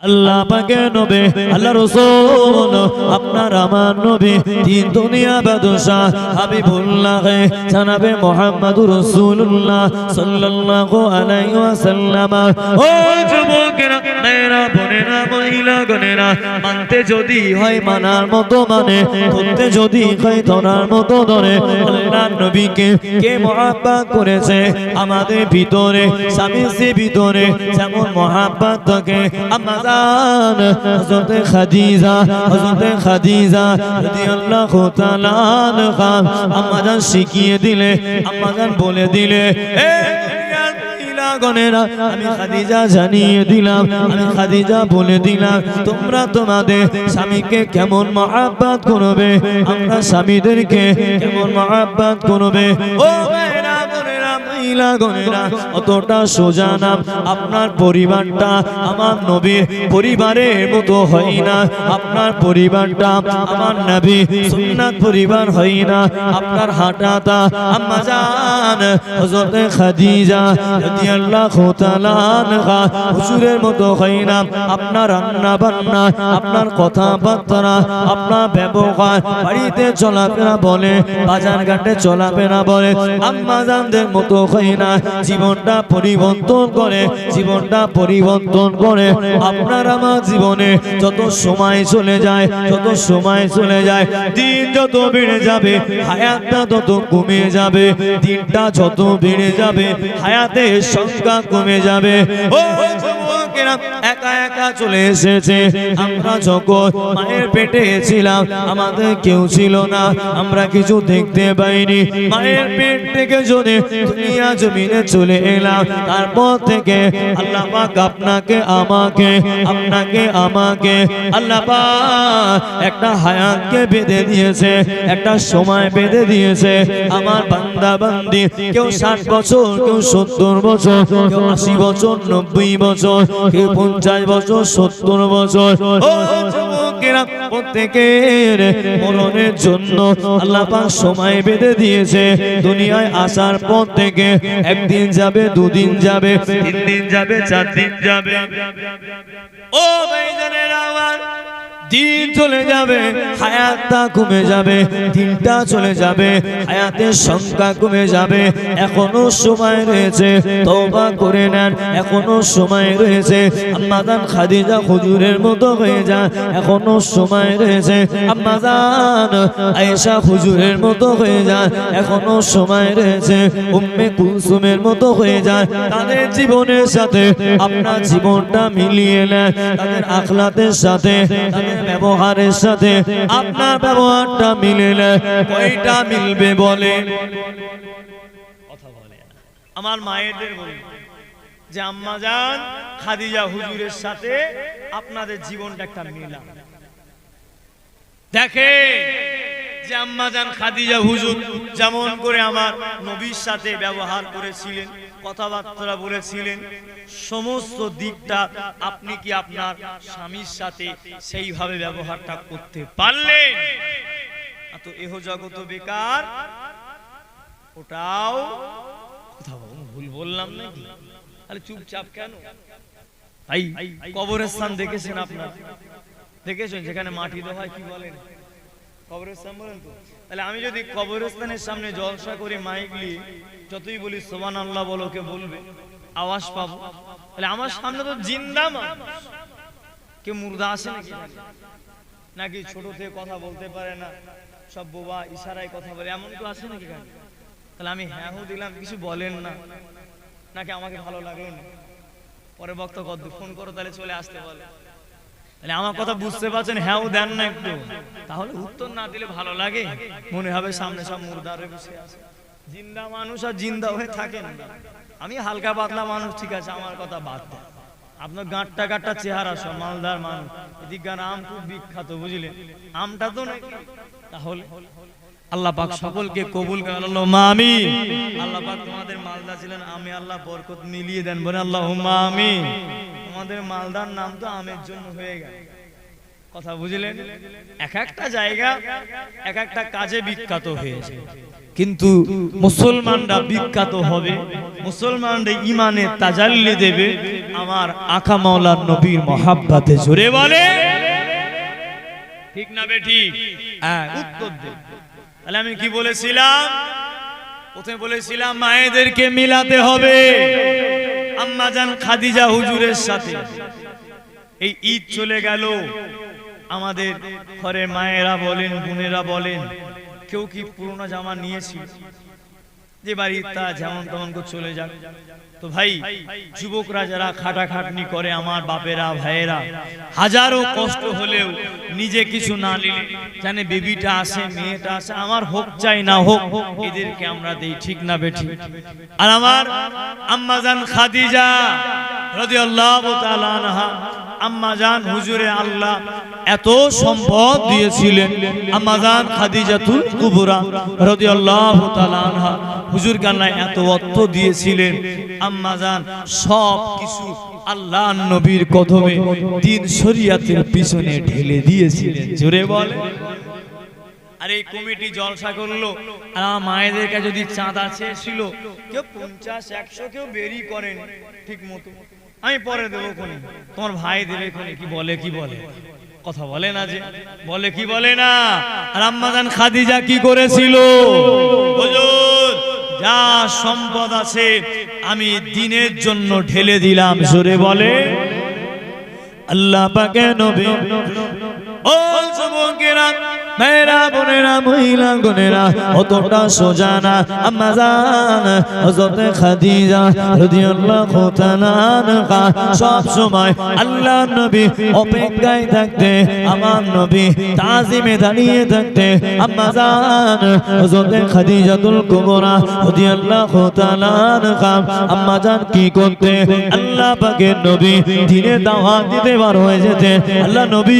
আল্লাহ পাকের নবী আল্লাহ রাসূল আপনার আমার নবী তিন দুনিয়া বাদশা হাবিবুল্লাহ জনাবে মুহাম্মদুর রাসূলুল্লাহ সাল্লাল্লাহু আলাইহি ওয়াসাল্লাম। ও যুবকেরা, মেয়েরা, বোনেরা, মহিলাগণেরা, মানতে যদি হয় মানার মতো মানে, ধরতে যদি হয় ধরার মতো ধরে। আল্লাহর নবীকে কে মুহাব্বত করেছে আমাদের ভিতরে, স্বামীর ভিতরে যেমন মুহাব্বত থাকে হযরত খাদিজা রাদিয়াল্লাহু তাআলা আনহা আম্মা জান শিখিয়ে দিলে, আম্মা জান বলে দিলে, আমি খাদিজা জানিয়ে দিলাম, আমি খাদিজা বলে দিলাম, তোমরা তোমাদের স্বামীকে কেমন মুহাব্বত করবে, আমরা স্বামীদেরকে কেমন মুহাব্বত করবে। ও অতটা সোজা না। আপনার পরিবারটা আমার নবীর পরিবারের মতো হয় না, আপনার পরিবারটা আমার নবী সুন্নাত পরিবার হয় না, আপনার হাঁটাটা আম্মা জান হযরত খাদিজা রাদিয়াল্লাহু তাআলা আনহা হুজুরের মতো হয় না, আপনার রান্না বান্না, আপনার কথাবার্তা, আপনার ব্যবহার, বাড়িতে চলাফেরা বলে, বাজার ঘাটে চলাফেরা বলে আম্মা জানদের মতো হয় না। জীবনটা পরিবর্তন করে, জীবনটা পরিবর্তন করে। আপনার আমার জীবনে যত সময় চলে যায়, যত সময় চলে যায়, দিন যত বেড়ে যাবে, হায়াতটা তত কমে যাবে, দিনটা যত বেড়ে যাবে, হায়াতের সংখ্যা কমে যাবে। ও যুবকেরা, একা একা চলে এসেছে। আমরা যখন মায়ের পেটে ছিলাম আমাদের কেউ ছিল না, আমরা কিছু দেখতে পাইনি। মায়ের পেট থেকে যদি দুনিয়া জমিনে চলে এলাম, তারপর থেকে আল্লাহ পাক আপনাকে আমাকে আল্লাহ পাক একটা হায়াতকে বেঁধে দিয়েছে, একটা সময় বেঁধে দিয়েছে। আমার বান্দা বান্দি কেউ 60 বছর, কেউ 70 বছর, কেউ 80 বছর, 90 বছর, কেউ 50 বছর, 70 বছর। ও যুবকেরা, প্রত্যেকের মরণের জন্য আল্লাহ পাক সময় বেঁধে দিয়েছে। দুনিয়ায় আসার পর থেকে একদিন যাবে, দুদিন যাবে, 3 দিন যাবে, 4 দিন যাবে। ও ভাইজানেরা আমার, দিন চলে যাবে, হায়াতটা কমে যাবে, দিনটা চলে যাবে, হায়াতের সংখ্যা কমে যাবে। এখনো সময় রয়েছে, তওবা করে নেন, এখনো সময় রয়েছে। আম্মা জান খাদিজা হুজুরের মতো হয়ে যান, এখনো সময় রয়েছে। আম্মা জান আয়েশা হুজুরের মতো হয়ে যান, এখনো সময় রয়েছে। উম্মে কুলসুমের মতো হয়ে যান। তাদের জীবনের সাথে আপনার জীবনটা মিলিয়ে নেন, তাদের আখলাতের সাথে, তাদের ব্যবহারের সাথে আপনার ব্যবহারটা মিলে, কয়টা মিলবে বলে? কথা বলে আমার মায়েদের বলি যে আম্মা জান খাদিজা হুজুরের সাথে আপনাদের জীবনটা একটা মিলা। দেখে যে আম্মা জান খাদিজা হুজুর যেমন করে আমার নবীর সাথে ব্যবহার করেছিলেন, কথাবার্তা বলেছিলেন, সমস্ত দিকটা আপনি কি আপনার স্বামীর সাথে সেইভাবে ব্যবহারটা করতে পারলেন? তো এহ জগত বেকার, ওটাও কথা ভুল বললাম নাকি? আরে চুপচাপ কেন? ভাই, কবরস্থান দেখেছেন আপনারা? দেখেছেন যেখানে মাটি দেওয়া হয়, কি বলেন? কবরস্থান বলেন তো। তাহলে আমি যদি কবরস্থানের সামনে জলসা করে মাইক নিয়ে যতই বলি সুবহানাল্লাহ বলো, কে বলবে? আওয়াজ পাবো। তাহলে আমার সামনে তো জিন্দা মানুষ, কে মুর্দা আছে নাকি? নাকি ছোট থেকে কথা বলতে পারে না, সব বোবা, ইশারায় কথা বলে, এমন কেউ আছে নাকি? তাহলে আমি হ্যাঁ হো দিলাম, কিছু বলেন না, নাকি আমাকে ভালো লাগলো না? পরে বক্তা কত ফোন করো, তাহলে চলে আসতে বলে। তাহলে আমার কথা বুঝতে পারছেন? হ্যাঁ দেন না একটু, তাহলে উত্তর না দিলে ভালো লাগে, মনে হবে সামনে সব মুর্দারে বসে আছে। জিন্দা মানুষ আর জিন্দা হয়ে থাকেন না। আমি হালকা পাতলা মানুষ, ঠিক আছে, আমার কথা বাদ দেন। আপনার গাঁটটা চেহারা, সব মালদার মানুষ, এদিককার আম খুব বিখ্যাত, বুঝলেন? আমটা তো নাকি। তাহলে আল্লাহ পাক সকলকে কবুল করেন, আল্লাহুম্মা আমিন। আল্লাহ পাক তোমাদের মালদা ছিলেন, আমি আল্লাহ বরকত মিলিয়ে দেন, বলে আল্লাহুম্মা আমিন। তোমাদের মালদার নাম তো আমের জন্য হয়ে গেল। কথা বুঝলেন? এক একটা জায়গা এক একটা কাজে বিখ্যাত হয়েছে, কিন্তু মুসলমানরা বিখ্যাত হবে, মুসলমানরা ইমানে তাজাল্লি দেবে আমার আকা মাওলার নবীর মহাব্বতে। জোরে বলে ঠিক না বেঠিক? হ্যাঁ, উত্তর দে। তাহলে আমি কি বলেছিলাম? প্রথমে বলেছিলাম মায়েদেরকে মিলাতে হবে আম্মাজান খাদিজা হুজুরের সাথে। এই ঈদ চলে গেল, আমাদের ঘরে মায়েরা বলেন, বোনেরা বলেন, কেউ কি পুরনো জামা নিয়েছি? যে বাড়ি তা যেমন তেমন করে চলে যাক। তো ভাই, যুবকরা যারা খাটাখাটনি করে, আমার বাপেরা ভাইয়েরা, হাজারো কষ্ট হলেও নিজে কিছু না নিলে জানে বেবিটা আসে, মেয়েটা আসে, আমার হোক চাই না হোক, এদেরকে আমরা দেই। ঠিক না বেঠিক? আর আমার আম্মাজান খাদিজা রাদিয়াল্লাহু তাআলা আনহা, আম্মাজান হুজুরে আল্লাহ এত সম্পদ দিয়েছিলেন। আম্মাজান খাদিজাতুল কুবরা রাদিয়াল্লাহু তাআলা আনহা হুজুর কান্নায় এত অর্থ দিয়েছিলেন। আম্মাজান সব কিছু আল্লাহর নবীর কদমে দিন শরীয়তের পিছনে ঢেলে দিয়েছিলেন। জোরে বলে। আর এই কমিটি জলসা করলো, আর আমার মায়েদের কাছে যদি চাঁদা চেয়েছিল, কেউ 50-100, কেউ বেরি করেন ঠিক মতো, আমি পরে দেবো কোন, তোমার ভাই দেবে কোন, কি বলে কি বলে, কথা বলে না যে, বলে কি বলে না। আর আম্মাজান খাদিজা কি করেছিল? হুজুর যা সম্পদ আছে আমি দিনের জন্য ঢেলে দিলাম। জোরে বলে আল্লাহ পাকের নবী। ও যুবকেরা, মেয়েরা, বোনেরা, মহিলা গণেরা, অতটা সোজা না। আম্মাজান হযরত খাদিজা রাদিয়াল্লাহু তাআলা আনহা সব সময় আল্লাহর নবী অপেক্ষায় থাকতে, আমার নবী তাজিমে দাঁড়িয়ে থাকতে। আম্মাজান হযরত খাদিজাতুল কুবরা রাদিয়াল্লাহু তাআলা আনহা আম্মাজান কি করতে? আল্লাহ পাকের নবী দিনে দাওয়াত দিতে বার হয়ে যেতে। আল্লাহ নবী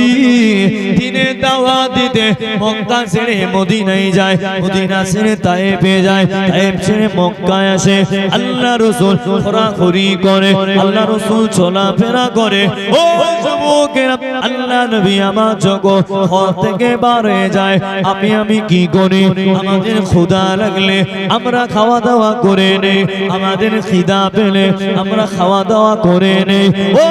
দিনে দাওয়াত দিতে মক্কা ছেড়ে মদিনায় যায়, মদিনা ছেড়ে তায়েফে যায়, তায়েফ ছেড়ে মক্কায় আসে। আল্লাহ রাসূল ঘোরাঘুরি করে, আল্লাহ রাসূল চলাফেরা করে। ও যুবকেরা, আল্লাহ নবী আমার জগৎ ঘর থেকে বার হয়ে যায়। আমি কি করি? আমাদের ক্ষুধা লাগলে আমরা খাওয়া দাওয়া করে নেই, আমাদের খিদা পেলে আমরা খাওয়া দাওয়া করে নেই। ও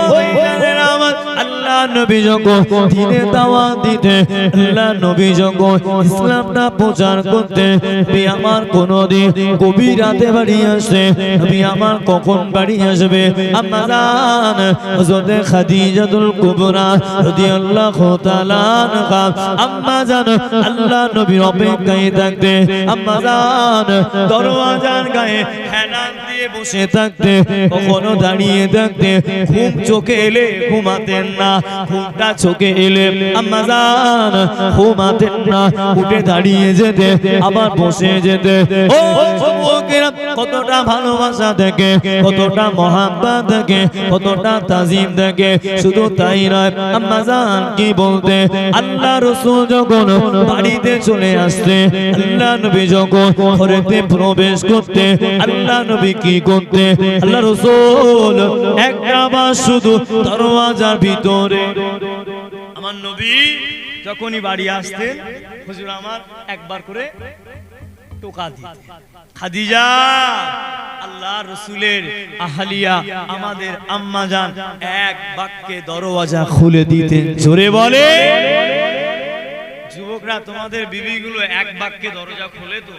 আল্লাহ নবী যখন দিনে দাওয়াত দিতে, আল্লাহ নবী যখন ইসলামটা প্রচার করতে, নবী আমার কোনদিন গভীর রাতে বাড়ি আসে, নবী আমার কখন বাড়ি আসবে? আম্মাজান হযরত খাদিজাতুল কুবরা রাদিয়াল্লাহু তাআলা আনহা আম্মাজান আল্লাহ নবীর অপেক্ষায় থাকতে। আম্মাজান দরওয়াজার গায়ে হেলান দিয়ে বসে থাকতে, কখনো দাঁড়িয়ে থাকতে। ঘুম চোখে এলে ঘুমাতেন না, ঘুমটা চোখে এলে আম্মাজান ঘুমাতেন না, উঠে দাঁড়িয়ে যেতে, আবার বসে যেতে। ও যুবকেরা, কতটা ভালোবাসা থাকে, কতটা মহাব্বত থাকে, কতটা তাজিম থাকে। শুধু তাই নয়, আম্মাজান কি বলতে? আল্লাহ রাসূল যখন বাড়িতে চলে আসতে, আল্লাহ নবী যখন ঘরেতে প্রবেশ করতে, আল্লাহ নবী কি করতে? আল্লাহ রাসূল একবার শুধু দরওয়াজার ভিতরে, আমার নবী যখনই বাড়ি আসতেন, হুজুর আমার একবার করে টোকা দিতেন। খাদিজা আল্লাহ রাসূলের আহলিয়া, আমাদের আম্মাজান এক বাক্যে দরওয়াজা খুলে দিতেন। জোরে বলে যুবকরা, তোমাদের বিবিগুলো এক বাক্যে দরজা খুলে তো?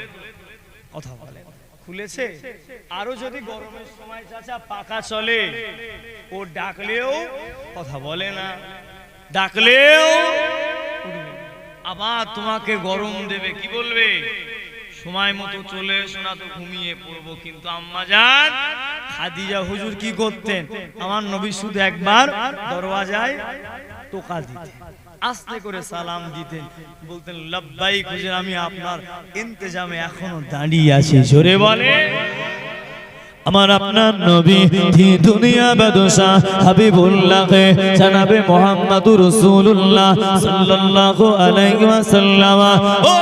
কথা বলে খুলেছে? আরো যদি গরমের সময় চাচা পাখা চলে, ও ডাকলেও কথা বলে না, ডাকলেও আবার তোমাকে গরম দেবে, কি বলবে? সময় মতো চলে এসো না তো ঘুমিয়ে পড়বো। কিন্তু আম্মাজান খাদিজা হুজুর কি করতেন? আমার নবী শুধু একবার দরওয়াজায় টোকা দিতেন, আস্তে করে সালাম দিতেন, বলতেন লাব্বাইক হুজুর, আমি আপনার ইন্তজামে এখনো দাঁড়িয়ে আছি। জোরে বলে আমার আপনার নবী দুনিয়া বাদশা হাবিবুল্লাহকে জানাবে মুহাম্মাদুর রাসূলুল্লাহ সাল্লাল্লাহু আলাইহি ওয়াসাল্লাম। ও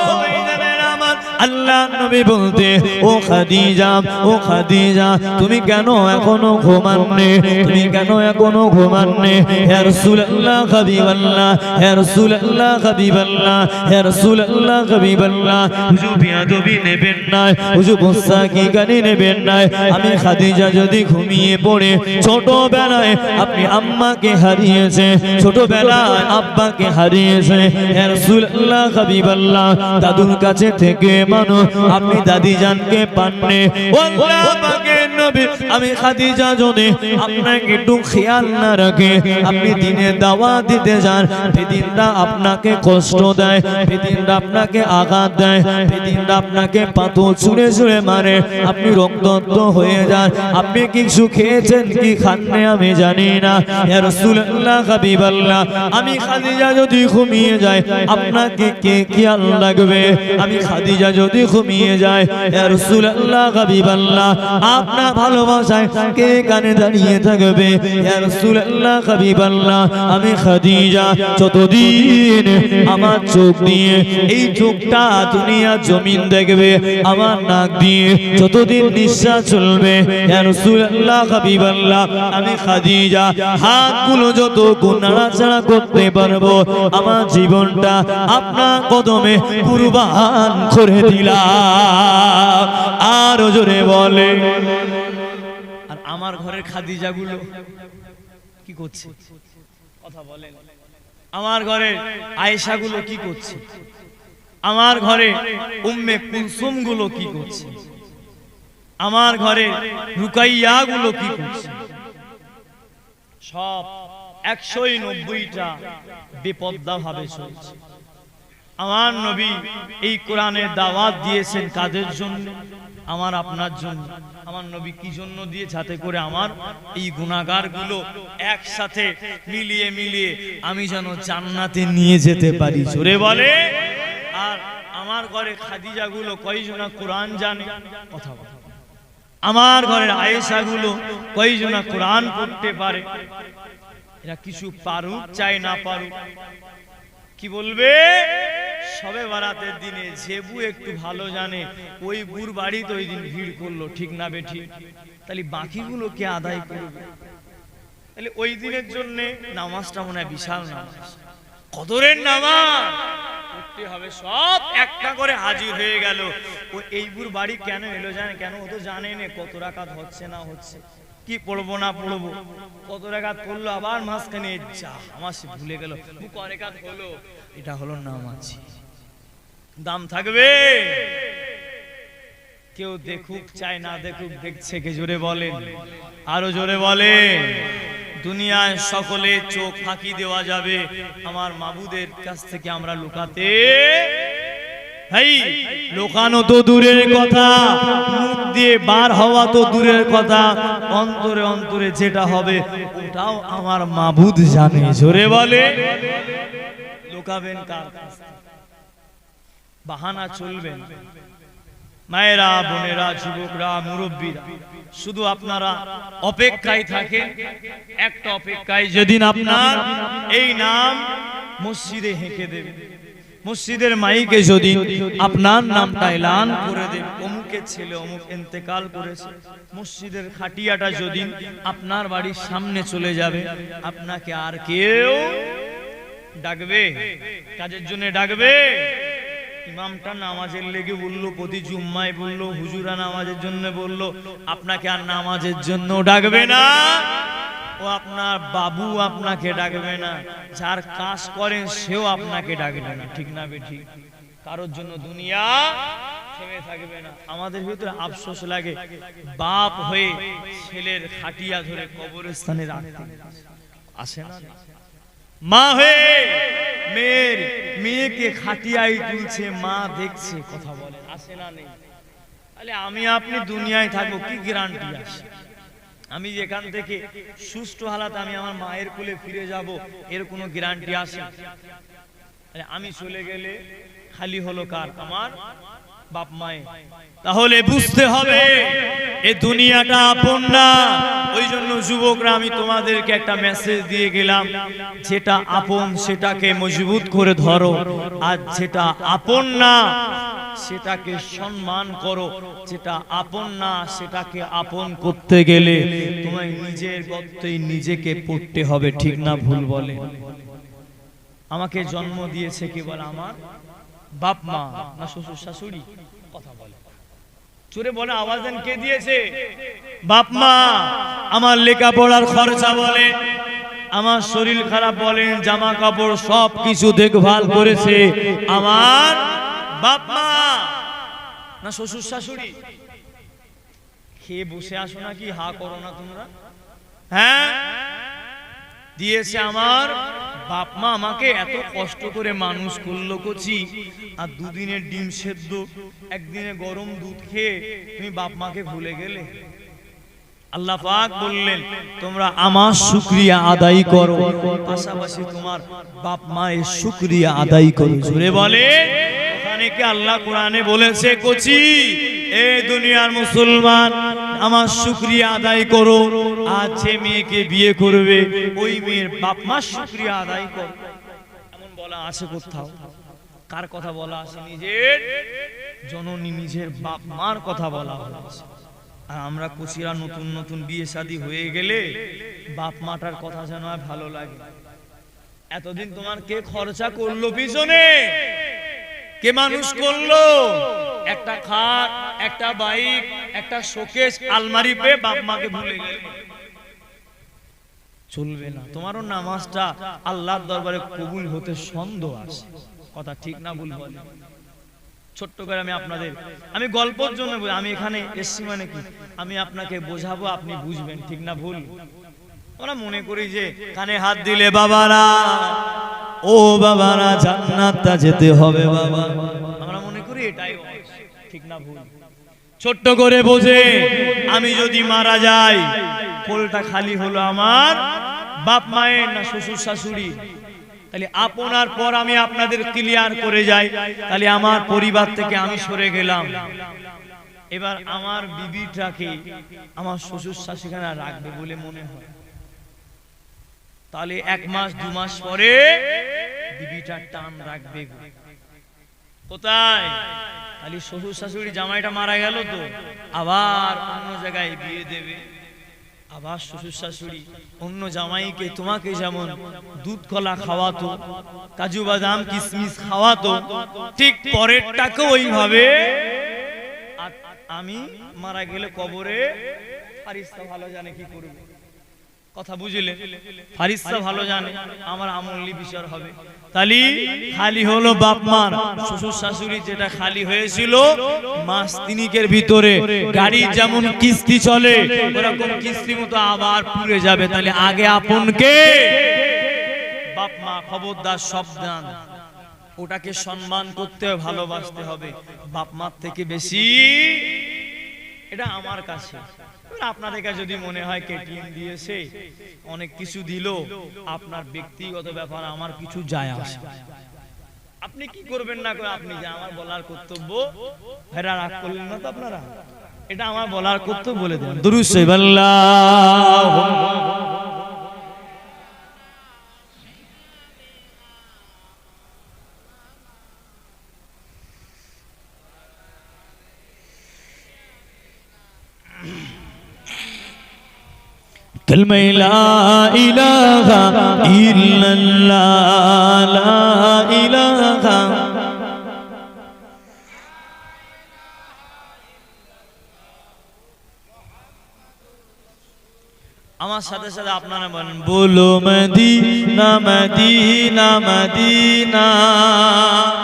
আল্লাহ নবী বলতে, ও খাদিজা, ও খাদিজা, তুমি কেন এখনো ঘুমাননি? তুমি কেন এখনো ঘুমাননি? হে রাসূলুল্লাহ হাবিবাল্লাহ, হে রাসূলুল্লাহ হাবিবাল্লাহ, হে রাসূলুল্লাহ হাবিবাল্লাহ, হুজুর বিয়াদবি নেবেন না, হুজুর মুস্তাকিগানি নেবেন না। আমি খাদিজা যদি ঘুমিয়ে পড়ে, ছোটবেলায় আপনি আম্মাকে হারিয়েছে, ছোটবেলায় আব্বাকে হারিয়েছে, হে রাসূলুল্লাহ হাবিবাল্লাহ, দাদুর কাছে থেকে মানুষ আপনি দাদি জানকে পাননি। ও আল্লাহ পাকের নবী, আমি খাদিজা যদি আপনাকে একটু খেয়াল না রাখে, আপনি দিনে দাওয়াত দিতে যান, বেদিনরা আপনাকে কষ্ট দেয়, বেদিনরা আপনাকে আঘাত দেয়, বেদিনরা আপনাকে পাথর ছুঁড়ে ছুঁড়ে মারে, আপনি রক্তাক্ত হয়ে যান। আপনি কিছু খেয়েছেন কি খাননি আমি জানি না। ইয়া রাসূলুল্লাহ হাবিবাল্লাহ, আমি খাদিজা যদি ঘুমিয়ে যায়, আপনাকে কে খেয়াল রাখবে? আমি খাদিজা যদি ঘুমিয়ে যায়, ইয়া রাসূলুল্লাহ হাবিবাল্লাহ, আপনার ভালোবাসায় কে কানে দাঁড়িয়ে থাকবে? ইয়া রাসূলুল্লাহ হাবিবাল্লাহ, আমি খাদিজা যতদিন আমার চোখ দিয়ে, এই চোখটা দুনিয়া জমিন দেখবে, আমার নাক দিয়ে যতদিন নিঃশ্বাস চলবে, ইয়া রাসূলুল্লাহ হাবিবাল্লাহ, আমি খাদিজা হাতগুলো যত নাড়াচাড়া করতে পারবো, আমার জীবনটা আপনার কদমে কুরবান করে দিলাম। আর জোরে বলে। আর আমার ঘরের খাদিজাগুলো কি করছে? কথা বলেন। আমার ঘরে আয়েশাগুলো কি করছে? আমার ঘরে উম্মে কুলসুম গুলো কি করছে? আমার ঘরে রুকাইয়া গুলো কি করছে? সব 190টা বেপরদা ভাবে চলছে। আমার নবী এই কোরআনের দাওয়াত দিয়েছেন কাদের জন্য? আমার আপনার জন্য। আমার নবী কি জন্য দিয়ে? যাতে করে আমার এই গুনাহগার গুলো একসাথে মিলিয়ে মিলিয়ে আমি যেন জান্নাতে নিয়ে যেতে পারি। জোরে বলে। আর আমার ঘরে খাদিজা গুলো কয়জনা কোরআন জানে? কথা বলে। আমার ঘরের আয়েশা গুলো কয়জনা কোরআন পড়তে পারে? এরা কিছু পারুক চাই না পারুক, কি বলবে? সবে বারাতের দিনে জেবু একটু ভালো জানে, ওই বুর বাড়িতে ওই দিন ভিড় করলো, ঠিক না বেঠি? তাহলে বাকিগুলো কে আদায় করবে? তাহলে ওই দিনের জন্য নামাজটা মনে হয় বিশাল নামাজ, কদরের নামাজ পড়তে হবে। সব একটা করে হাজির হয়ে গেল। ও এই বুর বাড়ি কেন এলো জানে? কেন? ও তো জানে না কত রাকাত হচ্ছে না হচ্ছে, কি পড়বো না পড়বো, কত রাকাত পড়লো, আবার মাঝখানে যা আমার সে ভুলে গেল, কয় রাকাত হলো। এটা হলো নামাজ। দাম থাকবে? কেউ দেখুক চাই না দেখুক, দেখছে কে? জোরে বলেন, আরো জোরে বলেন। দুনিয়ায় সকলে চোখ ফাঁকি দেওয়া যাবে, আমার মাবুদের কাছ থেকে আমরা লুকাতে, ভাই লুকানো তো দূরের কথা, মুখ দিয়ে বার হওয়া তো দূরের কথা, অন্তরে অন্তরে যেটা হবে ওটাও আমার মাবুদ জানে। জোরে বলে। লুকাবেন কার কাছ? বাহানা চলবেন। মায়েরা, বোনেরা, যুবকরা, মুরব্বীরা, শুধু আপনারা অপেক্ষায় থাকেন, একটা অপেক্ষায়, যেদিন আপনার এই নাম মসজিদে হেঁকে দেবে, মসজিদের মাইকে যদি আপনার নামটা এলান করে দেবে, অমুকের ছেলে অমুক ইন্তেকাল করেছে, মসজিদের খাটিয়াটা যদি আপনার বাড়ির সামনে চলে যাবে, আপনাকে আর কেউ ডাকবে? কাজের জন্য ডাকবে? ইমামটা নামাজের লেগে বললো, প্রতি জুম্মায় বললো, হুজুরা নামাজের জন্য বললো, আপনাকে আর নামাজের জন্য ডাকবে না। ও আপনার বাবু আপনাকে ডাকবে না, যার কাজ করেন সেও আপনাকে ডাকবে না, ঠিক না বেঠিক? কারোর জন্য দুনিয়া থেমে থাকবে না। আমাদের ভিতরে আফসোস লাগে, বাপ হয়ে ছেলের খাটিয়া ধরে কবরস্থানে রাখতে আসে না, মা হয়ে মেয়েকে খাটিয়ায় তুলছে, মা দেখছে, কথা বলে, আসে না নেই? তাহলে আমি আপনি দুনিয়ায় থাকবো, কি গ্যারান্টি আছে? আমি যেখান থেকে সুষ্ঠু হালাত আমি আমার মায়ের কোলে ফিরে যাব, এর কোনো গ্যারান্টি আছে? আমি চলে গেলে খালি হলো কার? আমার বাপ মায়ে। তাহলে বুঝতে হবে এই দুনিয়াটা আপন না। ওই জন্য যুবকরা, আমি তোমাদেরকে একটা মেসেজ দিয়ে গেলাম, যেটা আপন সেটাকে মজবুত করে ধরো, আর যেটা আপন না সেটাকে সম্মান করো, যেটা আপন না সেটাকে আপন করতে গেলে তোমায় নিজের গর্তেই নিজেকে পড়তে হবে, ঠিক না ভুল বলে? আমাকে জন্ম দিয়েছে কে বলে? আমার বাপ মা না শ্বশুর শাশুড়ি? কথা বলে, চোরে বলে, আওয়াজ দেন, কে দিয়েছে? বাপ মা। আমার লেখাপড়ার খরচা বলে, আমার শরীর খারাপ বলেন, জামা কাপড় সব কিছু দেখভাল করেছে আমার বাপ মা না শ্বশুর শাশুড়ি? খেয়ে বসে আসো নাকি, হা করো না তোমরা? হ্যাঁ, দিয়েছে আমার বাপ মা। আমাকে এত কষ্ট করে মানুষ করলো কচি, আর দুদিনের ডিম সেদ্ধ, একদিনে গরম দুধ খেয়ে তুমি বাপ মাকে ভুলে গেলে? আল্লাহ পাক বললেন তোমরা আমার শুকরিয়া আদায় করো, পাশাপাশি তোমার বাপ মায়ের শুকরিয়া আদায় করো। জোরে বলে, ওখানে কি আল্লাহ কোরআনে বলেছে কচি এই দুনিয়ার মুসলমান আমার শুকরিয়া আদায় করো, আর যে মেয়েকে বিয়ে করবে ওই মেয়ের বাপ মার শুকরিয়া আদায় করো, এমন বলা আছে কোথাও? কার কথা বলা আছে? নিজের জননী, নিজের বাপ মার কথা বলা হয়েছে। আর আমরা কুচিরা নতুন নতুন বিয়ে শাদী হয়ে গেলে বাপ মাটার কথা যেন আর ভালো লাগে। এতদিন তোমার কে খরচা করলো পিছনে, কে মানুষ করলো? একটা খাট, একটা বাইক, একটা শোকেস, আলমারি পেয়ে বাপ মাকে ভুলে গেলে চলবে না। তোমারও নামাজটা আল্লাহর দরবারে কবুল হতে সন্দেহ আছে। কথা ঠিক না ভুল বলে? ছোট্ট করে আমি গল্পের জন্য আমি এখানে এসছি, মানে কি আমি আপনাকে বোঝাবো, আপনি বুঝবেন, ঠিক না ভুল? আমরা মনে করি যে কানে হাত দিলে বাবারা, ও বাবারা জান্নাতটা যেতে হবে বাবা, আমরা মনে করি এটাই, ঠিক না ভুল? ছোট্ট করে বোঝে, আমি যদি মারা যাই কোলটা খালি হলো আমার বাপ মায়ের না শ্বশুর শাশুড়ি? তাহলে আপনার পর আমি আপনাদের ক্লিয়ার করে যাই, তাহলে আমার পরিবার থেকে আমি সরে গেলাম, এবার আমার বিবিটাকে আমার শ্বশুর শাশুড়িরা রাখবে বলে মনে হয়? তাহলে 1 মাস 2 মাস পরে বিবিটার টান রাখবে কোথায়? তাহলে শ্বশুর শাশুড়ি জামাইটা মারা গেল তো আবার অন্য জায়গায় বিয়ে দেবে, আবার শ্বশুর শাশুড়ি অন্য জামাইকে, তোমাকে যেমন দুধ কলা খাওয়াতো, কাজু বাদাম কিশমিশ খাওয়াতো, ঠিক পরেরটাকে ওইভাবে। আমি মারা গেলে কবরে ফারিস্তা ভালো জানে কি করবে, কথা বুঝলে? ফারিস্তা ভালো জানে আমার আমলি বিচার হবে। তালি খালি হলো বাপ মার, শ্বশুর শাশুড়ি যেটা খালি হয়েছিল মাস 3 ভিতরে, গাড়ি যেমন কিস্তি চলে ওরকম কিস্তি মতো আবার পুড়ে যাবে। তাহলে আগে আপনকে বাপ মা, খবরদার সাবধান, ওটাকে সম্মান করতে হবে, ভালোবাসতে হবে বাপ মার থেকে বেশি। এটা আমার কাছে। আপনাদের কাছে যদি মনে হয় কেটিএম দিয়েছে, অনেক কিছু দিল, আপনার ব্যক্তিগত ব্যাপার, আমার কিছু যায় আসে। আপনি কি করবেন না করে আপনি, যে আমার বলার কর্তব্য, হেরা রাগ করলেন না তো আপনারা? এটা আমার বলার কর্তব্য, বলে দেন দুরূদ শরীফ আল্লাহু कलमा ला इलाहा इल्लल्लाह ला इलाहा। আমার সাথে সাথে আপনারা বলেন, বলো মদিনা মদিনা মদিনা,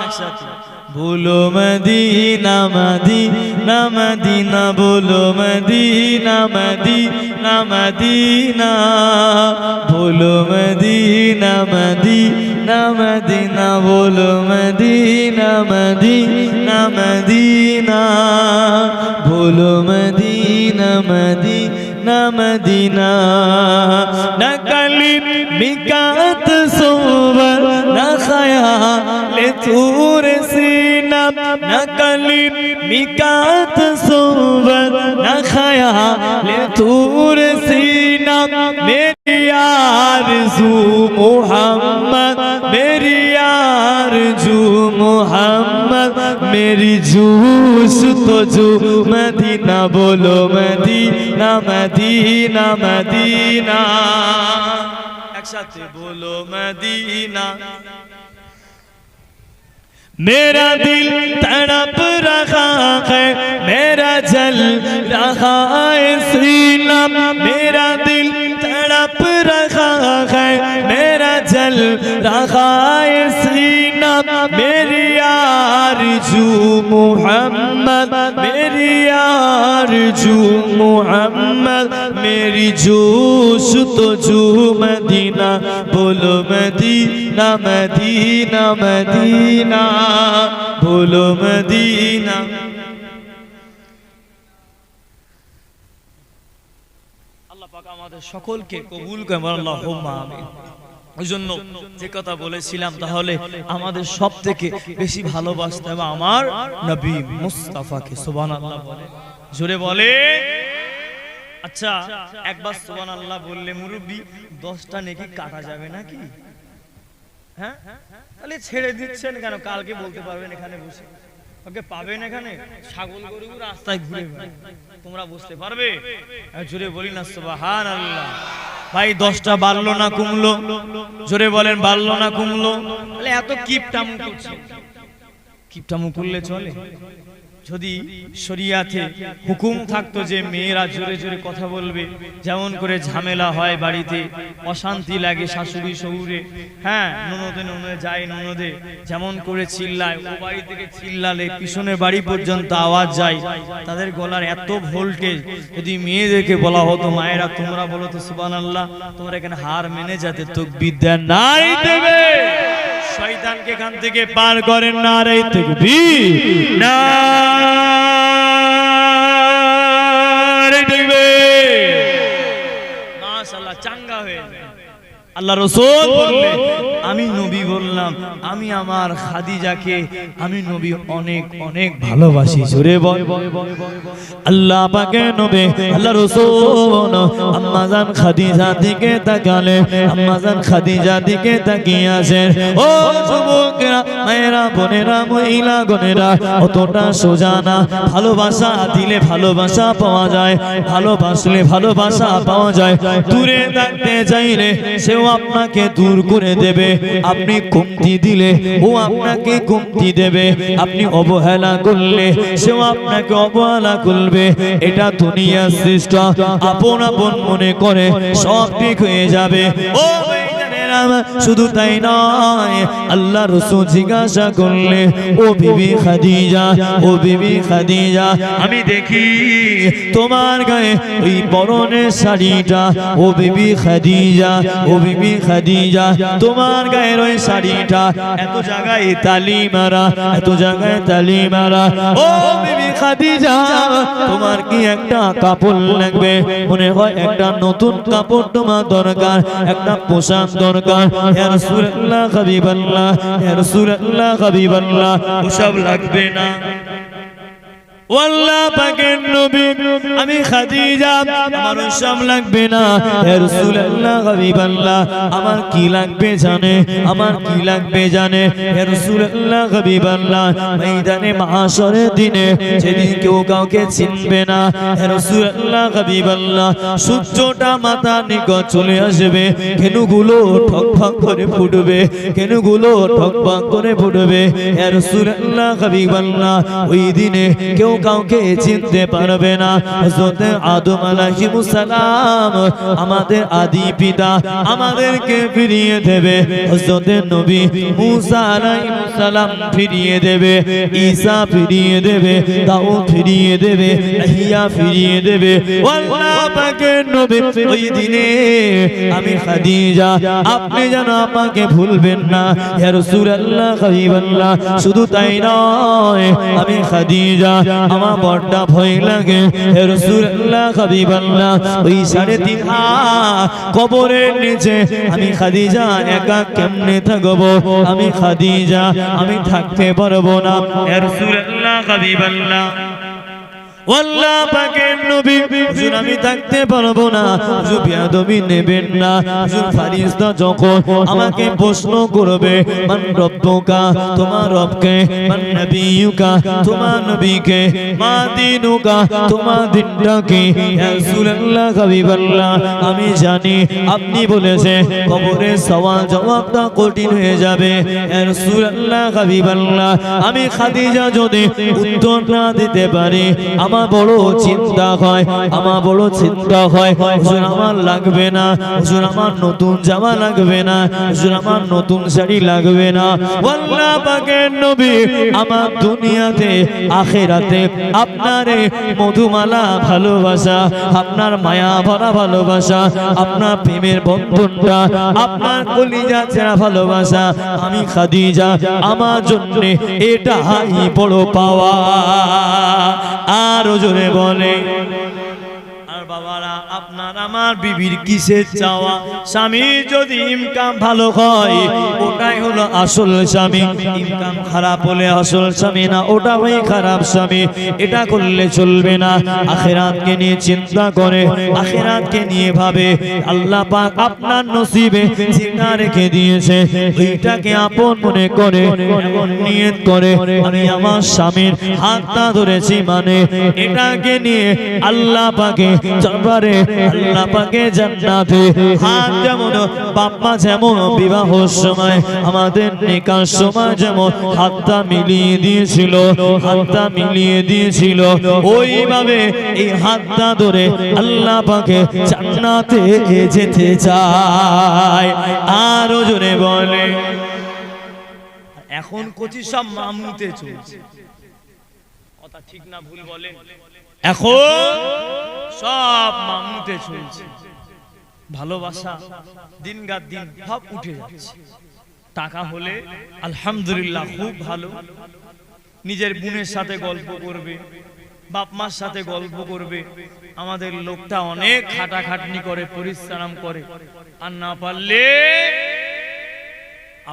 একসাথে बोलो मदीना मदीना मदीना, बोलो मदीना मदीना मदीना, बोलो मदीना मदीना मदीना, बोलो मदीना मदीना मदीना, बोलो मदीना मदीना मदीना। न कलीम मिकात सोवर न ख़याल तूर सीना, न कलीम मिकात सोवर न ख़याल तूर सीना। मेरी आरज़ू मोहम्मद, मेरी आरज़ू मोहम्मद, मेरी जूस तो जू मदीना बोलो मदीना मदीना मदीना एक साथ बोलो मदीना मेरा दिल तड़प रहा है मेरा जल रहा है सीना मेरा दिल तड़प रहा है मेरा जल रहा है सीना मेरी आरज़ू मोहम्मद मेरी आरज़ू मोहम्मद मेरी जोश तो जो मदीना बोलो मदीना मदीना मदीना बोलो मदीना আল্লাহ পাক আমাদের সকলকে কবুল করেন আল্লাহুম্মা আমিন ওইজন্য যে কথা বলেছিলাম তাহলে আমাদের সবথেকে বেশি ভালোবাসতে হবে আমার নবী মুস্তাফাকে সুবহানাল্লাহ বলে জোরে বলে আচ্ছা একবার সুবহানাল্লাহ বললে মুরব্বি 10টা নেকি কাটা যাবে নাকি হ্যাঁ তাহলে ছেড়ে দিচ্ছেন কেন কালকে বলতে পারবেন এখানে বসে ওকে পাবেন এখানে ছাগল গরু রাস্তায় ঘুরে তোমরা বুঝতে পারবে জোরে বলি না সুবহানাল্লাহ ভাই 10টা বাড়লো না কমলো জোরে বলেন বাড়লো না কমলো তাহলে এত কিপটামু করছে কিপটামু করলে চলে যদি শরিয়াতে হুকুম থাকতো যে মেয়েরা জোরে জোরে কথা বলবে যেমন করে ঝামেলা হয় বাড়িতে অশান্তি লাগে শাশুড়ি শহুরে হ্যাঁ ননদে ননদে যায় ননদে যেমন করে চিল্লায় ও বাড়ি থেকে চিল্লালে পিছনের বাড়ি পর্যন্ত আওয়াজ যায় তাদের গলার এত ভোল্টেজ যদি মেয়েদেরকে বলা হতো মায়েরা তোমরা বলো তো সুবহানাল্লাহ তোমরা এখানে হার মেনে যেতে তাকবীর দেন নারী দেবে শয়তানকে এখান থেকে পার করেন নারে তাকবীর নারে তাকবীর মাশাআল্লাহ চাঙ্গা হয়ে যায় আল্লাহ রাসূল বললেন আমি নবী বললাম আমি আমার খাদিজাকে আমি নবী অনেক অনেক ভালোবাসি জোরে বল আল্লাহ পাকের নবী আল্লাহ রাসূল আম্মা জান খাদিজা দিকে তাকালে আম্মা জান খাদিজা দিকে তাকিয়ে আছেন ও যুবকরা মায়েরা বোনেরা মহিলা গণেরা অতটা সোজা না ভালোবাসা দিলে ভালোবাসা পাওয়া যায় ভালোবাসলে ভালোবাসা পাওয়া যায় দূরে থাকতে চাইলে সেও আপনাকে দূর করে দেবে আপনি কমতি দিলে ও আপনাকে কমতি দেবে আপনি অবহেলা করলে সেও আপনাকে অবহেলা করবে এটা দুনিয়ার সৃষ্ট আপন আপন মনে করে সব ঠিক হয়ে যাবে ও শুধু তাই নয় আল্লাহ রাসূল জিজ্ঞাসা করলে ও বিবি খাদিজা ও বিবি খাদিজা আমি দেখি তোমার গায়ে ওই পরনের শাড়িটা ও বিবি খাদিজা ও বিবি খাদিজা তোমার গায়ের ওই শাড়িটা এত জায়গায় তালি মারা এত জায়গায় তালি মারা ও বিবি খাদিজা তোমার কি একটা কাপড় লাগবে মনে হয় একটা নতুন কাপড় তোমার দরকার একটা পোশাক দরকার ইয়া রাসূলুল্লাহ হাবিবাল্লাহ ইয়া রাসূলুল্লাহ হাবিবাল্লাহ ওসব লাগবে না আল্লাহ পাকের নবী আমি খাদিজা আমার সব লাগবে না হে রাসূলুল্লাহ হাবিবাল্লাহ আমার কি লাগবে জানে আমার কি লাগবে জানে হে রাসূলুল্লাহ হাবিবাল্লাহ ময়দানে মাহশরের দিনে যেদিন কেউ কাউকে চিনবে না হে রাসূলুল্লাহ হাবিবাল্লাহ সূর্যটা মাথার নিকট চলে আসবে কেনুগুলো ঠকঠক করে ফুটবে কেনুগুলো ঠকঠক করে ফুটবে হে রাসূলুল্লাহ হাবিবাল্লাহ ওই দিনে কেউ কাউকে চিনতে পারবে না হযরত আদম আলাইহিস সালাম আমাদের আদি পিতা আমাদেরকে ফিরিয়ে দেবে হযরত নবী মুসা আলাইহিস সালাম ফিরিয়ে দেবে ঈসা ফিরিয়ে দেবে দাউদ ফিরিয়ে দেবে ইয়াহইয়া ফিরিয়ে দেবে আল্লাহ পাকের নবী ওই দিনে আমি খাদিজা আপনি যেন আমাকে ভুলবেন না ইয়া রাসূলুল্লাহ হাবিবাল্লাহ শুধু তাই নয় আমি খাদিজা আমার বড়টা ভয় লাগে হে রাসূলুল্লাহ হাবিবাল্লাহ ওই 3.5 হাত কবরের নিচে আমি খাদিজা একা কেমনে থাকবো আমি খাদিজা আমি থাকতে পারবো না হে রাসূলুল্লাহ হাবিবাল্লাহ আল্লাহ পাকের নবী হুজুর আমি থাকতে পারবো না, হুজুর বেয়াদবি নেবেন না। হুজুর ফারিস্তা যখন আমাকে প্রশ্ন করবে মান রব্বুকা, তোমার রবকে, মান নবিয়ুকা, তোমার নবীকে, মা দীনুকা, তোমার দিনটা কি, ইয়া রাসূলুল্লাহ হাবিবাল্লাহ আমি জানি আপনি বলেছেন কবরের সওয়াল জবাবটা কঠিন হয়ে যাবে। ইয়া রাসূলুল্লাহ হাবিবাল্লাহ আমি খাদিজা যদি উত্তর না দিতে পারি আমার বড় চিন্তা হয়, আমার বড় চিন্তা হয়। হুজুর আমার লাগবে না, হুজুর আমার নতুন জামা লাগবে না, হুজুর আমার নতুন শাড়ি লাগবে না। আল্লাহ পাকের নবী আমার দুনিয়াতে আখিরাতে আপনারে মধুমালা ভালোবাসা, আপনার মায়া ভরা ভালোবাসা, আপনার প্রেমের বন্ধনটা, আপনার কলিজা ছেঁড়া ভালোবাসা আমি খাদিজা আমার জন্য এটাই বড় পাওয়া। আর জোরে বলে আর বাবারা আপনার আমার বিবির কিসের চাওয়া? স্বামী যদি ইনকাম ভালো হয় ওটাই হলো আসল স্বামী, ইনকাম খারাপ হলে আসল স্বামী না, ওটা হয় খারাপ স্বামী। এটা করলে চলবে না। আখিরাতকে নিয়ে চিন্তা করে, আখিরাতকে নিয়ে ভাবে আল্লাহ পাক আপনার নসিবে যেটা রেখে দিয়েছে ওইটাকে আপন মনে করে এমন নিয়ত করে আমি আমার স্বামীর হাতটা ধরেছি মানে এটাকে নিয়ে আল্লাহ পাকে দরবারে আল্লাহ পাকে জান্নাতে হাত যেমন বাপ্পা যেমন বিবাহের সময় আমাদের নিকার সময় যেমন হাতটা মিলিয়ে দিয়েছিল, হাতটা মিলিয়ে দিয়েছিল ওইভাবে এই হাতটা ধরে আল্লাহ পাকে জান্নাতে যেতে চায়। আরো জোরে বলে এখন কচি সব মামুতে চলছে, কথা ঠিক না ভুল বলেন? এখন সব মামুতে চলছে, ভালোবাসা দিনগার দিন সব উঠে যাচ্ছে। টাকা হলে আলহামদুলিল্লাহ খুব ভালো, নিজের বোনের সাথে গল্প করবে, বাপ মার সাথে গল্প করবে। আমাদের লোকটা অনেক খাটাখাটনি করে, পরিশ্রম করে, আর না পারলে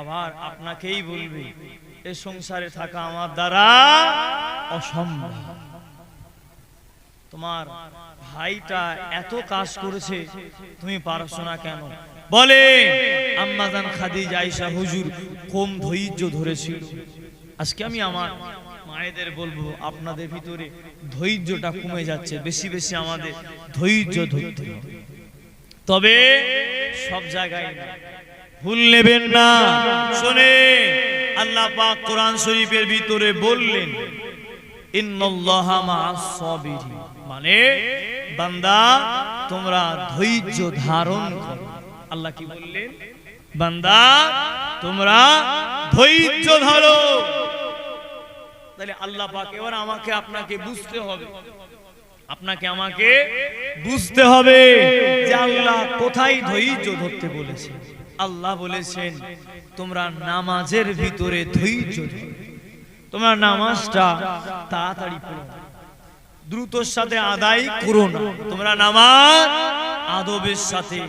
আবার আপনাকেই বলবে এ সংসারে থাকা আমার দ্বারা অসম্ভব। তোমার ভাইটা এত কাজ করেছে তুমি পারছো না কেন? বলে আম্মাজান খাদিজা আয়েশা হুজুর কম ধৈর্য ধরেছিল। আজকে আমি আমার মায়েদের বলবো আপনাদের ভিতরে ধৈর্যটা কমে যাচ্ছে, বেশি বেশি আমাদের ধৈর্য ধরতে হবে। তবে সব জায়গায় ভুল নেবেন না। শুনে আল্লাহ পাক কোরআন শরীফের ভিতরে বললেন ইন্নাল্লাহা মা'আস সাবিরিন, মানে বান্দা তোমরা ধৈর্য ধারণ করো। আল্লাহ কি বললেন? বান্দা তোমরা ধৈর্য ধরো। তাহলে আল্লাহ পাক এবার আমাকে আপনাকে বুঝতে হবে, আপনাকে আমাকে বুঝতে হবে যে আল্লাহ কোথায় ধৈর্য ধরতে বলেছে। আল্লাহ বলেছেন তোমরা নামাজের ভিতরে ধৈর্য ধরো, তোমরা নামাজটা তাড়াতাড়ি পড়ো, দ্রুতর সাথে আদায় করো না। তোমরা নামাজ আদবের সাথে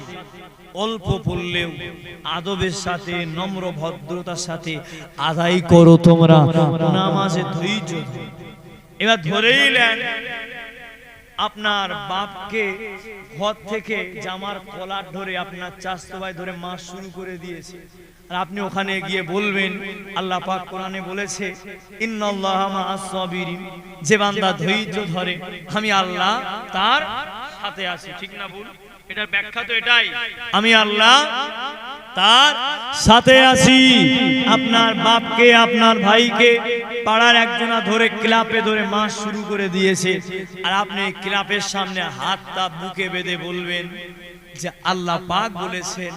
অল্প পড়লেও আদবের সাথে নম্র ভদ্রতার সাথে আদায় করো। তোমরা নামাজে ধৈর্য ধরো। এবার ধরেই নেন আপনার বাপকে ঘর থেকে জামার কলার ধরে আপনার চাচতো ভাই ধরে মাস শুরু করে দিয়েছে, আর আপনি ওখানে গিয়ে বলবেন আল্লাহ পাক কোরআনে বলেছে ইন্নাল্লাহা মা'আস সাবিরিন, যে বান্দা ধৈর্য ধরে আমি আল্লাহ তার সাথে আছি। ঠিক না ভুল? এটার ব্যাখ্যা তো এটাই, আমি আল্লাহ তার সাথে আছি। আপনার বাপকে আপনার ভাইকে পাড়ার একজনা ধরে ক্লাবে ধরে মাস শুরু করে দিয়েছে, আর আপনি ক্লাবের সামনে হাতটা বুকে বেঁধে বলবেন যে আল্লাহ পাক বলেছেন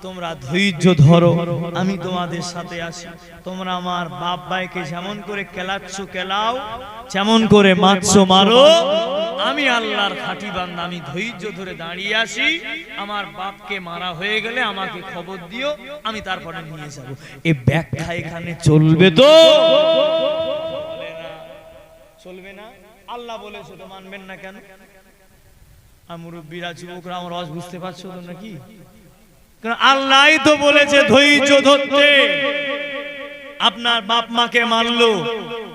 তোমরা ধৈর্য ধরো, আমি তোমাদের সাথে আছি। তোমরা আমার বাপ ভাইকে যেমন করে কেলাচ্ছ কেলাও, যেমন করে মারছো মারো, আমি আল্লাহর খাঁটি বান্দা, আমি ধৈর্য ধরে দাঁড়িয়ে আছি। আমার বাপকে মারা হয়ে গেলে আমাকে খবর দিও, আমি তারপরে নিয়ে যাব। এই ব্যাখ্যা এখানে চলবে তো? চলবে না। আল্লাহ বলেছে তো মানবেন না কেন? আর মুরব্বীরা যুবকরা আমার আওয়াজ বুঝতে পারছো তো নাকি? কারণ আল্লাহই তো বলেছে ধৈর্য ধরতে। আপনার বাপ মাকে মারলো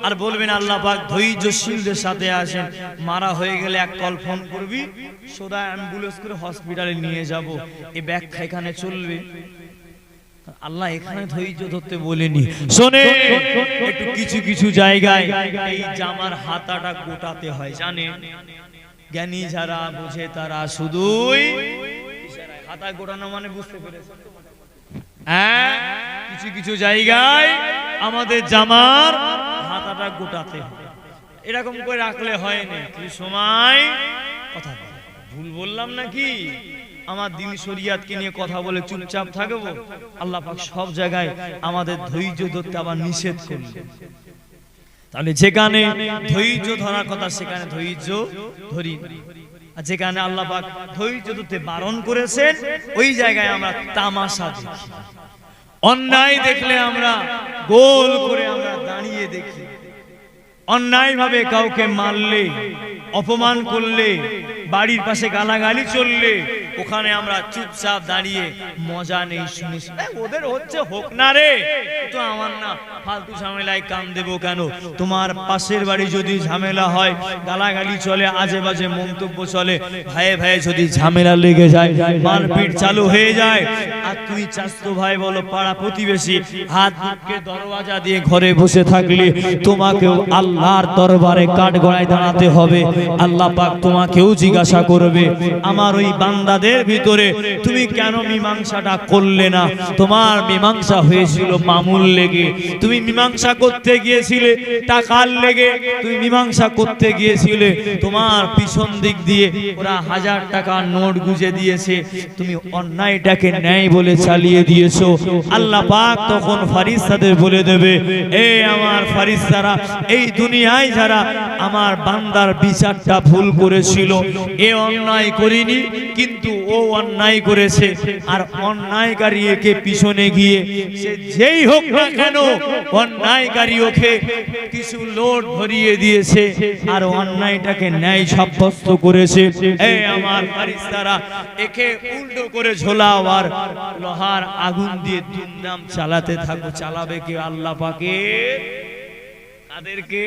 আর বলবেন আল্লাহ পাক ধৈর্যশীলদের সাথে আসেন, মারা হয়ে গেলে এক কল ফোন করবি, সোজা অ্যাম্বুলেন্স করে হসপিটালে নিয়ে যাব, এই ব্যাখ্যা এখানে চলবে? আল্লাহ এখানে ধৈর্য ধরতে বলেনি। শোনে, একটু কিছু কিছু জায়গায় এই জামার হাতাটা গোটাতে হয়, জানেন? জ্ঞানী যারা বুঝে তারা শুধুই হাতা গোটানো মানে বুঝতে পেরেছে। হ্যাঁ, কিছু কিছু জায়গায় আমাদের জামার হাতাটা গোটাতে হয়, এরকম করে রাখলে হয় না। কি সময় কথা বলে ভুল বললাম নাকি? আমার দিন শরিয়াতকে নিয়ে কথা বলে চুপচাপ থাকবো? আল্লাহ পাক সব জায়গায় আমাদের ধৈর্য ধরতে আবার নিষেধ করলেন। তাহলে যেখানে ধৈর্য ধরার কথা সেখানে ধৈর্য ধরি, আর যেখানে আল্লাহ পাক ধৈর্য ধরতে বারণ করেছেন ওই জায়গায় আমরা তামাশা দেখি, অন্যায় দেখলে আমরা গোল করে আমরা দাঁড়িয়ে দেখি, অন্যায় ভাবে কাউকে মারলে, অপমান করলে, বাড়ির পাশে গালাগালি চললে ওখানে আমরা চুপচাপ দাঁড়িয়ে মজা নেই, শুনিস ওদের হচ্ছে হোক না রে, তো আমার না, ফালতু ঝামেলায় কান দেবো কেন? তোমার পাশের বাড়ি যদি ঝামেলা হয়, গালাগালি চলে, আজে বাজে মন্তব্য চলে, ভাইয়ে ভাইয়ে যদি ঝামেলা লেগে যায়, মারপিট চালু হয়ে যায়, আর তুই চাস্তো ভাই বলো পাড়া প্রতিবেশী হাত মুখকে দরওয়াজা দিয়ে ঘরে বসে থাকলে তোমাকেও আল্লাহর দরবারে কাঠগড়ায় দাঁড়াতে হবে। আল্লাহ পাক তোমাকেও জিজ্ঞাসা করবে, আমার ওই বান্দাদের ভিতরে তুমি কেন মীমাংসাটা করলে না? তোমার মীমাংসা হয়েছিল মামুল লেগে, তুমি মীমাংসা করতে গিয়েছিলে টাকার লেগে, তুমি মীমাংসা করতে গিয়েছিলে তোমার পিছন দিক দিয়ে ওরা 1000 টাকার নোট গুজে দিয়েছে, তুমি অন্যায়টাকে ন্যায় বলে চালিয়ে দিয়েছো। আল্লাহ পাক তখন ফেরেশতাদের বলে দেবে, এ আমার ফেরেশতারা, এই দুনিয়ায় যারা আমার বান্দার বিচারটা ভুল করেছিল, এ অন্যায় করিনি কিন্তু ও অন্যায় করেছে, আর অন্যায়কারী একে পিছনে গিয়ে সে যেই হোক না কেন অন্যায়কারী ওকে কিছু লোড ধরিয়ে দিয়েছে আর অন্যায়টাকে ন্যায় সাব্যস্ত করেছে। এই আমার ফেরেশতারা একে উল্টো করে ঝোলাও আর লোহার আগুন দিয়ে দুমদাম চালাতে থাকো। চালাবে কে? আল্লাহ পাকে। কাদেরকে?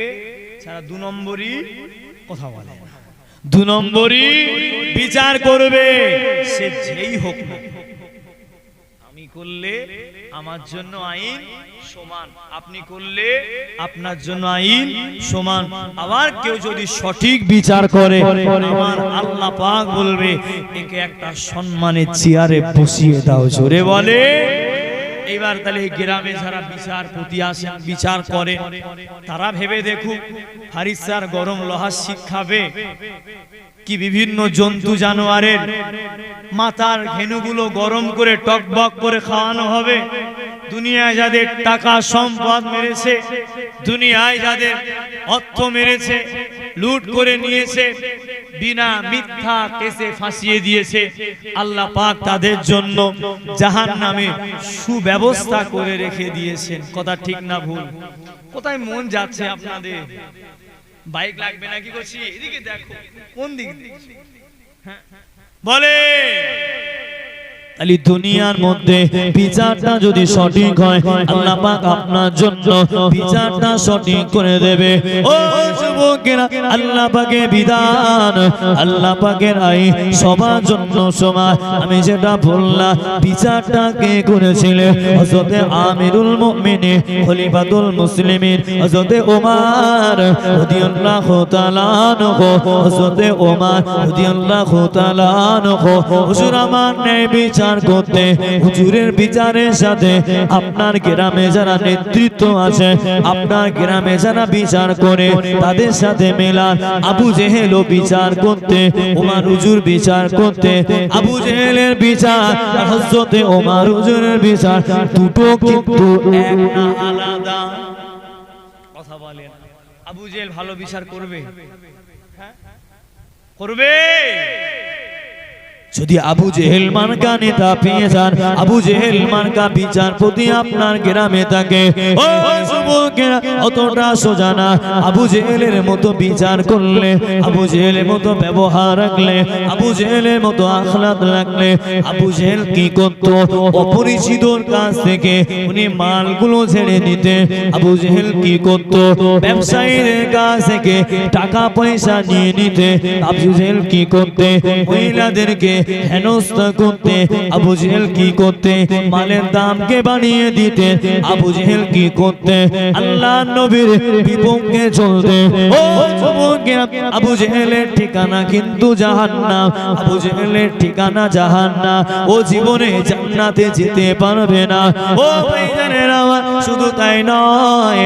সারা 2 নম্বরই কথা বলে, 2 নম্বরই বিচার করবে সে যেই হোক না। আমি করলে আমার জন্য আইন সমান, আপনি করলে আপনার জন্য আইন সমান। আবার কেউ যদি সঠিক বিচার করে আমার আল্লাহ পাক বলবে একে একটা সম্মানের চেয়ারে বসিয়ে দাও। জোরে বলে। এইবার তাহলে গ্রামে যারা বিচারপতি আসেন, বিচার করে, তারা ভেবে দেখুক ফেরেশতার গরম লোহার শিক্ষাবে কি বিভিন্ন জন্তু জানোয়ারের মাথার ঘেনুগুলো গরম করে টকবক করে খাওয়ানো হবে। দুনিয়ায় যাদের টাকা সম্পদ মেরেছে, দুনিয়ায় যাদের অর্থ মেরেছে, লুট করে নিয়েছে, বিনা মিথ্যা কেসে ফাঁসিয়ে দিয়েছে, আল্লাহ পাক তাদের জন্য জাহান্নামে সুব্যবস্থা করে রেখে দিয়েছেন। কথা ঠিক না ভুল? কোথায় মন যাচ্ছে আপনাদের? বাইক লাগবে নাকি করছি? এদিকে দেখো, কোন দিক বলে। তাহলে দুনিয়ার মধ্যে বিচারটা যদি সঠিক হয় আল্লাহ পাক আপনার জন্য বিচারটা সঠিক করে দেবে। ও যুবকেরা, আল্লাহ পাকের বিধান, আল্লাহ পাকের আইন সবার জন্য সমান। আমি যেটা বললাম, বিচারটা কে করেছিলেন? হযরতে আমিরুল মুমিনিন খলিফাতুল মুসলিমিন হযরতে ওমর রাদিয়াল্লাহু তাআলা আনহু, হযরতে ওমর রাদিয়াল্লাহু তাআলা আনহু হুজুর আমার নবী করতে, হুজুরের বিচারের সাথে আপনার গ্রামে যারা নেতৃত্ব আছে, আপনার গ্রামে যারা বিচার করে তাদের সাথে মেলান। আবু জেহেলও বিচার করতে, ওমর হুজুর বিচার করতে। আবু জেহেলের বিচার আর হযরতে ওমর হুজুরের বিচার দুটো কিন্তু এক না, আলাদা। কথা বলেন, আবু জেহেল ভালো বিচার করবে? করবে? যদি আবু জেহেল মার্কা নেতা পেয়ে যান, আবু জেহেল মার্কা বিচারপতি আপনার গ্রামে থাকে, ও যুবকেরা অতটা সোজা না। আবু জেহেলের মতো বিচার করলে, আবু জেহেলের মতো ব্যবহার রাখলে, আবু জেহেলের মতো আখলাক রাখলে, আবু জেহেল কি করত? অপরিচিতর কাছ থেকে উনি মালগুলো ছেড়ে নিতে। আবু জেহেল কি করত? ব্যবসায়ীদের কাছ থেকে টাকা পয়সা নিয়ে নিতে। আবু জেহেল কি করতে? মহিলাদেরকে হেনস্থা করতে। আবু জেহেল কি করতে? মালের দামকে বাড়িয়ে দিতে। আবু জেহেল কি করতে? আল্লাহর নবীর বিপক্ষে চলতে। ও যুবকেরা, আবু জেহেলের ঠিকানা কিন্তু জাহান্নাম। আবু জেহেলের ঠিকানা জাহান্নাম। ও জীবনে জান্নাতে যেতে পারবে না। ও ভাইজানেরা আমার, শুধু তাই নয়,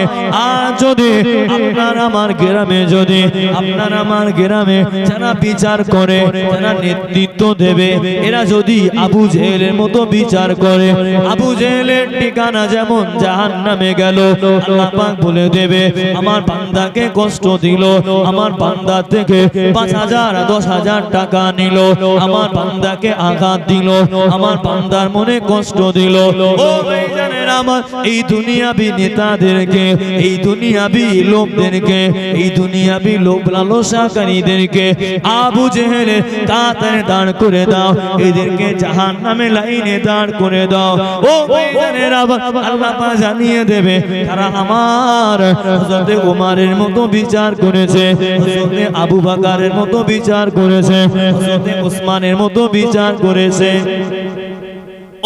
আর যদি আপনার আমার গ্রামে, যদি আপনার আমার গ্রামে যারা বিচার করে, যারা নেতৃত্ব দেবে, এরা যদি আবু জেহেলের মতো বিচার করে, আবু জেহেলের ঠিকানা যেমন জাহান্নামে গেল। আল্লাহ পাক বলে দেবে, আমার বান্দাকে কষ্ট দিল, আমার বান্দা থেকে 5,000 10,000 টাকা নিল, আমার বান্দাকে আঘাত দিল, আমার বান্দার মনে কষ্ট দিল। ও ভাইজানেরা আমার, এই দুনিয়াবি নেতাদেরকে, এই দুনিয়াবি লোকদেরকে, এই দুনিয়াবি লোক লালসাকারীদেরকে আবু জেহেলের কাতারে দাঁড় করে দাও, এদেরকে জাহান্নামে লাইনে দাঁড় করে দাও। ও ভাইজানেরা, আল্লাহ পাক জানিয়ে দেবে, তারা আমার হযরত ওমরের মতো বিচার করেছে, হযরত আবু বকরের মতো বিচার করেছে, হযরত ওসমানের মতো বিচার করেছে।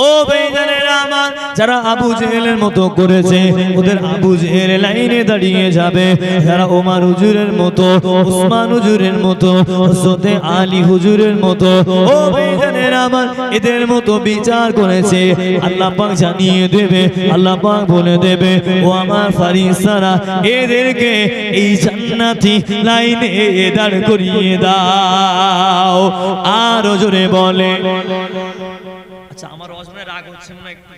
ও ভাইজানেরা আমার, যারা আবু জেহেলের মতো করেছে, ওদের আবু জেহেল লাইনে দাঁড়িয়ে যাবে। যারা ওমর হুজুরের মতো, ওসমান হুজুরের মতো, হযরত আলী হুজুরের মতো, ও ভাইজানেরা আমার, এদের মতো বিচার করেছে, আল্লাহ পাক জানিয়ে দেবে, আল্লাহ পাক বলে দেবে, ও আমার ফারিস্তারা, এদেরকে এই জান্নাতি লাইনে দাঁড় করিয়ে দাও। আর জোরে বলে। আচ্ছা, আমার রজনে রাগ হচ্ছে না একটু?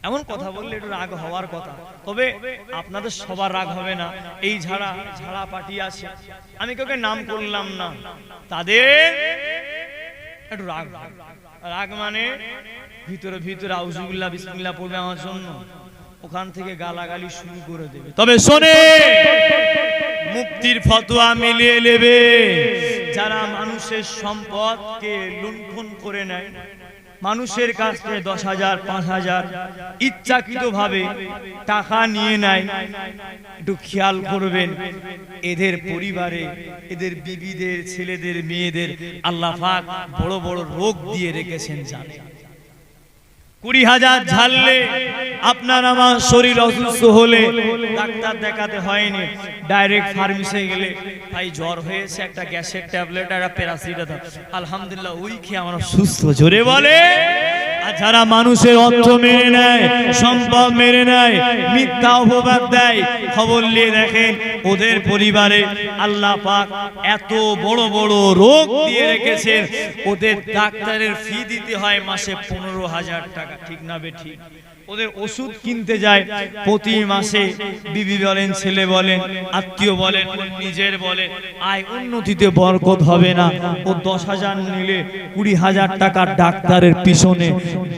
এমন কথা বললে একটু রাগ হওয়ার কথা, তবে আপনাদের সবার রাগ হবে না। এই ঝাড়া পার্টি আছে, আমি কাউকে নাম করলাম না, তাদের একটু রাগ, রাগ মানে ভিতরে ভিতরে আউযুবিল্লাহ বিসমিল্লাহ পড়বে আমার জন্য, ওখান থেকে গালাগালি শুরু করে দেবে। তবে শোনে, মুফতির ফতোয়া মিলিয়ে নেবে, যারা মানুষের সম্পদকে লুণ্ঠন করে নেয়, মানুষের কাছ থেকে 10,000 5,000 ইচ্ছাকৃতভাবে টাকা নিয়ে নেয়, একটু খেয়াল করবেন, এদের পরিবারে, এদের বিবিদের, ছেলেদের, মেয়েদের আল্লাহ পাক বড় বড় রোগ দিয়ে রেখেছেন। জানেন, 20,000 ঝাললে আপনার আমার শরীর অসুস্থ হলে ডাক্তার দেখাতে হয়নি, ডাইরেক্ট ফার্মেসি গেলে, ভাই জ্বর হয়েছে, একটা গ্যাসের ট্যাবলেট আর প্যারাসিটামল, আলহামদুলিল্লাহ ওই খেয়ে আমরা সুস্থ। জোরে বলে। আর যারা মানুষের অর্থ মেরে নেয়, সম্পদ মেরে নেয়, মিথ্যা অপবাদ দেয়, খবর নিয়ে দেখেন ওদের পরিবারে আল্লাহ পাক এত বড় বড় রোগ দিয়ে রেখেছেন, ওদের ডাক্তারের ফি দিতে হয় মাসে 15,000 টাকা। ঠিক না বে ঠিক? ওদের ওষুধ কিনতে যায় প্রতি মাসে, বিবি বলেন, ছেলে বলেন, আত্মীয় বলেন, নিজের বলেন, আয় উন্নতিতে বরকত হবে না। ও 10,000 নিলে 20,000 টাকা ডাক্তারের পিছনে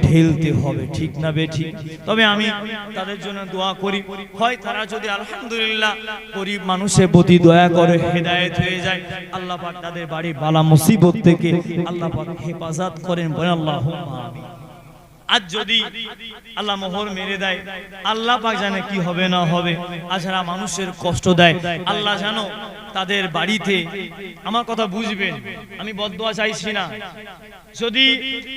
ঢেলতে হবে। ঠিক না বে ঠিক? তবে আমি তাদের জন্য দোয়া করি, হয় তারা যদি আলহামদুলিল্লাহ গরিব মানুষের প্রতি দয়া করে হেদায়েত হয়ে যায়, আল্লাহ পাক তাদের বাড়ি বালা মুসিবত থেকে আল্লাহ পাক হেফাজত করেন, বলেন আল্লাহুম্মা আমিন। আজ যদি আল্লাহ মোহর মেরে দেয়, আল্লাহ পাক জানে কি হবে না হবে। আছাড়া মানুষের কষ্ট দেয়, আল্লাহ জানো তাদের বাড়িতে, আমার কথা বুঝবেন, আমি বদদুয়া চাইছি না, যদি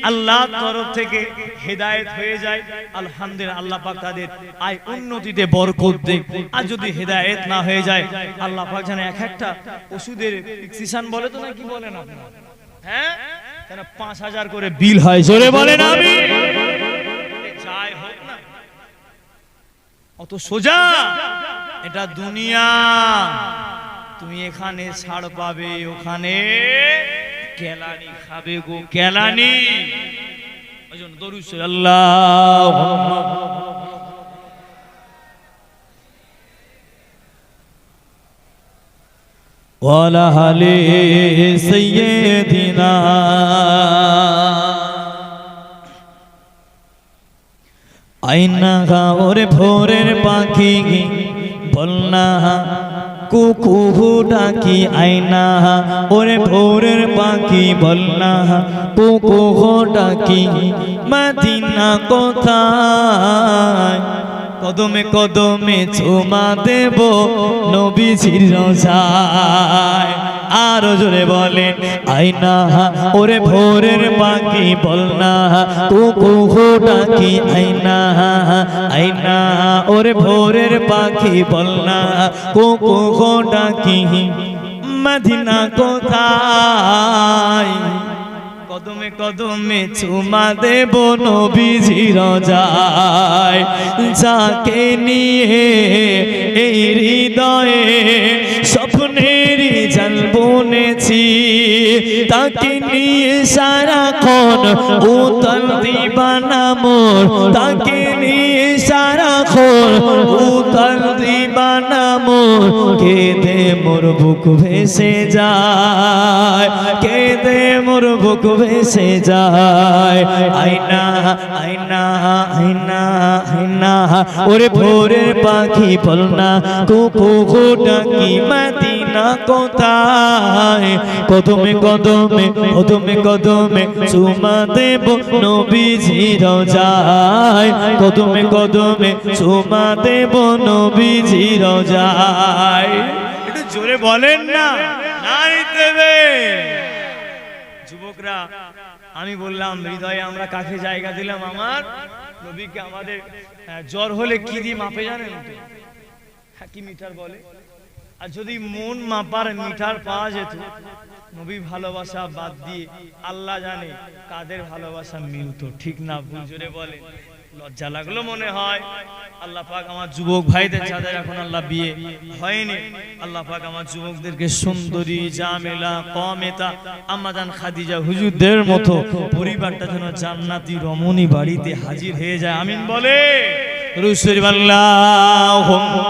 আল্লাহর তরফ থেকে হেদায়েত হয়ে যায় আলহামদুলিল্লাহ, আল্লাহ পাক তাদের আয় উন্নতিতে বরকত দেয়। আর যদি হেদায়েত না হয়ে যায়, আল্লাহ পাক জানে এক একটা ওষুধের প্রেসক্রিপশন বলে তো, না কি বলেন আপনারা, হ্যাঁ, 5,000 করে বিল হয়। জোরে বলেন আমি। যাই হোক না, অত সোজা এটা দুনিয়া, তুমি এখানে ছাড় পাবে, ওখানে কেলানি খাবে গো, কেলানি। ওইজন্য দরুদ শরীফ আল্লাহুম্মা। ওয়ালা আলি সাইয়্যিদিনা। আইনা ওরে ভোরের পাখি বলনা কুকু ডাকি, আইনা ওরে ভোরের পাখি বলনা কুকু ডাকি, মদিনা কোথায়? কদমে কদমে চুমা দেব নবীজির রোজায়। আরো জোরে বলেন, আইনা ওরে ভোরের পাখি বলনা কুকু ডাকি, আইনা আইনা ওরে ভোরের পাখি বলনা কুকু ডাকি, মদিনা কোথায়? কদমে কদমে চুমা দেব নবীজির রোজায়। যাকে নিয়ে এই হৃদয়ে স্বপ্নের জাল বুনেছি, তাকে নিয়ে সারাক্ষণ উতল দিবানা মোর, তাকে নিয়ে সারাক্ষণ উতল দিবানা মোর। কেঁদে মোর বুক ভেসে যায়, কেঁদে মোর বুক ভেসে যায়। আইনা আইনা আইনা আইনা ওরে ভোরের পাখি বলনা কুকু ডাকি, মদিনা কোথায়? কদমে কদমে কদমে কদমে চুমা দেব নবীজির রোজায়, কদমে কদমে চুমা দেব নবীজির রোজায়। একটু জোরে বলেন না, নারী দেবে। যুবকরা, আমি বললাম হৃদয়ে আমরা কাকে জায়গা দিলাম? আমার নবীকে। আমাদের জ্বর হলে কি দিয়ে মাপে জানেন তো? কি মিটার বলে? আর যদি মন মাপার মিটার পাওয়া যেত, নবী ভালোবাসা বাদ দিয়ে আল্লাহ জানে কাদের ভালোবাসা মিলতো। ঠিক না ভুল? জোরে বলে। লজ্জা লাগলো মনে হয়। আল্লাহ পাক আমার যুবক ভাইদের যাদের এখন আল্লাহ বিয়ে হয়নি, আল্লাহ পাক আমার যুবকদেরকে সুন্দরী জামেলা কমেতা আম্মাজান খাদিজা হুজুরদের মতো পরিবারটা যেন জান্নাতি রমণী বাড়িতে হাজির হয়ে যায়। আমিন বলে রসুল আল্লাহুম্মা।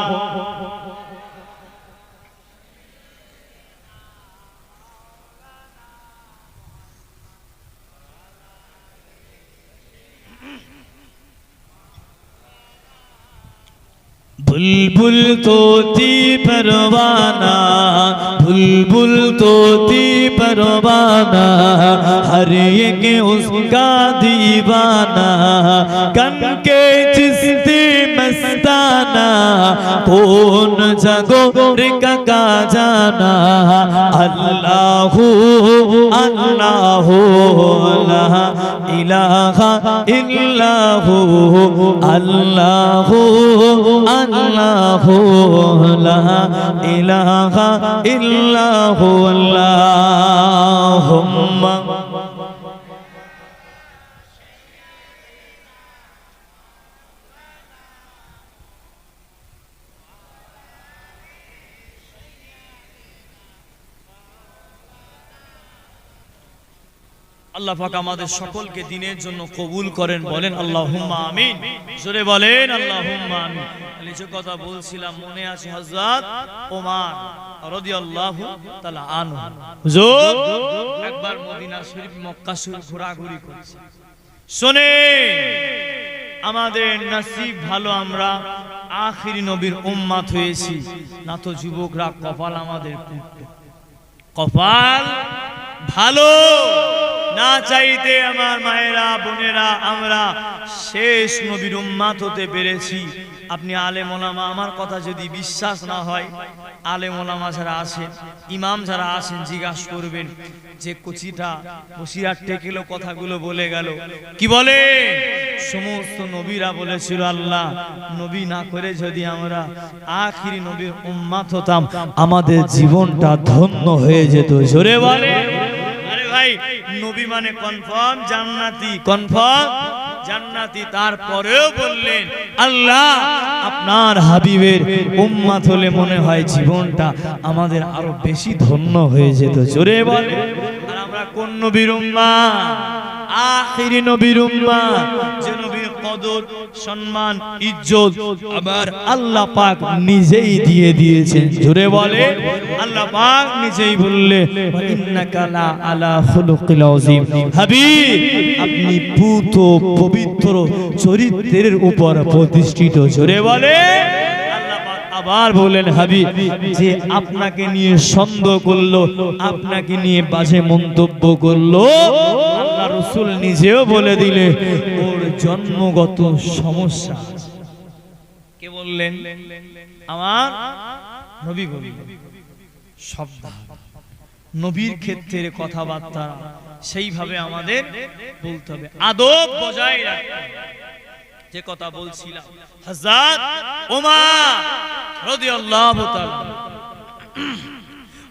बुलबुल तोती परवाना, बुलबुल तोती परवाना, हर एक उसका दीवाना, कन के चिश्ती मस्ताना, कौन जगो का जाना। अल्लाहु अल्लाहु ला इलाहा इल्लाहु, अल्लाहु अल्लाहु ला इलाहा इल्लाहु, अल्लाहुम्मा। আল্লাহ পাক আমাদের সকলকে দিনের জন্য কবুল করেন, বলেন আল্লাহুম্মা আমিন। জোরে বলেন আল্লাহুম্মা আমিন। যে কথা বলছিলাম মনে আছে, হযরত ওমর রাদিয়াল্লাহু তাআলা আনহু হুজুর একবার মদিনা শরীফ মক্কা শরীফ ঘোরাঘুরি করেছে। শুনে আমাদের নসিব ভালো, আমরা আখিরি নবীর উম্মত হয়েছি। না তো যুবকরা কপাল আমাদের পুড়তো, কপাল ভালো না চাইতে আমার মায়েরা বোনেরা আমরা শেষ নবীর উম্মত হতে পেরেছি। আপনি আলেম ওলামা, আমার কথা যদি বিশ্বাস না হয়, আলেম ওলামা যারা আছেন, ইমাম যারা আছেন, জিজ্ঞাসা করবেন যে কুচিটা বসিরার টেকেলো কথাগুলো বলে গেল, কি বলে? সমস্ত নবীরা বলেছিল আল্লাহ নবী না করে যদি আমরা আখিরি নবীর উম্মত হতাম, আমাদের জীবনটা ধন্য হয়ে যেত। জোরে বলে। আরে ভাই, নবী মানে কনফার্ম জান্নাতি, কনফার্ম জান্নাতি। তারপরেও বললেন আল্লাহ আপনার হাবিবের উম্মত হলে মনে হয় জীবনটা আমাদের আরো বেশি ধন্য হয়ে যেত। জোরে বলে। আর আমরা কোন নবীর উম্মত? আখিরি নবীর উম্মত, যে নবীর কদর সম্মান ইজ্জত আবার আল্লাহ পাক নিজেই দিয়ে দিয়েছেন। জোরে বলে আল্লাহ পাক নিজেই বললে ইন্নাকা লা আলা খুলুকিল আযীম, হাবিব আপনি পুত পবিত্র চরিত্রের উপর প্রতিষ্ঠিত। জোরে বলে আবার বলেন হাবিব যে আপনাকে নিয়ে সন্দেহ করলো, আপনাকে নিয়ে বাজে মন্তব্য করলো, আল্লাহ রাসূল নিজেও বলে দিলে ওর জন্মগত সমস্যা। কে বললেন? আমার নবী বললেন সাবধান, নবীর ক্ষেত্রে কথাবার্তা সেইভাবে আমাদের বলতে হবে, আদব বজায় রাখতে হবে। যে কথা বলছিলাম হযরত ওমর রাদিয়াল্লাহু তাআলা,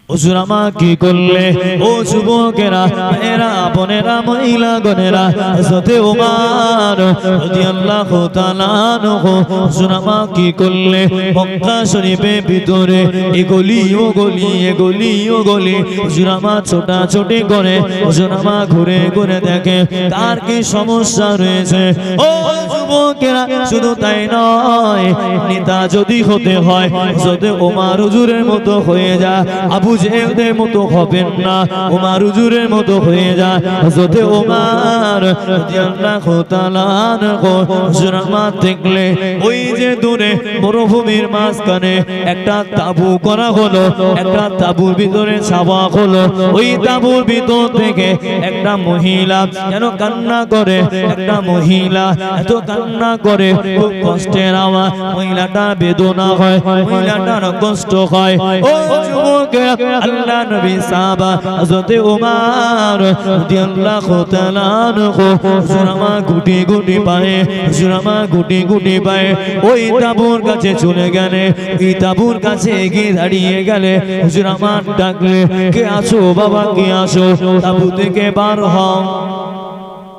হুজুর আমাকে করলে ও যুবকেরা, মেয়েরা, বোনেরা, মহিলা গণেরা, হযরত ওমর রাদিয়াল্লাহু তাআলা আনহু হুজুর আমাকে করলে মক্কা শরীফের ভিতরে এগলি ও গলি, এগলি ও গলি হুজুর আমার ছোটাছুটি করে, হুজুর আমার ঘুরে ঘুরে দেখে কার কি সমস্যা রয়েছে। ও যুবকেরা, শুধু তাই নয়, নেতা যদি হতে হয় হযরত ওমর হুজুরের মতো হয়ে যায়, আবু জেহেলের মতো হবেন না, ওমর হুজুরের মতো হয়ে যায়। হযরত ওমর রাদিয়াল্লাহু তাআলা আনহু হুজুর আমার দেখলে ওই যে দূরে মরুভূমির মাঝখানে একটা তাবু করা হলো, একটা তাবুর ভিতরে ছাওয়া হলো, ওই তাবুর ভিতর থেকে একটা মহিলা যেন কান্না করে, একটা মহিলা এত কান্না করে, খুব কষ্টের আওয়াজ, মহিলাটা বেদনা হয়, মহিলাটার কষ্ট হয়। ও যুবকেরা, আল্লাহ নবী সাহাবা হযরত ওমর রাদিয়াল্লাহু তাআলা আনহু হুজুর আমার গুটি গুটি পায়ে, হুজুর আমার গুটি গুটি পায়ে ওই তাবুর কাছে চলে গেলে, ওই তাবুর কাছে গিয়ে দাঁড়িয়ে গেলে হুজুর আমার ডাকলে, কে আছো বাবা, কে আছো, তাবু থেকে বার হও।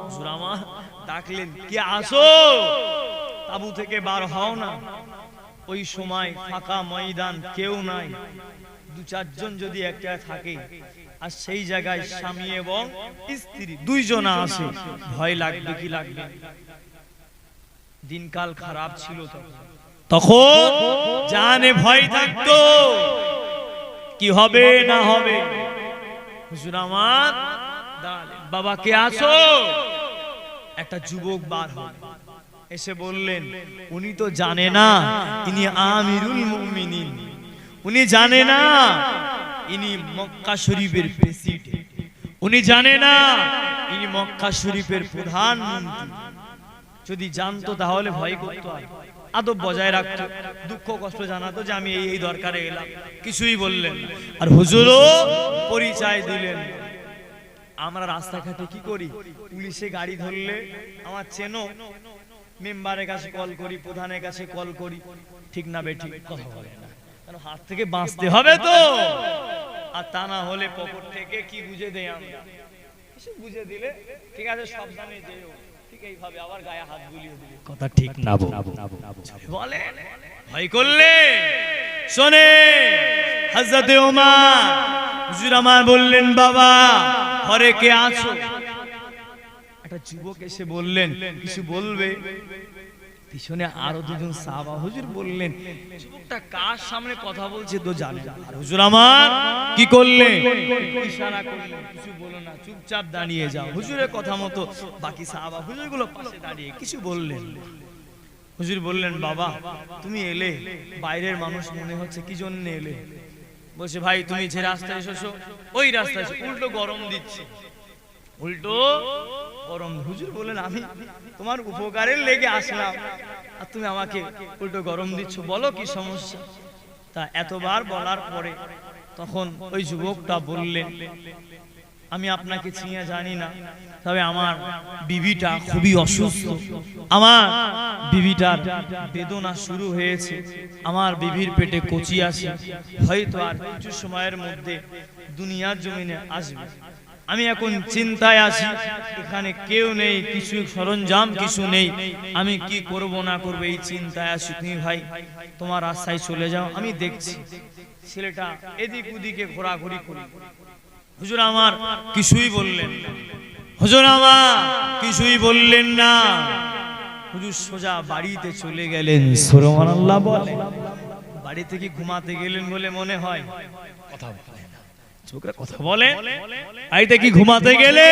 হুজুর আমার ডাকলেন, কে আছো, তাবু থেকে বার হও না। ওই সময় ফাঁকা ময়দান, কেউ নাই, দু চারজন যদি একটা থাকে আর সেই জায়গায় স্বামী এবং স্ত্রী দুইজন আসে, ভয় লাগবে কি লাগবে? দিনকাল খারাপ ছিল তখন জানে ভয় থাকতো কি হবে না হবে। হুজুর আমার দাঁড়ালেন, বাবা কে আছো? একটা যুবক বার হল, এসে বললেন, উনি তো জানে না ইনি আমিরুল মুমিনিন, উনি জানে না ইনি মক্কা শরীফের প্রেসিডেন্ট, উনি জানে না ইনি মক্কা শরীফের প্রধানমন্ত্রী। যদি জানতো তাহলে ভয় করতো, আদব বজায় রাখতো, দুঃখ কষ্ট জানাতো যে আমি এই দরকারে এলাম। কিছুই বললেন না। আর হুজুরও পরিচয় দিলেন। আমরা রাস্তাঘাটে কি করি, পুলিশে গাড়ি ধরলে আমার চেনো, মেম্বারের কাছে কল করি, প্রধানের কাছে কল করি, ঠিক না বেঠিক? কথা বলে না, কারণ হাত থেকে বাঁচতে হবে তো। আর তা না হলে পকেট থেকে কি বুঝে দেয়, আমরা কিছু বুঝে দিলে ঠিক আছে, সাবধানে যেও, ঠিক এইভাবে আবার গায়ে হাত বুলিয়ে দিলে কথা ঠিক না বলে। ভয় করলে শোনে হযরত ওমর হুজুর আমার বললেন, বাবা ঘরে কে আছো? একটা যুবক এসে বললেন, কিছু বলবে? পিছনে আরো দুজন সাহাবা, হুজুর বললেন, যুবকটা কার সামনে কথা বলছে তো জানে না। হুজুর আমার কি করলেন? ইশারা করলেন, কিছু বলো না, চুপচাপ দাঁড়িয়ে যাও। হুজুরের কথা মতো বাকি সাহাবা হুজুরগুলো পাশে দাঁড়িয়ে কিছু বললেন। হুজুর বললেন, বাবা তুমি এলে, বাইরের মানুষ মনে হচ্ছে, কি জন্য এলে? বলছে, ভাই তুমি যে রাস্তায় এসেছো ওই রাস্তায় উল্টো গরম দিচ্ছে, উল্টো গরম। হুজুর বললেন, আমি তোমার উপকারের লেগে আসলাম আর তুমি আমাকে উল্টো গরম দিচ্ছ, বলো কি সমস্যা? তা এতবার বলার পরে তখন ওই যুবকটা বললেন, আমি আপনাকে চিনে জানি না, তবে আমার বিবিটা খুবই অসুস্থ, আমার বিবিটার বেদনা শুরু হয়েছে, আমার বিবির পেটে কচি আছে, হয়তো আর কিছু সময়ের মধ্যে দুনিয়ার জমিনে আসবে। আমি এখন চিন্তায় আছি, এখানে কেউ নেই, কিছু সরঞ্জাম কিছু নেই, আমি কি করব না করব এই চিন্তায় আছি। তুমি ভাই তোমার রাস্তায় চলে যাও, আমি দেখছি। ছেলেটা এদিক ওদিকে ঘোরাঘুরি করে। হুজুর আমার কিছুই বললেন না, হুজুর আমার কিছুই বললেন না। হুজুর সোজা বাড়িতে চলে গেলেন। সুবহানাল্লাহ বলে। বাড়ি থেকে ঘুমাতে গেলেন বলে মনে হয়, কথা বলে না, ছোকরা কথা বলে। বাড়িতে কি ঘুমাতে গেলে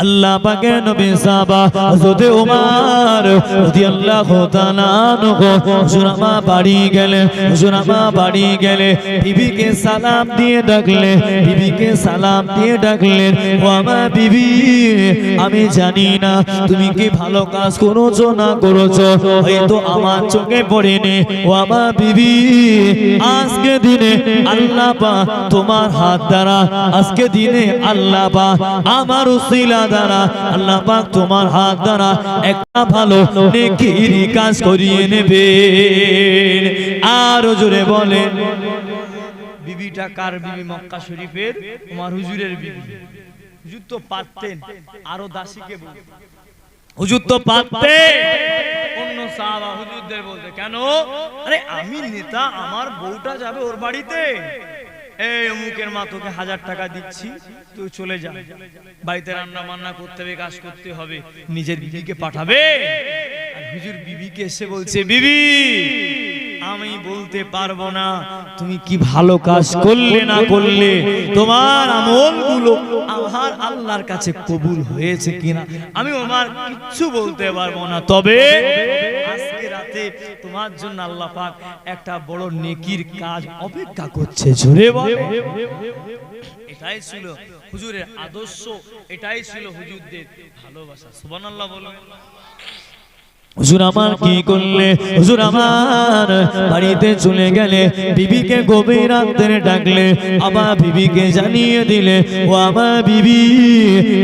আল্লাহ পাকের নবী সাহাবা হযরত ওমর রাদিয়াল্লাহু তাআলা আনহু হুজুর আমার বাড়ি গেলেন। হুজুর আমার বাড়ি গেলে বিবিকে সালাম দিয়ে ডাকলেন, বিবিকে সালাম দিয়ে ডাকলেন, ও আমার বিবি, আমি জানি না তুমি কি ভালো কাজ করেছো না করেছো, হয়তো আমার চোখে পড়েনি। ও আমার বিবি, আজকে দিনে আল্লাহ পাক তোমার হাত দ্বারা, আজকে দিনে আল্লাহ পাক আমার উসিলা দ্বারা, আল্লাহ পাক তোমার হাত দ্বারা একটা ভালো নেকির কাজ করিয়ে নেবে। আর জোরে বলে, বিবিটা কার বিবি? মক্কা শরীফের ওমর হুজুরের বিবি। হুজুর তো পারতেন আরো দাসীকে বলতে, হুজুর তো পারতেন অন্য সাহাবা হুজুরদের বলতে। কেন? আরে আমি নেতা, আমার বউটা যাবে ওর বাড়িতে, এই অমুকের মা তোকে 1000 টাকা দিচ্ছি, তুই চলে যা, বাড়িতে রান্না বান্না করতে হবে, কাজ করতে হবে, নিজের বিবিকে পাঠাবে। আর হুজুর বিবিকে এসে বলছে, বিবি আমি বলতে পারবো না তুমি কি ভালো কাজ করলে না করলে, তোমার আমলগুলো আমার আল্লাহর কাছে কবুল হয়েছে কিনা আমি ওমর কিচ্ছু বলতে পারবো না, তবে আজকে রাতে তোমার জন্য আল্লাহ পাক একটা বড় নেকির কাজ অপেক্ষা করছে। জোরে বলে। এটাই ছিল হুজুরের আদর্শ, এটাই ছিল হুজুরদের ভালোবাসা। সুবহানাল্লাহ বলুন। হুজুর আমার কি করলে? হুজুর আমার বাড়িতে চলে গেলে, বিবিকে গভীর রাতে ডাকলে, আবার বিবিকে জানিয়ে দিলে, ও আমার বিবি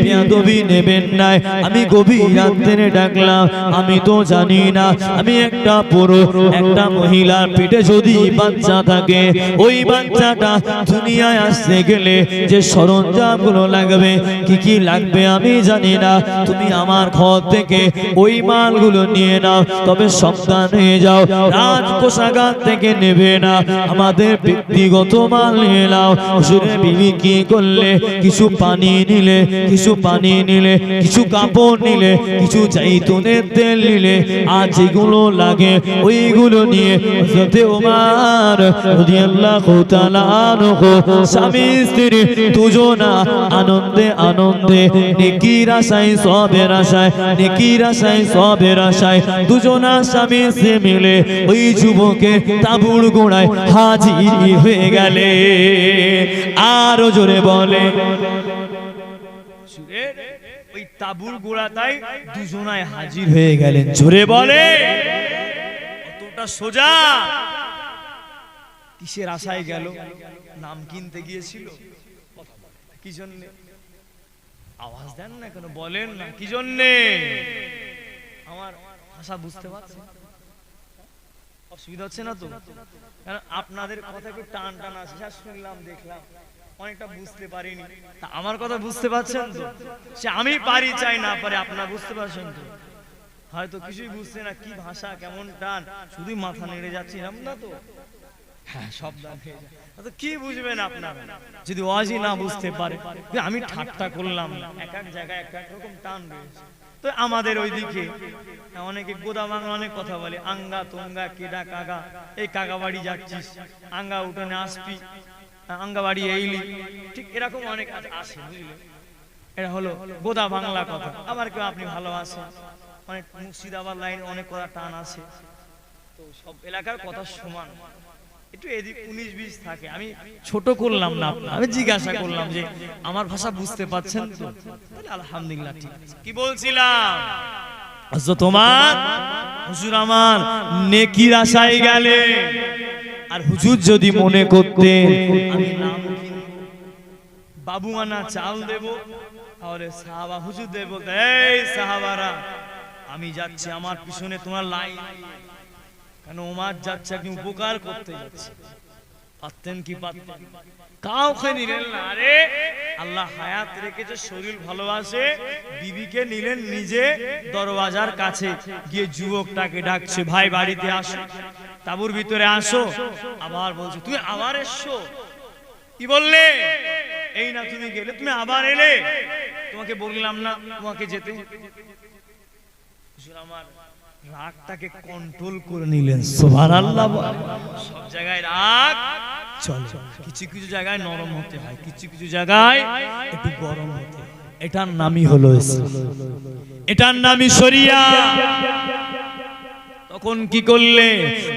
বেয়াদবি নেবেন না, আমি গভীর রাতে ডাকলাম, আমি তো জানি না আমি একটা পুরুষ, একটা মহিলার পেটে যদি বাচ্চা থাকে, ওই বাচ্চাটা দুনিয়ায় আসতে গেলে যে সরঞ্জামগুলো লাগবে, কি কি লাগবে আমি জানি না, তুমি আমার ঘর থেকে ওই মালগুলো নিয়ে নাও, তবে সাবধান হয়ে যাও, রাজকোষাগার থেকে নেবে না, আমাদের ব্যক্তিগত মাল নিয়ে নাও। হুজুরের বিবি কি করলে? কিছু পানি নিলে, কিছু পানি নিলে, কিছু কাপড় নিলে, কিছু জাইতুনের তেল নিলে, আর যেগুলো লাগে ওইগুলো নিয়ে হযরত ওমর রাদিয়াল্লাহু তাআলা আনহু স্বামী স্ত্রী দুজনা আনন্দে আনন্দে, নেকির আশায়, সবের আশায়, নেকির আশায়, সবের আশায় দুজনা স্বামী স্ত্রী মিলে ওই যুবকের তাঁবুর গোড়ায় হাজির হয়ে গেলে। আরো জোরে বলে, ওই তাঁবুর গোড়াটাই দুজনায় হাজির হয়ে গেলেন। জোরে বলে, কতটা সোজা। কিসের আশায় গেল? নাম কিনতে গিয়েছিল। কি জন্য? আওয়াজ দেন না কেন, বলেন না কি জন্যে? আমার ভাষা বুঝতে পারছেন? অসুবিধা হচ্ছে না তো? কারণ আপনাদের কথা একটু টান টান আছে, শুনলাম দেখলাম, অনেকটা বুঝতে পারিনি। তা আমার কথা বুঝতে পারছেন তো? সে আমি পারি চাই না পারি, আপনারা বুঝতে পারছেন তো? হয়তো কিছুই বুঝছে না, কি ভাষা, কেমন টান, শুধু মাথা নেড়ে যাচ্ছি না তো? হ্যাঁ, সব কি বুঝবেন আপনারা যদি ওয়াজি না বুঝতে পারে? আমি ঠাট্টা করলাম, এক এক জায়গায় এক এক রকম টান রয়েছে। তো আমাদের ওইদিকে অনেকে গোদা বাংলা অনেক কথা বলে, আঙ্গা তোঙ্গা কেডা কাগা, এই কাগা বাড়ি যাচ্ছিস, আঙ্গা উঠোনে আসবি, আঙ্গা বাড়ি এইলি, ঠিক এরকম অনেক আসে, বুঝলে? এটা হলো গোদা বাংলা কথা। আবার কেউ আপনি ভালোবাসেন, অনেক মুর্শিদাবাদ লাইন অনেক কথা টান আছে। তো সব এলাকার কথা সমান, একটু এদিক 19-20 থাকে। আমি ছোট করলাম না, আমি জিজ্ঞাসা করলাম যে আমার ভাষা বুঝতে পারছেন তো? আলহামদুলিল্লাহ, ঠিক আছে। কি বলছিলাম? তোমার হুজুর আমার নেকির আশায় গেলে, আর হুজুর যদি মনে করতে আমি নাম কিনবো, বাবু আনা চাল দেব, তাহলে সাহাবা হুজুর দেব, এই সাহাবারা আমি যাচ্ছি, আমার পিছনে তোমার লাইন, কেন ওমর যাচ্ছে কি উপকার করতে যাচ্ছে। পারতেন কি পারতেন? কাউকে নিলেন না। আরে আল্লাহ হায়াত রেখেছে, শরীর ভালোবাসে, বিবিকে নিলেন নিজে দরওয়াজার কাছে গিয়ে যুবকটাকে ডাকছে, ভাই বাড়িতে আসো, তাঁবুর ভিতরে আসো। আবার বলছে, তুমি আবার এসছো? কি বললে? এই না তুমি গেলে, তুমি আবার এলে, তোমাকে বললাম না তোমাকে যেতে? আমার রাগটাকে কন্ট্রোল করে নিলেন, সুবহানাল্লাহ। সব জায়গায় রাগ চলে, কিছু কিছু জায়গায় নরম হতে হয়, কিছু কিছু জায়গায় একটু গরম হতে হয়। এটার নামই হলো ইসলাম, এটার নামই শরিয়া। তখন কি করলে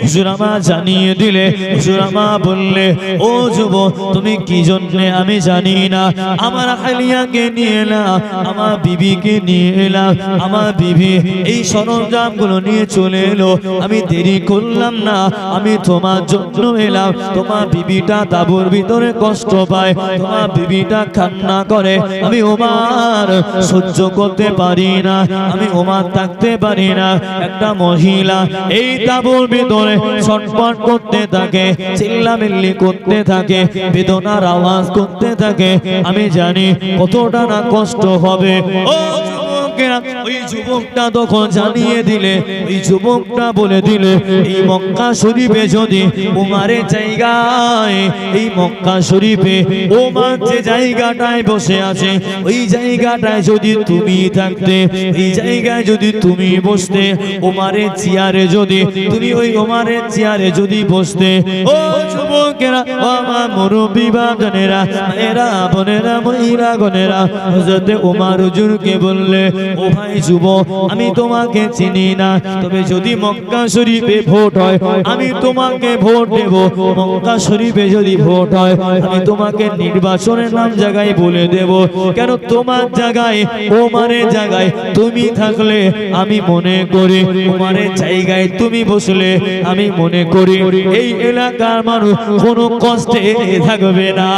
হুজুর আমা জানিয়ে দিলে, হুজুর আমা বললে, ও যুবক তুমি কি জন্য আমি জানি না, আমার আলিয়াকে নিয়ে এলাম, আমার বিবিকে নিয়ে এলাম, আমার বিবি এই সরঞ্জামগুলো নিয়ে চলে এলো, আমি দেরি করলাম না, আমি তোমার জন্য এলাম। তোমার বিবিটা তাঁবুর ভিতরে কষ্ট পায়, তোমার বিবিটা কান্না করে, আমি ওমর সহ্য করতে পারি না, আমি ওমর থাকতে পারি না। একটা মহিলা এই তাঁবুর ভিতরে ছটফট করতে থাকে, চিল্লামিল্লি করতে থাকে, বেদনার আওয়াজ করতে থাকে। আমি জানি কতটা না কষ্ট হবে। ও যুবকেরা, ওই যুবকটা তখন জানিয়ে দিলে, ওই যুবকটা বলে দিলে, এই মক্কা শরীফে যদি ওমরের জায়গায়, এই মক্কা শরীফে ওমর যে জায়গাটায় বসে আছে, ওই জায়গাটায় যদি তুমি থাকতে, এই জায়গায় যদি তুমি বসতে, ওমরের চেয়ারে যদি তুমি, ওই ওমরের চেয়ারে যদি বসতে, ও যুবকেরা, ও আমার মুরব্বি বাবানেরা, এরা বোনেরা, মহিলা গনেরা, হযরত ওমর হুজুরকে বললে, ও ভাই যুবক, আমি তোমাকে চিনি না, তবে যদি মক্কা শরীফে ভোট হয় আমি তোমাকে ভোট দেব। মক্কা শরীফে যদি ভোট হয় আমি তোমাকে নির্বাচনের নাম জায়গায় বলে দেব। কেন তোমার জায়গায়, ওমরের জায়গায় তুমি থাকলে আমি মনে করি, ওমরের জায়গায় তুমি বসলে আমি মনে করি এই এলাকার মানুষ কোনো কষ্টে থাকবে না।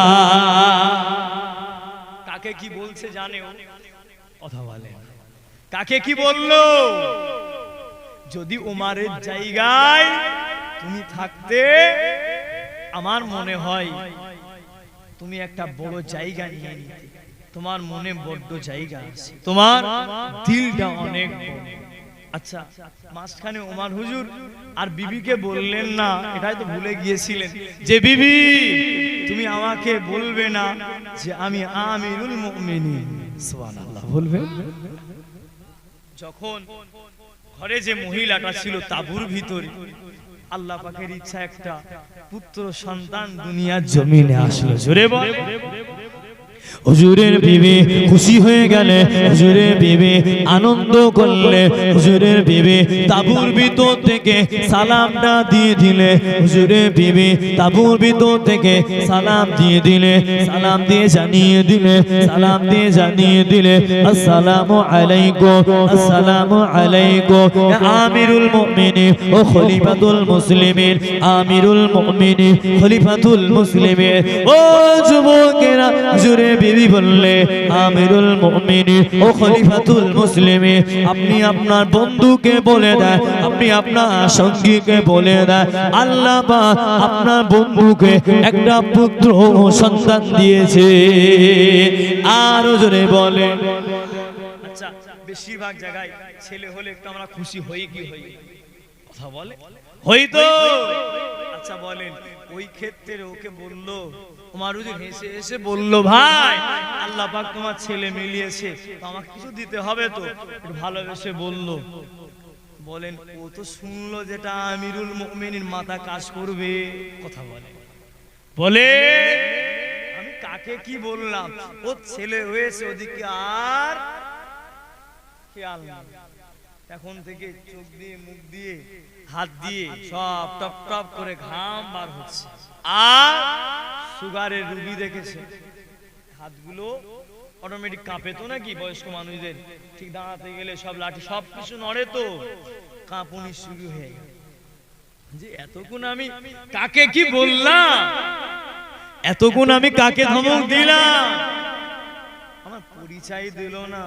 কাকে কি বলছে জানে? কথা বলে, কাকে কি বললো? যদি ওমরের জায়গায় তুমি থাকতে, আমার মনে হয় তুমি একটা বড় জায়গা নিয়ে নিতে। তোমার মনে বড্ড জায়গা আছে, তোমার দিলটা অনেক বড়। আচ্ছা, মাঝখানে ওমর হুজুর আর বিবিকে বললেন না, এটাই তো ভুলে গিয়েছিলেন, যে বিবি তুমি আমাকে বলবে না যে আমি আমিরুল মুমিনিন, সুবহানাল্লাহ বলবে? যখন ঘরে যে মহিলাটা ছিল তাঁবুর ভিতরে, আল্লাহ পাকের ইচ্ছা একটা পুত্র সন্তান দুনিয়ার জমিনে আসলো। জোরে বল। হুজুরের বিবি খুশি হয়ে গেলে, হুজুরের বিবি আনন্দ করলে, হুজুরের বিবি তাঁবুর ভিতর থেকে সালামটা দিয়ে দিলে, হুজুরের বিবি তাঁবুর ভিতর থেকে সালাম দিয়ে দিলে, সালাম দিয়ে জানিয়ে দিলে, সালাম দিয়ে জানিয়ে দিলে, আসসালামু আলাইকুম, আসসালামু আলাইকুম আমিরুল মুমিনিন ও খলিফাতুল মুসলিমিন, আমিরুল মুমিনিন খলিফাতুল মুসলিমিন। ও যুবকেরা, হুজুরের বিবি বললে, আমিরুল মুমিনিন ও খলিফাতুল মুসলিমিন, আপনি আপনার বন্ধুকে বলে দেন, আপনি আপনার সঙ্গীকে বলে দেন, আল্লাহ পাক আপনার বন্ধুকে একটা পুত্র সন্তান দিয়েছে। আর জোরে বলে। আচ্ছা, বেশিরভাগ জায়গায় ছেলে হলে একটু আমরা খুশি হই কি হই? কথা বলে, হয়তো। আচ্ছা বলেন, ওই ক্ষেত্রে ওকে বললো, ওমর হুজুর হেসে হেসে বললো, ভাই আল্লাহ পাক তোমার ছেলে মিলিয়েছে, তো আমাকে কিছু দিতে হবে, তো একটু ভালোবেসে বললো। বলেন, ও তো শুনলো যেটা আমিরুল মুমিনিন, মাথা কাজ করবে। কথা বলে, বলে আমি কাকে কি বললাম, ও ছেলে হয়েছে, ওদিকে আর খেয়াল নেই। এখন থেকে চোখ দিয়ে, মুখ দিয়ে, হাত দিয়ে সব টপ টপ করে ঘাম বার হচ্ছে। আর সুগারের রোগী দেখেছে, হাতগুলো অটোমেটিক কাঁপে তো নাকি বয়স্ক মানুষদের, ঠিক দাঁড়াতে গেলে সব লাঠি সব কিছু নড়ে, তো কাঁপুনি শুরু হয়ে গেল। যে এতক্ষণ আমি কাকে কি বললাম, এতক্ষণ আমি কাকে ধমক দিলাম, আমার পরিচয় দিল না।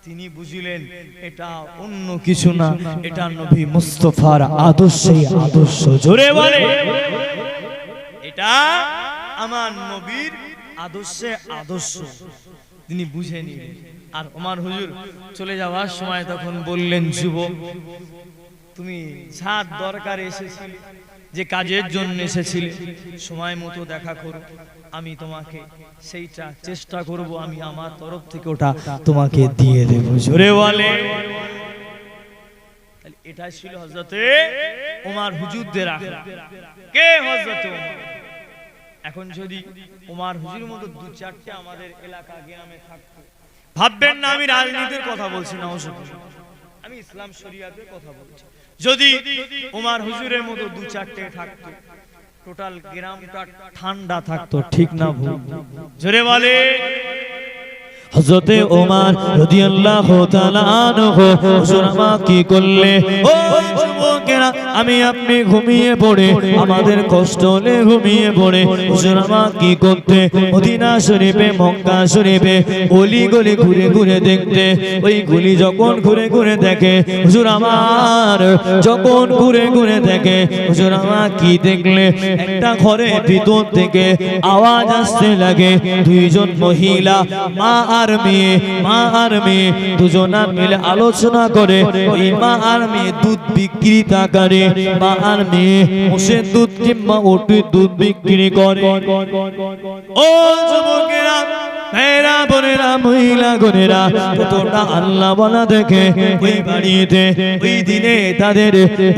তিনি বুঝলেন এটা অন্য কিছু না, এটা নবী মুস্তাফার আদর্শই আদর্শ। জোরে বলে, এটা আমার নবীর আদর্শে আদর্শ। তিনি বুঝে নিলেন। আর ওমর হুজুর চলে যাওয়ার সময় তখন বললেন, যুবক তুমি যার দরকার এসেছিলে, যে কাজের জন্য এসেছিলে, সময় মতো দেখা করো, আমি তোমাকে সেইটা চেষ্টা করব, আমি আমার তরফ থেকে ওটা তোমাকে দিয়ে দেব। জোরে বলে। এটাই ছিল হযরতে ওমর হুজুরদের আখলাক। কে হযরতে ওমর? এখন যদি ওমর হুজুরের মতো দু চারটে আমাদের এলাকা গ্রামে থাকতো, ভাববেন না আমি রাজনীতির কথা বলছি না, আমি ইসলাম শরিয়াতের কথা বলছি। যদি ওমর হুজুরের মতো দু চারটে থাকতো, টোটাল গ্রামটা ঠান্ডা থাকতো, ঠিক না ভুল? জোরে বলে। হযরতে ওমর রাদিয়াল্লাহু তাআলা আনহু হুজুর আমাকে কি করলে, ও যুবকেরা আমি আপনি ঘুমিয়ে পড়ে, আমাদের কষ্ট হলে ঘুমিয়ে পড়ে হুজুর আমাকে কি করতে, মদিনা শরীফে মক্কা শরীফে গলি গলি ঘুরে ঘুরে দেখতে। ওই গলি যখন ঘুরে ঘুরে দেখে হুজুর আমার, যখন ঘুরে ঘুরে দেখে হুজুর আমার কি দেখলে, একটা ঘরের ভিতর থেকে আওয়াজ আসতে লাগে, দুইজন মহিলা মা আর মেয়ে দুজনা মিলে আলোচনা করে। ওই মা আর মেয়ে দুধ বিক্রেতা করে, মা আর মেয়ে মোষের দুধ কিংবা ওটের দুধ বিক্রি করে। ও যুবকেরা, মেয়েরা, বোনেরা, মহিলা গণেরা, কতটা আল্লাহ বলা দেখে ওই বাড়িতে ওই দিনে তাদের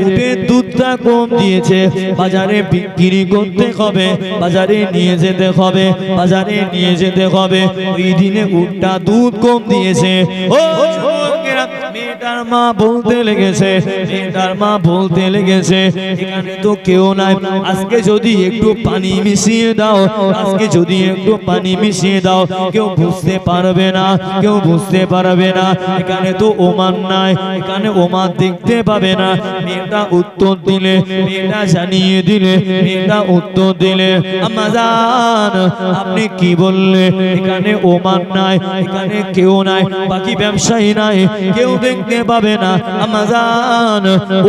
উটের দুধটা কম দিয়েছে, বাজারে বিক্রি করতে হবে, বাজারে নিয়ে যেতে হবে, বাজারে নিয়ে যেতে হবে। ওই দিনে উটটা দুধ কম দিয়েছে। ও যুবকেরা, মেয়েটার মা বলতে লেগেছে, মেয়েটার মা বলতে লেগেছে, এখানে তো কেউ নাই, আজকে যদি একটু পানি মিশিয়ে দাও, আজকে যদি একটু পানি মিশিয়ে দাও, কেউ বুঝতে পারবে না, কেউ বুঝতে পারবে না, এখানে তো ওমর নাই, এখানে ওমর দেখতে পাবে না। মেয়েটা উত্তর দিলে, মেয়েটা জানিয়ে দিলে, মেয়েটা উত্তর দিলে, আম্মা জান আপনি কি বললে, এখানে ওমর নাই, এখানে কেউ নাই, বাকি ব্যবসায়ী নাই, কেউ দেখতে পাবে না। আম্মা জান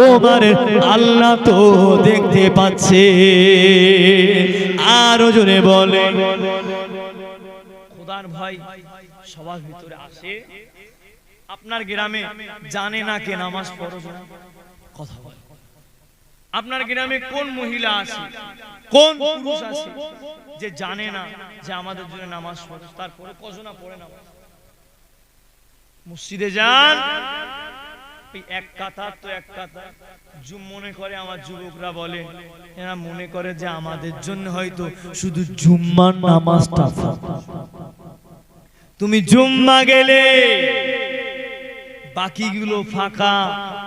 ওমরের আল্লাহ তো দেখতে পাচ্ছে। আরো জোরে বলে। খোদার ভয় সবার ভিতরে আসে। আপনার গ্রামে জানে না কে নামাজ ফরজ না? কথা বলে। আপনার গ্রামে কোন মহিলা আছে, কোন পুরুষ আছে যে জানে না যে আমাদের জন্য নামাজ ফরজ? তারপরে কজনা পড়ে না মসজিদে যান, এক কাতার তো এক কাতার মনে করে আমার যুবকরা বলে, এরা মনে করে যে আমাদের জন্য হয়তো শুধু জুম্মার নামাজটা। তুমি জুম্মা গেলে বাকিগুলো ফাঁকা,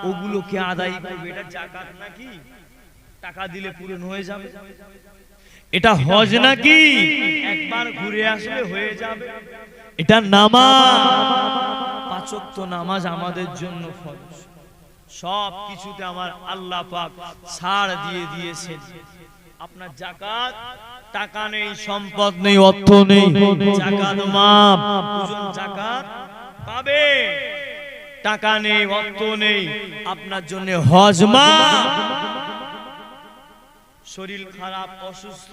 ওগুলোকে আদায় করবে। এটা যাকাত নাকি? টাকা দিলে পূরণ হয়ে যাবে? এটা হজ নাকি? একবার ঘুরে আসলে হয়ে যাবে? এটা নামাজ, পাঁচ ওয়াক্ত নামাজ আমাদের জন্য ফরজ। সব কিছুতে আমার আল্লাহ পাক ছাড় দিয়ে দিয়েছেন। আপনার যাকাত, টাকা নেই, সম্পদ নেই, অর্থ নেই, যাকাত মাফ, ওজন যাকাত পাবে। টাকা নেই, অর্থ নেই, আপনার জন্য হজ মাফ। শরীর খারাপ, অসুস্থ,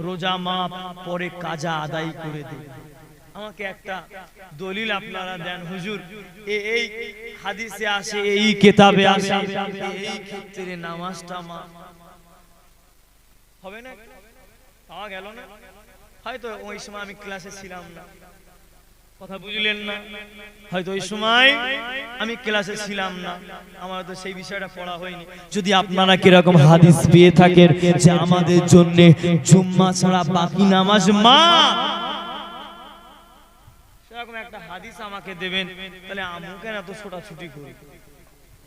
রোজা মাফ, পরে কাজা আদায় করে দেবে। আমাকে একটা দলিল আপনারা দেন হুজুর, এই হাদিসে আসে, এই কিতাবে আসে, এই ক্ষেত্রে নামাজটা মাফ হবে না? পাওয়া গেল না? হয়তো ওই সময় আমি ক্লাসে ছিলাম না, কথা বুঝলেন না? হয়তো ওই সময় আমি ক্লাসে ছিলাম না, আমার তো সেই বিষয়টা পড়া হয়নি। যদি আপনারা কিরকম হাদিস পেয়ে থাকেন যে আমাদের জন্য জুম্মা ছাড়া বাকি নামাজ মাফ, সেরকম একটা হাদিস আমাকে দেবেন, তাহলে আমিও কেন এত ছোটাছুটি করি?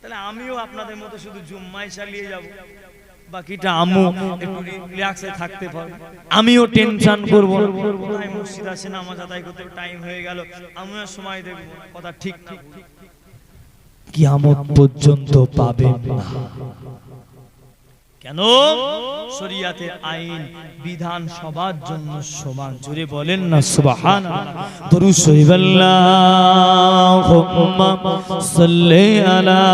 তাহলে আমিও আপনাদের মতো শুধু জুম্মায় চালিয়ে যাব, বাকিটা আমু একটু রিল্যাক্সে থাকতে পারবো, আমিও টেনশন করব না। মসজিদ আছে, নামাজ আদায় করতে টাইম হয়ে গেল, আমিও সময় দেব। কথা ঠিক ঠিক কিয়ামত পর্যন্ত পাবেন না। কেন? শরীয়তের আইন বিধান সবার জন্য সমান। জোরে বলেন না সুবহানাল্লাহ। দরুদ শরীফ আল্লাহুম্মা সাল্লি আলা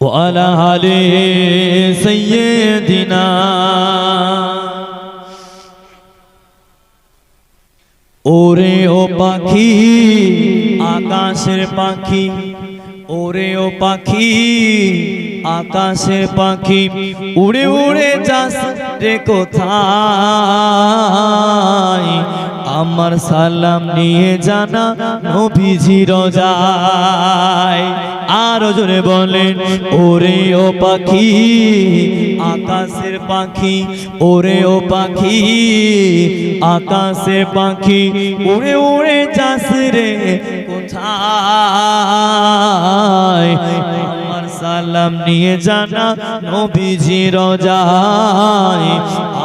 وعلى آل سيدنا ওরে ও পাখি, আকাশের পাখি, ওরে ও পাখি আকাশের পাখি উড়ে উড়ে যাস রে কোথায় আমার সালাম নিয়ে জানা নবীজি রোজায় আর জোরে বলেন ওরে ও পাখি আকাশের পাখি ওরে ও পাখি আকাশের পাখি উড়ে উড়ে যাস রে কোথায় আমার সালাম নিয়ে জানা নবীজি রোজায়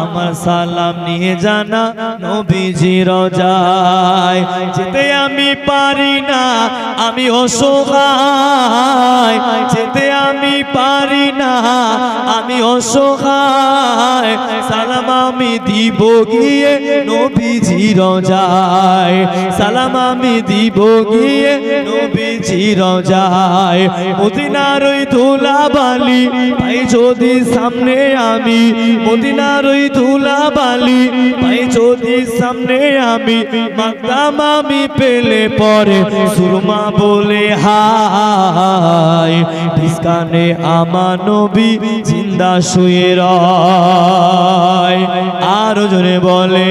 আমার সালাম নিয়ে জানা নবীজি রোজায় যেতে আমি পারি না আমি অসহায় যেতে আমি পারি না আমি অসহায় সালাম আমি দিব গিয়ে নবীজি রোজায় সালাম আমি দিব গিয়ে নবীজি রোজায় মদিনার ওই ধুলাবালি ভাই যদি সামনে আমি মদিনার ওই ধুলাবালি ভাই যদি সামনে আমি মাকদাম আমি পেলে পরে সুরমা বলে হায় ঠিকানে আমার নবী জিন্দা শুয়ে রয় আর জোরে বলে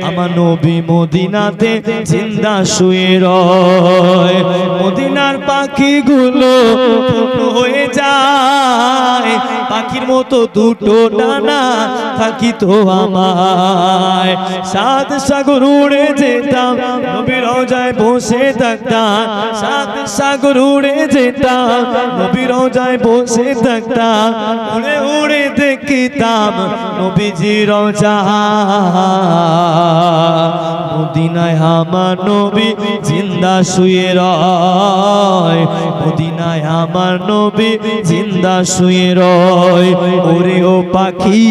আমার নবী মদিনাতে জিন্দা শুয়ে রয় মদিনার পাখিগুলো হয়ে যায় পাখির মতো দুটো ডানা থাকিত আমায় সাত সাগর উড়ে যেতাম নবীর রওজায় বসে থাকতাম সাত সাগর উড়ে যেতাম নবীর রওজায় বসে থাকতাম উড়ে উড়ে দেখতাম নবীজি রওজা মদিনায় আমার নবী জিন্দা শুয়ে রয় মদিনায় আমার নবী জিন্দা শুয়ে রয় ওরে ও পাখি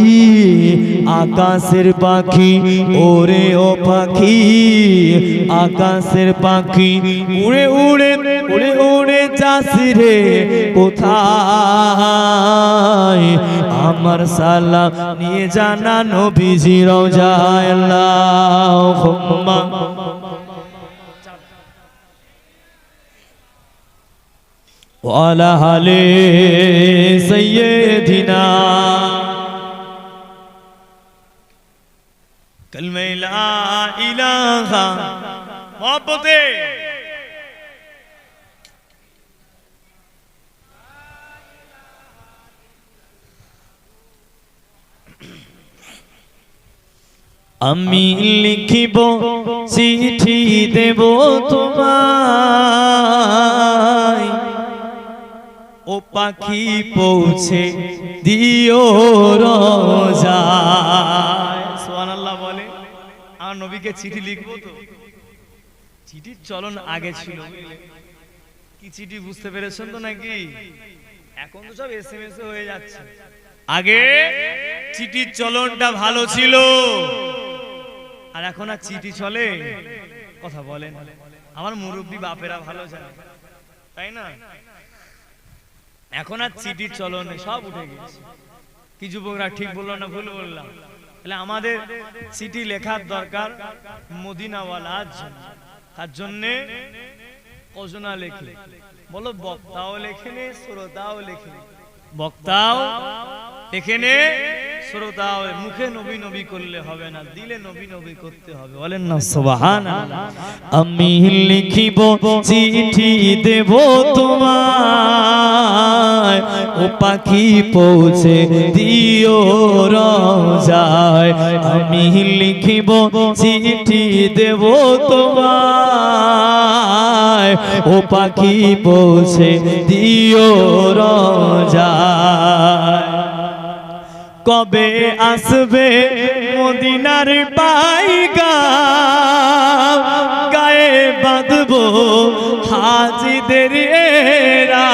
আকাশের পাখি ওরে ও পাখি আকাশের পাখি উড়ে উড়ে উড়ে উড়ে যাস রে কোথায় আমার সালাম নিয়ে জানা নবীজি রওজায় আল্লাহুম্মা ওয়ালা আলি সাইয়্যিদিনা কালমা লা ইলাহা মুহাব্বতে আমি লিখিব চিঠি দেব তোমায় ও পাখি পৌঁছে দিও রোজায় সুবহানাল্লাহ বলে আর নবীকে চিঠি লিখবো তো চিঠির চলন আগে ছিল কি চিঠি বুঝতে পেরেছেন তো নাকি এখন তো সব এসএমএস হয়ে যাচ্ছে আগে চিঠির চলনটা ভালো ছিল আর এখন আর চিঠি চলে কথা বলেন আমার মুরব্বী বাপেরা ভালো জানে তাই না এখন আর চিঠির চলন সব উঠে গেছে কি যুবকরা ঠিক বললো না ভুল বললাম তাহলে আমাদের চিঠি লেখার দরকার মদিনাওয়ালার জন্য তার জন্য কজনা লেখে বলো বক্তাও লেখেনে শ্রোতাও লেখেনে বক্তাও লেখেনে শ্রোতাও মুখে নবী নবী করলে হবে না দিলে নবী নবী করতে হবে বলেন না সুবহানাল্লাহ আমি লিখিব চিঠি দেব তোমায় ও পাখি পৌঁছে দিও রোজায় আমি লিখিব চিঠি দেব তোমায় ও পাখি পৌঁছে দিও রোজায় কবে আসবে মদিনার পাইগা গায়ে বাঁধবো হাজিদের এরা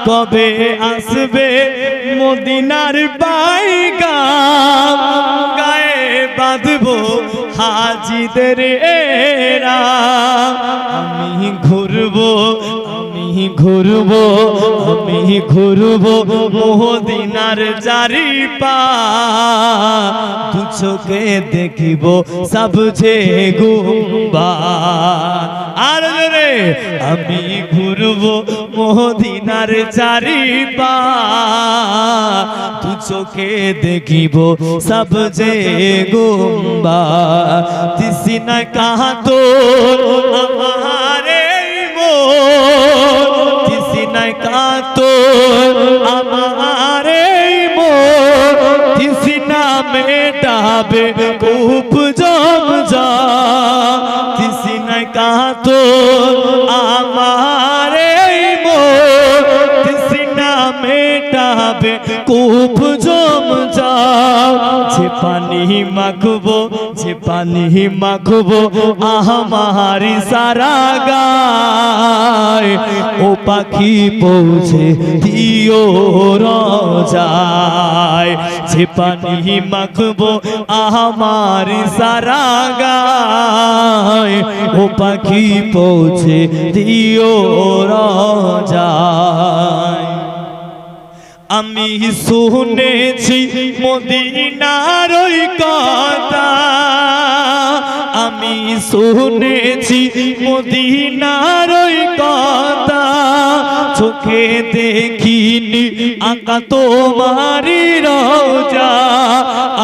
কবে আসবে মদিনার পাইগা গায়ে বাঁধবো হাজিদের এরা আমি ঘুরবো আমি ঘুরবো মদিনার জারি পা দু চোখে দেখিব সব যে গুম্বা আর রে আমি ঘুরবো মদিনার চারিপা দু চোখে দেখিব সব যে গুম্বা তিসিনা কাহাতো আমারে মন তিসিনা কাহাতো আমারে মন তিসিনা মেটাবে কূপ জমজা তিসিনা কাহাতো আমারে মন তিসিনা মেটাবে কূপ জমজা যে পানি মাখবো যে পানি মাখবো আমারি সারা গায় ও পাখি পৌঁছে দিও রোজায় যে পানি মাখবো আমারি সারা গায় ও পাখি পৌঁছে দিও রোজায় আমি শুনেছি মদিনার ওই কথা আমি শুনেছি মদিনার ওই কথা চোখে দেখিনি আকা তোমারি রোজা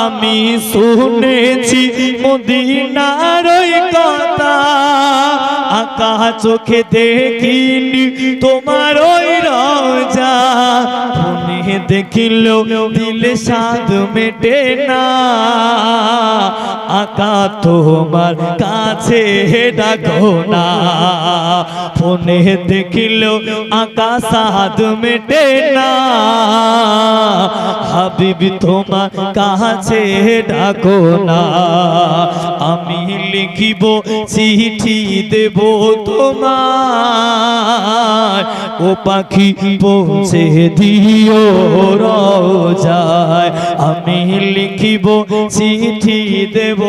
আমি শুনেছি মদিনার ওই কথা আকা চোখে দেখিনি তোমার ওই রোজা ফোনে দেখিলেও দিলে স্বাদ মেটে না আকা তোমার কাছে ডাকো না ফোনে দেখিলেও আকা স্বাদ মেটে না হাবিবি তোমার কাছে ডাকো না আমি লিখিব চিঠি দেব তোমার ও পাখি পৌঁছে দিও রোজায় আমি লিখিব চিঠি দেব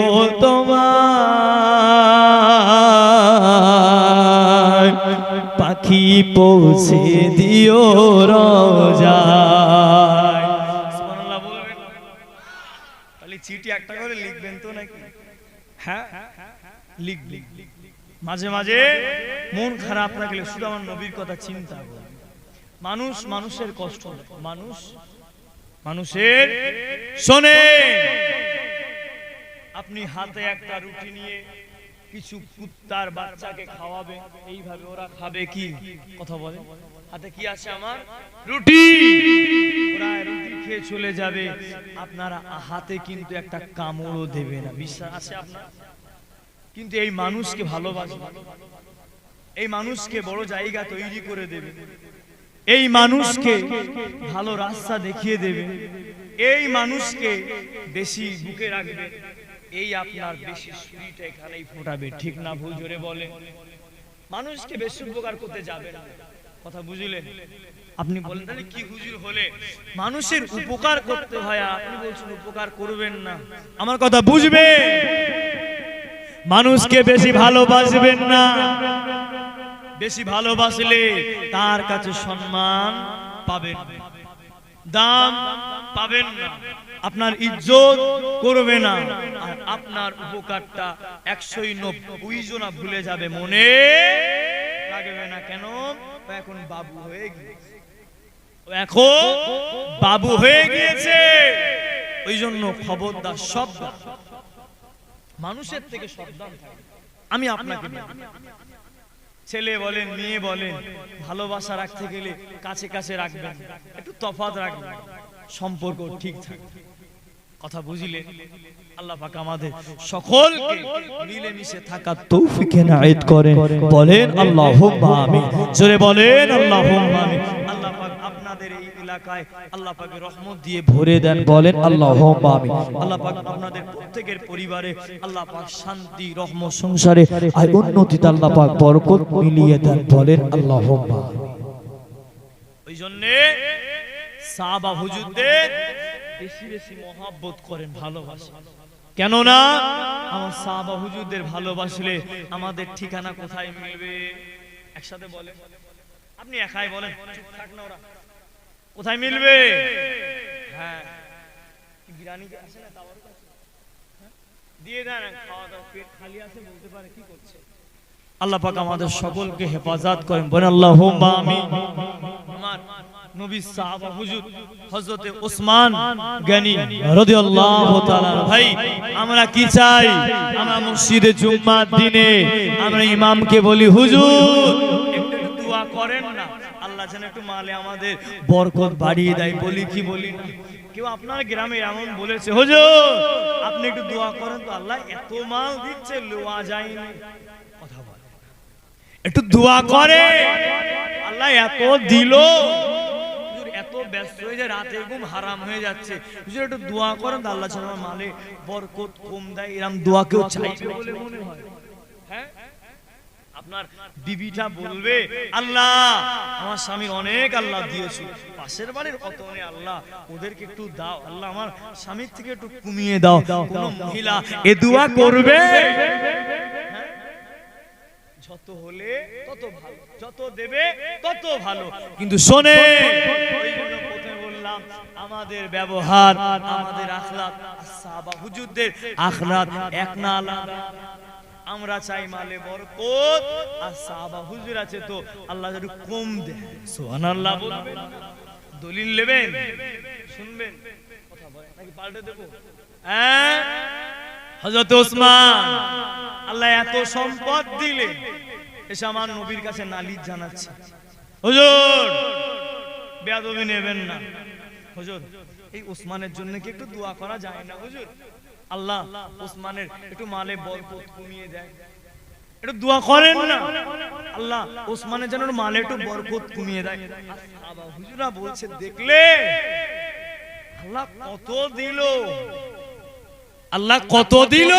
তোমার পাখি পৌঁছে দিও রোজায় সুবহানাল্লাহ বলবেন তাহলে চিঠি একটা করে লিখবেন তো নাকি হ্যাঁ লিখবেন মাঝে মাঝে মন খারাপ লাগলে শুধু আমার নবীর কথা চিন্তা করুন মানুষ মানুষের কষ্ট মানুষ মানুষের শোনে আপনি হাতে একটা রুটি নিয়ে কিছু কুত্তার বাচ্চাকে খাওয়াবে এইভাবে ওরা খাবে কি কথা বলে হাতে কি আছে আমার রুটি ওরা রুটি খেয়ে চলে যাবে আপনারা হাতে কিন্তু একটা কামড়ও দেবে না বিশ্বাস আছে আপনার কিন্তু এই মানুষকে ভালোবাসবে এই মানুষকে বড় জায়গা তৈরি করে দেবে এই মানুষকে ভালো রাস্তা দেখিয়ে দেবে এই মানুষকে বেশি বুকে রাখবে এই আপনার বেশি সুরিটা এখানেই ফোটাবে ঠিক না ভুল জোরে বলে মানুষকে বেশি উপকার করতে যাবে না কথা বুঝলেন আপনি বলেন তাহলে কি হুজুর হলে মানুষের উপকার করতে হয় আপনি বলছেন উপকার করবেন না আমার কথা বুঝবে মানুষকে বেশি ভালোবাসবেন না বেশি ভালোবাসলে তার কাছে সম্মান পাবেন দাম পাবেন না আপনার ইজ্জত করবে না আর আপনার উপকারটা 190 জনা ভুলে যাবে মনে রাখবে না কেন এখন বাবু হয়ে গিয়েছে এখন বাবু হয়ে গিয়েছে ওই জন্য খবরদার সব মানুষের থেকে সাবধান থাকবেন আমি আপনাকে ছেলে বলেন মেয়ে বলেন ভালোবাসা রাখতে গেলে কাছে কাছে রাখবেন একটু তফাৎ রাখবেন সম্পর্ক ঠিক থাকবে কথা বুঝিলে আল্লাহ পাক আমাদের সকলকে মিলেমিশে থাকার তৌফিক এনায়েত করেন বলেন আল্লাহুম্মা আমিন জোরে বলেন আল্লাহুম্মা আমিন আল্লাহ পাক আপনাদের এই এলাকায় আল্লাহ পাকের রহমত দিয়ে ভরে দেন বলেন আল্লাহুম্মা আমিন আল্লাহ পাক আপনাদের প্রত্যেকের পরিবারে আল্লাহ পাক শান্তি রহমত সংসারে আর উন্নতিতে আল্লাহ পাক বরকত মিলিয়ে দেন বলেন আল্লাহুম্মা আমিন ওইজন্য সাহাবা হুজুরদের বেশি বেশি মহব্বত করেন ভালোবাসেন কেন না আমার সাহাবা হুজুরদের ভালোবাসলে আমাদের ঠিকানা কোথায় মিলবে একসাথে বলেন আপনি একাই বলেন চুপ থাক না ওরা কোথায় মিলবে হ্যাঁ বিরিয়ানি আছে না তাওয়ার কাছে দিয়ে দেন খাওয়া দাওয়া পেট খালি আছে বলতে পারে কি করছে আল্লাহ পাক আমাদের সকলকে হেফাজত করেন, বলেন আল্লাহুম্মা আমিন। আমার নবী সাহাবা হুজুর হযরতে ওসমান গনি রাদিয়াল্লাহু তাআলা। ভাই আমরা কি চাই? আমরা মসজিদে জুম্মার দিনে আমরা ইমামকে বলি, হুজুর একটু দোয়া করেন না, আল্লাহ যেন একটু মালে আমাদের বরকত বাড়িয়ে দেয়। বলি কি বলি না? কেউ আপনার গ্রামে এমন বলেছে, হুজুর আপনি একটু দোয়া করেন তো, আল্লাহ এত মাল দিচ্ছে লোয়া যায়নি। কথা বলে একটু দোয়া করে, আল্লাহ এত দিল, এত ব্যস্ত হয়ে যায়, রাতে ঘুম হারাম হয়ে যাচ্ছে, একটু দোয়া করেন তো আল্লাহ যেন মালে বরকত কম দেয়। এরকম দোয়া কেউ চাইবে বলে মনে হয়? হ্যাঁ, আপনার বিবিটা বলবে, আল্লাহ আমার স্বামীর অনেক আল্লাহ দিয়েছে, পাশের বাড়ির কত আল্লাহ ওদেরকে একটু দাও, আল্লাহ আমার স্বামীর থেকে একটু কমিয়ে দাও। কোন মহিলা এ দোয়া করবে? যত হলে তত ভালো, যত দেবে তত ভালো। কিন্তু শোনে, প্রথমে বললাম আমাদের ব্যবহার, আমাদের আখলাক, সাহাবা হুজুরদের আখলাক এক না আলাদা। আমরা চাই মালে বরকত, আর সাহাবা হুজুর আছে তো আল্লাহ একটু কম দেয়। সুবহানাল্লাহ বলবেন, দলিল নেবেন, শুনবেন, কথা বলেন নাকি পাল্টে দেব? হ্যাঁ, হযরত ওসমান আল্লাহ এত সম্পদ দিলে এসে আমার নবীর কাছে নালিশ জানাচ্ছে, হুজুর বেয়াদবি নেবেন না, হুজুর এই ওসমানের জন্য কি একটু দোয়া করা যায় না? হুজুর আল্লাহ ওসমানের একটু মালে বরকত কমিয়ে দেয়, একটু দোয়া করেন না, আল্লাহ ওসমানের জন্য মালে একটু বরকত কমিয়ে দেয়। সাহাবা হুজুরা বলছে, দেখলে আল্লাহ কত দিল, আল্লাহ কত দিল,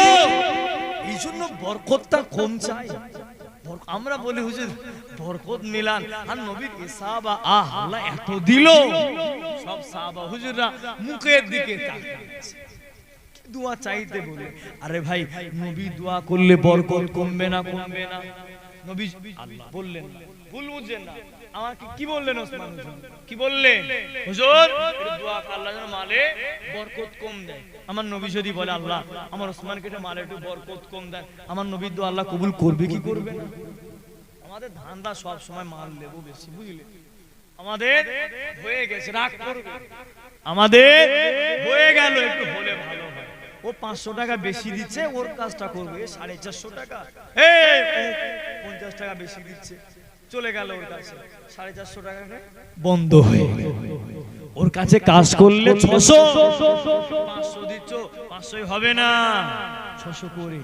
এই জন্য বরকতটা কম চাই। আমরা বলি হুজুর বরকত মিলান, আর নবীর সাহাবা আল্লাহ এত দিল, সব সাহাবা হুজুররা মুখের দিকে তাকিয়ে আছে, দোয়া চাইতে বলে। আরে ভাই নবী দোয়া করলে বরকত কমবে না? কমবে না। নবী আল্লাহ বললেন, ভুল বুঝছেন না, আমাকে কি বললেন ওসমান হুজুর? কি বললেন? হুজুর দোয়া আল্লাহ যেন মালে বরকত কম দেয়। আমার নবী যদি বলে, আল্লাহ আমার ওসমানকে একটু মালে একটু বরকত কম দেয়, আমার নবীর দোয়া আল্লাহ কবুল করবে কি করবে না? আমাদের ধান্দা সব সময় মাল লেবু বেশি, বুঝলে? আমাদের হয়ে গেছে, রাগ করবে, আমাদের হয়ে গেল, একটু হলে ভালো হয়। ও 500 টাকা বেশি দিচ্ছে, ওর কাজটা করবে 450 টাকা, 50 টাকা বেশি দিচ্ছে, চলে গেল ওর কাছে 450 টাকা বন্ধ হয়ে গেল। ওর কাছে কাজ করলে 600, 500 দিচ্ছ, 500 হবে না, 600 করে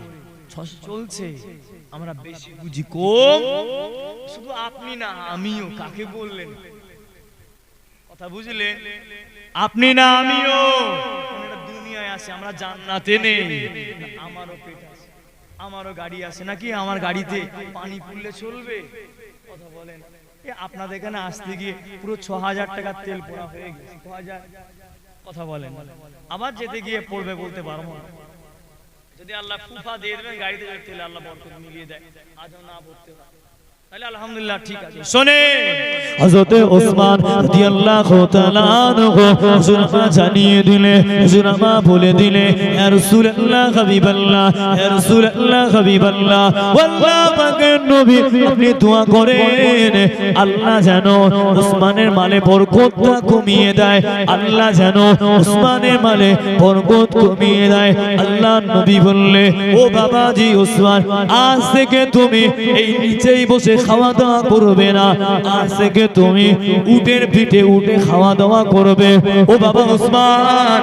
600 চলছে। আমরা বেশি বুঝি, কম। শুধু আপনি না আমিও। কাকে বললেন? কথা বুঝলেন? আপনি না আমিও। আমরা দুনিয়ায় আছি, আমরা জান্নাতে নেই। আমারও পেট আছে, আমারও গাড়ি আছে নাকি? আমার গাড়িতে পানি পুড়লে চলবে? কথা বলেন। আপনাদের এখানে আসতে গিয়ে পুরো 6000 টাকার তেল পোড়া হয়ে গেছে, 6000। কথা বলেন। আবার যেতে গিয়ে পড়বে, বলতে পারবো না। যদি আল্লাহ ফুফা দিয়ে দেবেন গাড়িতে, তেল আল্লাহ বরকত মিলিয়ে দেয়, আজও না পড়তে পারে, তাহলে আলহামদুলিল্লাহ ঠিক আছে। শুনে হযরত ওসমান রাদিয়াল্লাহু তাআলা আনহু হুজুরা জানিয়ে দিলে, হুজুরা বলে দিলে, ইয়া রাসূলুল্লাহ হাবিবাল্লাহ, ইয়া রাসূলুল্লাহ হাবিবাল্লাহ, আল্লাহ পাকের নবী আপনি দোয়া করেন আল্লাহ যেন ওসমানের মালে বরকতটা কমিয়ে দেয়, আল্লাহ যেন ওসমানের মালে বরকত কমিয়ে দেয়। আল্লাহ নবী বললে, ও বাবাজি ওসমান, আজ থেকে তুমি এই নিচেই বসে খাওয়া দাওয়া করবে না, আজ থেকে তুমি উটের পিঠে উঠে খাওয়া দাওয়া করবে। ও বাবা ওসমান,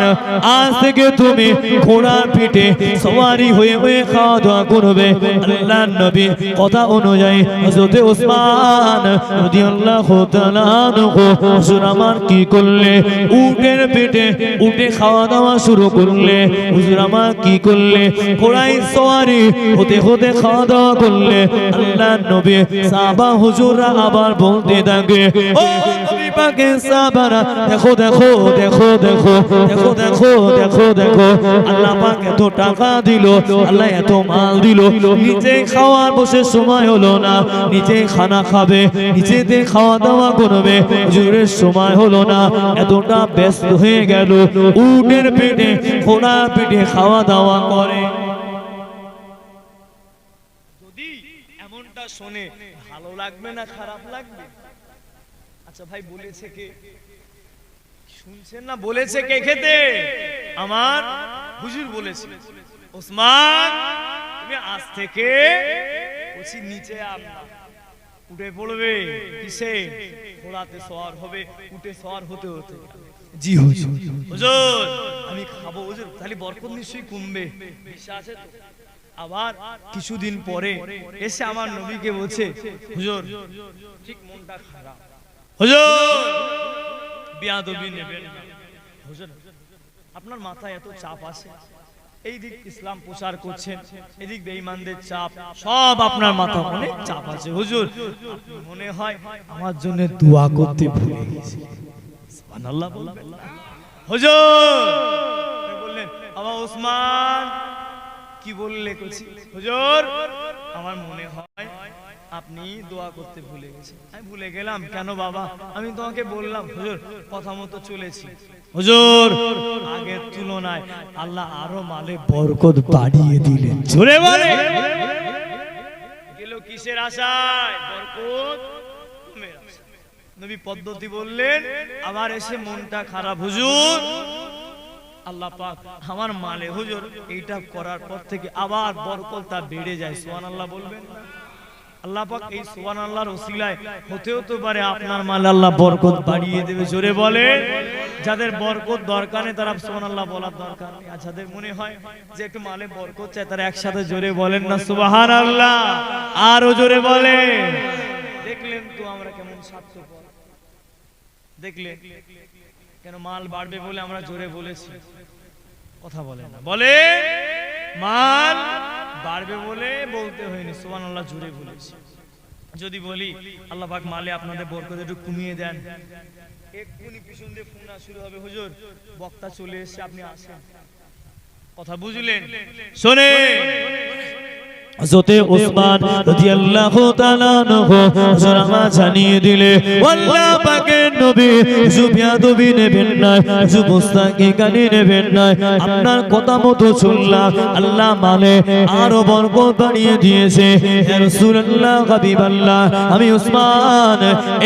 আজ থেকে তুমি ঘোড়ার পিঠে সওয়ারি হয়ে হয়ে খাওয়া দাওয়া করবে। আল্লাহর নবীর কথা অনুযায়ী হযরত ওসমান রাদিয়াল্লাহু তাআলা আনহু হুজুর আমার কি করলে? উটের পিঠে উঠে খাওয়া দাওয়া শুরু করলে। হুজুর আমার কি করলে? ঘোড়ায় সওয়ারি হতে হতে খাওয়া দাওয়া করলে। আল্লাহর নবী সাহাবা হুজুররা আবার বলতে থাকে, ও নবী পাকের সাহাবারা, দেখো দেখো দেখো দেখো দেখো দেখো দেখো দেখো, আল্লাহ পাক এত টাকা দিল, আল্লাহ এত মাল দিল, নিচে খাওয়ার বসে সময় হলো না, নিচে খানা খাবে, নিচেতে খাওয়া দাওয়া করবে, হুজুরের সময় হলো না, এতটা ব্যস্ত হয়ে গেল, উটের পেটে ঘোড়ার পেটে খাওয়া দাওয়া করে। যদি এমনটা শুনে ভালো লাগবে না খারাপ লাগবে? আচ্ছা ভাই, বলেছে কে? শুনছেন না? বলেছে কে খেতে? আমার হুজুর বলেছে, ওসমান তুমি আজ থেকে কচি নিচে উঠে পড়বে। কিসে? ঘোড়াতে সওয়ার হবে। উঠে সওয়ার হতে হতে, জি হুজুর, হুজুর আমি খাবো হুজুর, তাহলে বরকত নিশ্চয়ই কমবে, বিশ্বাস আছে তো? আবার কিছুদিন পরে এসে আমার নবীকে বলছে, হুজুর ঠিক মনটা খারাপ, হুজুর বিয়াদবি নেবেন না। হুজুর আপনার মাথায় এত চাপ আছে, এই দিক ইসলাম প্রচার করছেন, এদিক বেঈমানদের চাপ, সব আপনার মাথা অনেক চাপ আছে হুজুর, আপনি মনে হয় আমার জন্য দোয়া করতে ভুলে গেছেন। সুবহানাল্লাহ বলবেন না হুজুর? বললেন আবা ওসমান কি বললে? কইছি হুজুর আমার মনে হয় আপনি দোয়া করতে ভুলে গেছেন। আমি ভুলে গেলাম কেন বাবা? আমি তোমাকে বললাম হুজুর, কথা মতো চলেছি হুজুর, আগের তুলনায় আল্লাহ আরো মালে বরকত বাড়িয়ে দিলেন। জোরে বলে গেল কিসের আশায়? বরকত কমের আশায়। নবী পদ্ধতি বললেন, আবার এসে মনটা খারাপ, হুজুর আল্লাহ পাক আমার মালে হুজুর এইটা করার পর থেকে আবার বরকতটা বেড়ে যায়। সুবহানাল্লাহ বলবেন না? আল্লাহ পাক এই সুবহানাল্লাহর ওসিলায় হতেও তো পারে আপনার মালে আল্লাহ বরকত বাড়িয়ে দেবে। জোরে বলে, যাদের বরকত দরকার নেই তারা সুবহানাল্লাহ বলার দরকার নেই, আর যাদের মনে হয় যে একটু মালে বরকত চাই তারা একসাথে জোরে বলেন না সুবহানাল্লাহ, আরো জোরে বলে। দেখলেন তো আমরা কেমন স্বার্থপর, দেখলে কেন মাল বাড়বে বলে আমরা জোরে বলেছি, কথা বলে না, বলে মাল বাড়বে বলে বলতে হয়নি, সুবহানাল্লাহ জোরে বলেছি। যদি বলি আল্লাহ পাক মালে আপনাদের বরকত একটু কমিয়ে দেন, এক্ষুনি পিছন দিয়ে ফোন শুরু হবে, হুজুর বক্তা চলে এসেছে আপনি আসেন। কথা বুঝলেন? শোনে হযরতে ওসমান রাদিয়াল্লাহু তাআলা আনহু জোরামা জানিয়ে দিলে, আল্লাহ পাকের নবী জুবিয়াদবি নেবেন না, জুবস্তাকে গানি নেবেন না, আপনার কথা মতো শুনলাম, আল্লাহ মানে আরো বরকত বাড়িয়ে দিয়েছে। ইয়া রাসূলুল্লাহ হাবিবাল্লাহ, আমি ওসমান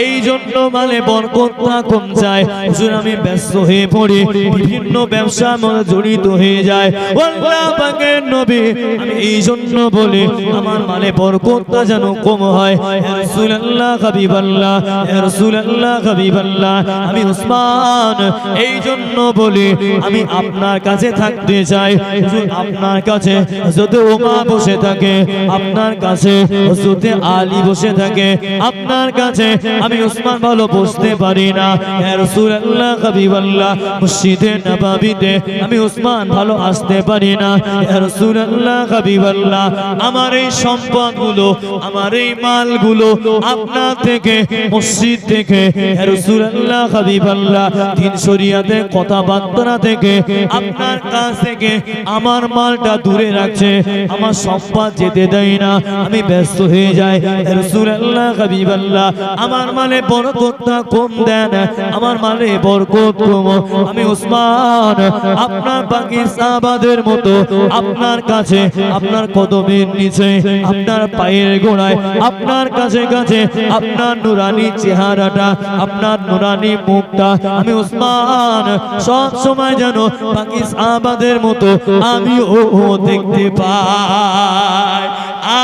এই জন্য মানে বরকতটা কম যায়, হুজুর আমি ব্যস্ত হয়ে পড়ি, বিভিন্ন ব্যবসার মধ্যে জড়িত হয়ে যায়। আল্লাহ পাকের নবী আমি এই জন্য বলি আমার মালে বরকতটা যেন কম হয়। ইয়া রাসূলুল্লাহ হাবিবাল্লাহ, ইয়া রাসূলুল্লাহ হাবিবাল্লাহ, আমি ওসমান এই জন্য বলি আমি আপনার কাছে থাকতে চাই, হুজুর আপনার কাছে হযরত ওমর বসে থাকে, আপনার কাছে হযরত আলী বসে থাকে, আপনার কাছে আমি ওসমান ভালো বসতে পারি না। ইয়া রাসূলুল্লাহ হাবিবাল্লাহ, মসজিদে নববীতে আমি ওসমান ভালো আসতে পারি না। ইয়া রাসূলুল্লাহ হাবিবাল্লাহ, আমার এই সম্পদগুলো, আমার এই মালগুলো আপনার থেকে, মসজিদ থেকে, ইয়া রাসূলুল্লাহ হাবিবাল্লাহ, দিন শরিয়াতের কথাবার্তা থেকে আপনার কাছ থেকে আমার মালটা দূরে রাখছে, আমার সম্পদ যেতে দেয় না, আমি ব্যস্ত হয়ে যাই। ইয়া রাসূলুল্লাহ হাবিবাল্লাহ, আমার মালে বরকতটা কম দেন, আমার মালে বরকত কম। আমি ওসমান আপনার বাকি সাহাবাদের মতো আপনার কাছে, আপনার কদমের নিচে, আপনার পায়ের গোড়ায়, আপনার কাছে কাছে আপনার নুরানি চেহারাটা, আপনার নুরানি মুখটা আমি ওসমান সব সময় যেন বাকি সাহাবাদের মতো আমি ও দেখতে পাই।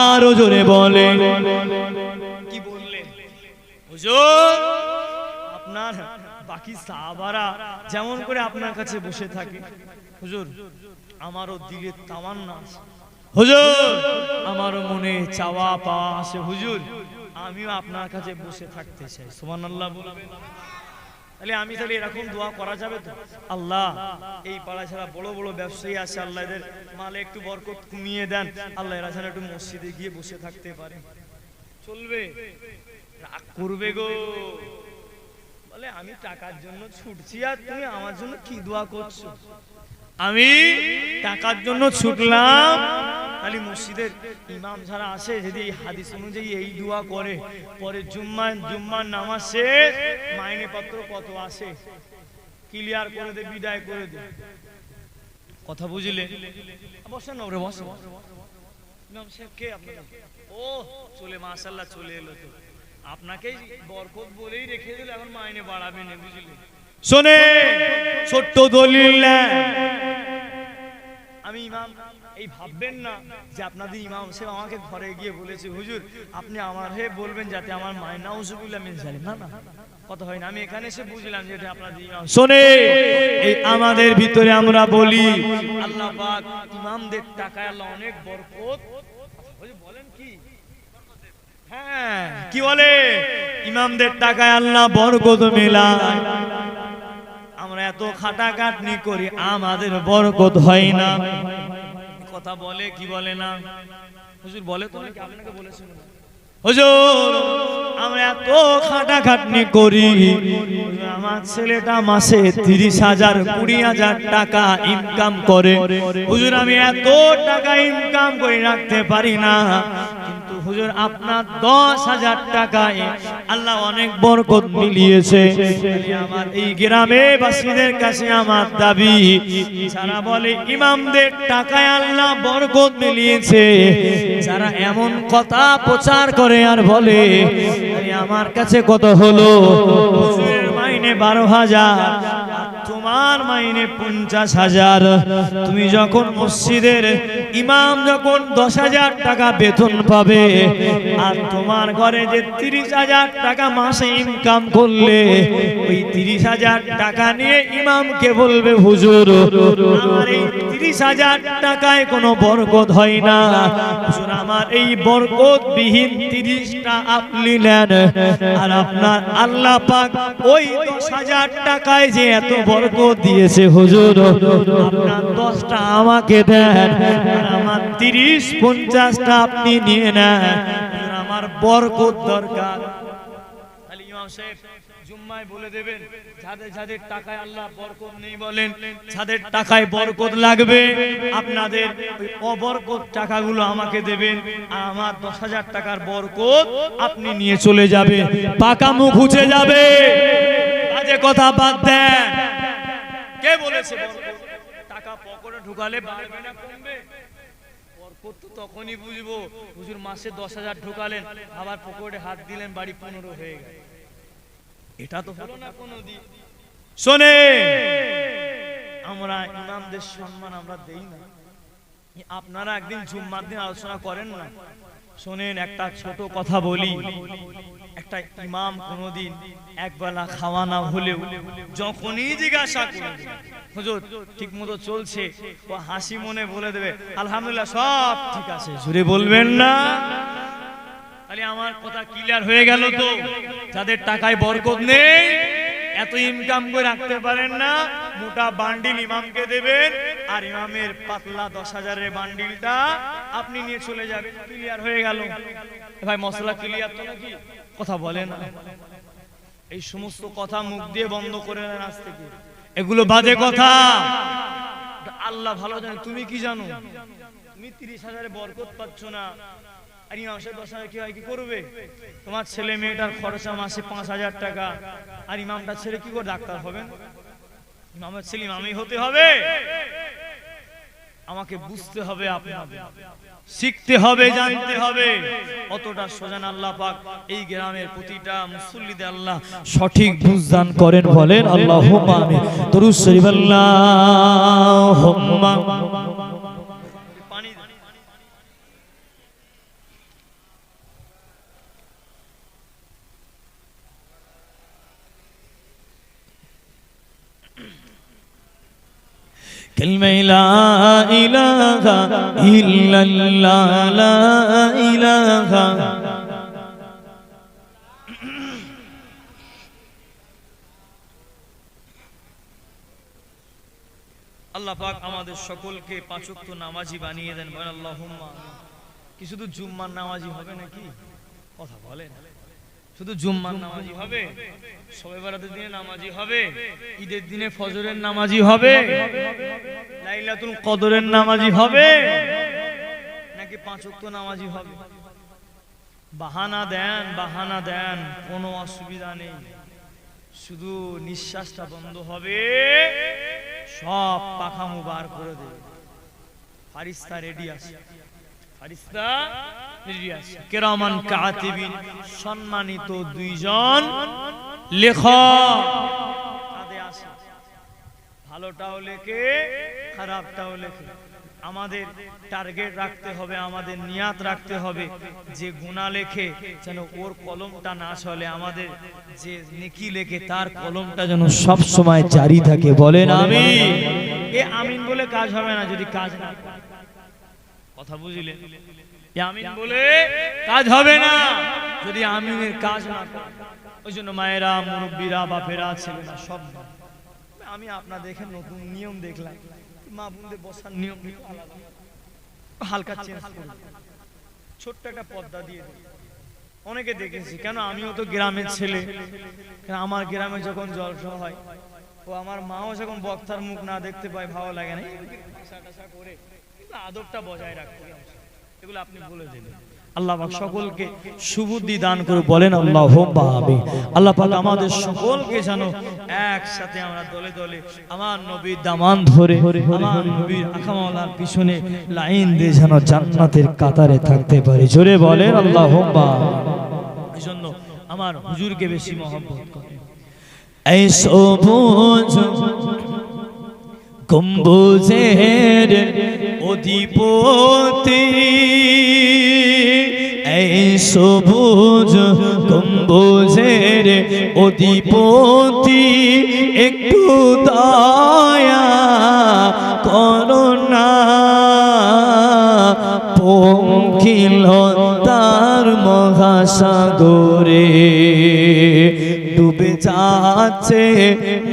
আরো জোরে বলে, কি বললেন হুজুর? আপনার বাকি সাহাবারা যেমন করে আপনার কাছে বসে থাকে, হুজুর আমারও দিলে তামান্না আছে, হুজুর আমারও মনে চাওয়া পাওয়া আছে, হুজুর আমিও আপনার কাছে বসে থাকতে চাই। সুবহানাল্লাহ বলবেন? তাহলে আমি তাহলে এরকম দোয়া করা যাবে তো? আল্লাহ এই পাড়া ছাড়া বড় বড় ব্যবসায়ী আছে, আল্লাহ এদের মালে একটু বরকত কমিয়ে দেন, আল্লাহ এরা যেন একটু মসজিদে গিয়ে বসে থাকতে পারে। চলবে? রাগ করবে গো, বলে আমি টাকার জন্য ছুটছি আর তুমি আমার জন্য কি দোয়া করছো? আমি টাকার জন্য ছুটলাম, তাহলে মসজিদের ইমাম যারা আসে যদি এই হাদিস অনুযায়ী এই দোয়া করে, পরে জুম্মার নামাজ শেষ মাইনে পত্র কত আসে ক্লিয়ার করে দে, বিদায় করে দে। কথা বুঝলে? বসেন না ওরে, বসে ইমাম সাহেব কে আপনার? ও চলে মাশাআল্লাহ চলে এলো তো আপনাকেই বরকত বলেই রেখে দিল এখন মাইনে বাড়াবে না বুঝলি শোনে ছোট্ট দলিল আমি ইমাম এই ভাববেন না যে আপনাদের ইমাম সাহেব আমাকে ঘরে গিয়ে বলেছে হুজুর আপনি আমার হয়ে বলবেন যাতে আমার মায়ের নাউজুবিল্লাহ মিন জালিম না না কথা হয় না আমি এখানে এসে বুঝলাম যে এটা আপনাদের ইমাম শোনে এই আমাদের ভিতরে আমরা বলি আল্লাহ পাক ইমামদের টাকায় আল্লাহ অনেক বরকত বলেন কি হ্যাঁ কি বলে ইমামদের টাকায় আল্লাহ বরকত মেলায় আমরা এত খাটাখাটনি করি আমাদের বরকত হয় না কথা বলে কি বলে না হুজুর বলে তো নাকি আপনাকে বলেছেন হুজুর আমরা এত খাটাখাটনি করি আমার ছেলেটা মাসে 30,000 20,000 টাকা ইনকাম করে হুজুর আমি এত টাকা ইনকাম করে রাখতে পারি না কিন্তু হুজুর আপনার 10,000 টাকায় আল্লাহ অনেক বরকত মিলিয়েছে আমার এই গ্রামে বাসীদের কাছে আমার দাবি যারা বলে ইমামদের টাকায় আল্লাহ বরকত মিলিয়েছে যারা এমন কথা প্রচার করে আর বলে আমার কাছে কত হলো হুজুরের মাইনে 12,000 তোমার মাইনে 50,000 তুমি যখন মসজিদের ইমাম যখন 10,000 টাকা বেতন পাবে আর তোমার ঘরে যে 30,000 টাকা মাসে ইনকাম করলে ওই 30,000 টাকা নিয়ে ইমামকে বলবে হুজুর আমার এই 30,000 টাকায় কোনো বরকত হয় না হুজুর আমার এই বরকত বিহীন 30টা আপনি নেন আর আপনার আল্লাহ পাক ওই 10,000 টাকায় যে এত বরকত দিয়েছে হুজুর আপনার 10টা আমাকে দেন আর আমার 30-50টা আপনি নিয়ে নেন আমার বরকত দরকার তাহলে ইমাম সাহেব জুম্মায় বলে দেবেন যাদের যাদের টাকায় আল্লাহ বরকত নেই বলেন যাদের টাকায় বরকত লাগবে আপনাদের ওই অবরকত টাকাগুলো আমাকে দেবেন আর আমার 10,000 টাকার বরকত আপনি নিয়ে চলে যাবে পাকা মুখ উঠে যাবে বাজে কথা বাদ দেন কে বলেছে বরকত টাকা পকেটে ঢুকালে বাড়বে না কমবে বরকত তো তখনই বুঝবো হুজুর মাসে 10,000 ঢুকালেন আবার পকেটে হাত দিলেন বাড়ি 15 হয়ে গেল এটা তো হলো না কোনোদিন শোনে আমরা ইমামদের সম্মান আমরা দেই না আপনারা একদিন জুম্মার দিন আলোচনা করেন না শোনেন একটা ছোট কথা বলি একটা ইমাম কোনোদিন একবেলা খাওয়া না হলেও যখনই জিজ্ঞাসা করবে হুজুর ঠিকমতো চলছে ও হাসি মনে বলে দেবে আলহামদুলিল্লাহ সব ঠিক আছে জোরে বলবেন না তাহলে আমার কথা ক্লিয়ার হয়ে গেল তো যাদের টাকায় বরকত নেই এত ইনকাম করে রাখতে পারেন না মোটা বান্ডিল ইমামকে দেবেন আর ইমামের পাতলা 10,000-এর বান্ডিলটা আপনি নিয়ে চলে যাবেন ক্লিয়ার হয়ে গেল ভাই মশলা ক্লিয়ার তো নাকি কথা বলেন এই সমস্ত কথা মুখ দিয়ে বন্ধ করে নেন আজ থেকে এগুলো বাজে কথা আল্লাহ ভালো জানে তুমি কি জানো তুমি 30,000-এর বরকত পাচ্ছ না আর ইমাম সাহেব 10,000 কি হয় কি করবে তোমার ছেলে মেয়েটার খরচা মাসে 5,000 টাকা আর ইমামটা ছেলে কি করে ডাক্তার হবেন ইমামের ছেলে ইমামই হতে হবে আমাকে বুঝতে হবে আপনাদের শিখতে হবে জানতে হবে অতটা সোজা আল্লাহ পাক এই গ্রামের প্রতিটা মুসল্লিদের আল্লাহ সঠিক বুঝদান করেন বলেন আল্লাহুম্মা আমিন দরুদ শরীফ আল্লাহুম্মা পানি كلمة لا إله إلا الله لا إله আল্লাহ পাক আমাদের সকলকে পাঁচ ওয়াক্ত নামাজি বানিয়ে দেন বলেন আল্লাহুম্মা কি শুধু জুম্মার নামাজি হবে নাকি কথা বলেন শুধু জুম্মার নামাজি হবে শবে বরাতের দিনে নামাজি হবে ঈদের দিনে ফজরের নামাজি হবে লাইলাতুল কদরের নামাজি হবে নাকি পাঁচ ওয়াক্ত নামাজি হবে বাহানা দেন কোনো অসুবিধা নেই শুধু নিঃশ্বাসটা বন্ধ হবে সব পাখা বার করে দেবে ফারিস্তা রেডি আছে ফারিস্তা কিরামান কাতিবিন, সম্মানিত দুইজন লেখক কাঁধে আসে, ভালোটাও লেখে খারাপটাও লেখে। আমাদের টার্গেট রাখতে হবে, আমাদের নিয়াত রাখতে হবে যে গুনাহ লেখে যেন ওর কলমটা না চলে, আমাদের যে নেকি লেখে তার কলমটা যেন সব সময় জারি থাকে। বলেন আমিন। এ আমিন বলে কাজ হবে না যদি কাজ না করে। কথা বুঝলেন? এ আমিন বলে কাজ হবে না যদি আমিনের কাজ না করে। ওই জন্য মায়েরা, মুরব্বীরা, বাপেরা, ছেলেরা সব, আমি আপনাদের দেখে নতুন নিয়ম দেখলাম, মা বোনদের বসার নিয়ম হালকা চেঞ্জ করে ছোট্ট একটা পর্দা দিয়ে দিই। অনেকে দেখেছি, কেন আমিও তো গ্রামের ছেলে, আমার গ্রামে যখন জলসা হয় ও আমার মাও যখন বক্তার মুখ না দেখতে পায় ভালো লাগে না, করে আদবটা বজায় রাখতে, এগুলো আপনি বলে দেবেন। আল্লাহ পাক সকলকে সুবুদ্ধি দান করে। বলেন আল্লাহুম্মা আমিন। আল্লাহ পাক আমাদের সকলকে যেন একসাথে আমরা দলে দলে আমার নবীর দামান ধরে আমার নবীর আখামাওয়ালার পিছনে লাইন দিয়ে যেন জান্নাতের কাতারে থাকতে পারি। জোরে বলেন আল্লাহুম্মা। এজন্য আমার হুজুরকে বেশি মহব্বত করেন। এই সবুজ গম্বুজের অধিপতি, এই সবুজ গম্বুজের অধিপতি, একটু দয়া করো না, পঙ্কিলতার মহাসাগরে ডুবে যাচ্ছে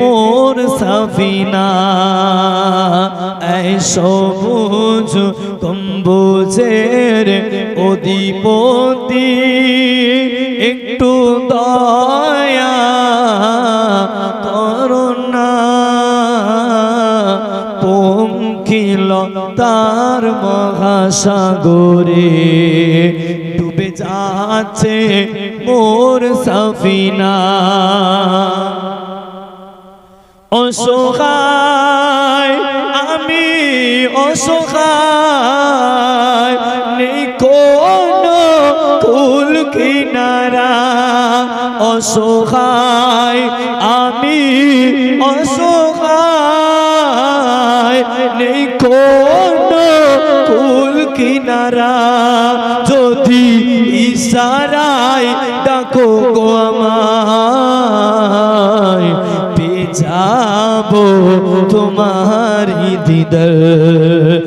মোর সাফিনা। এই সবুজ গম্বুজের অধিপতি, একটু দয়া করো না, পঙ্কিলতার মহাসাগরে ডুবে যাচ্ছে মোর সাফিনা। অসহায় আমি অসহায়, নেই কোনো কুল কিনারা, অসহায় আমি অসহায়, নেই কোনো কুল কিনারা, যদি ইশারায় ডাকো গো আমায়, যাবো তোমারি দিদার।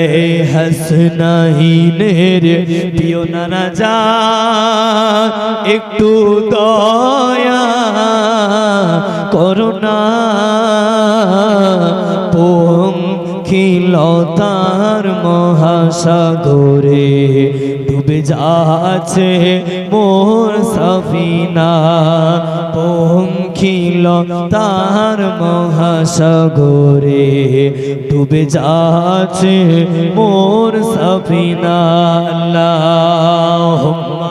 এই হাসনাইনের প্রিয় নানা জান, একটু দয়া করো না, পঙ্কিলতার মহাসাগরে ডুবে যাচ্ছে মোর সাফিনা, পঙ্কিলতার মহাসাগরে ডুবে যাচ্ছে মোর সাফিনা। আল্লাহুম্মা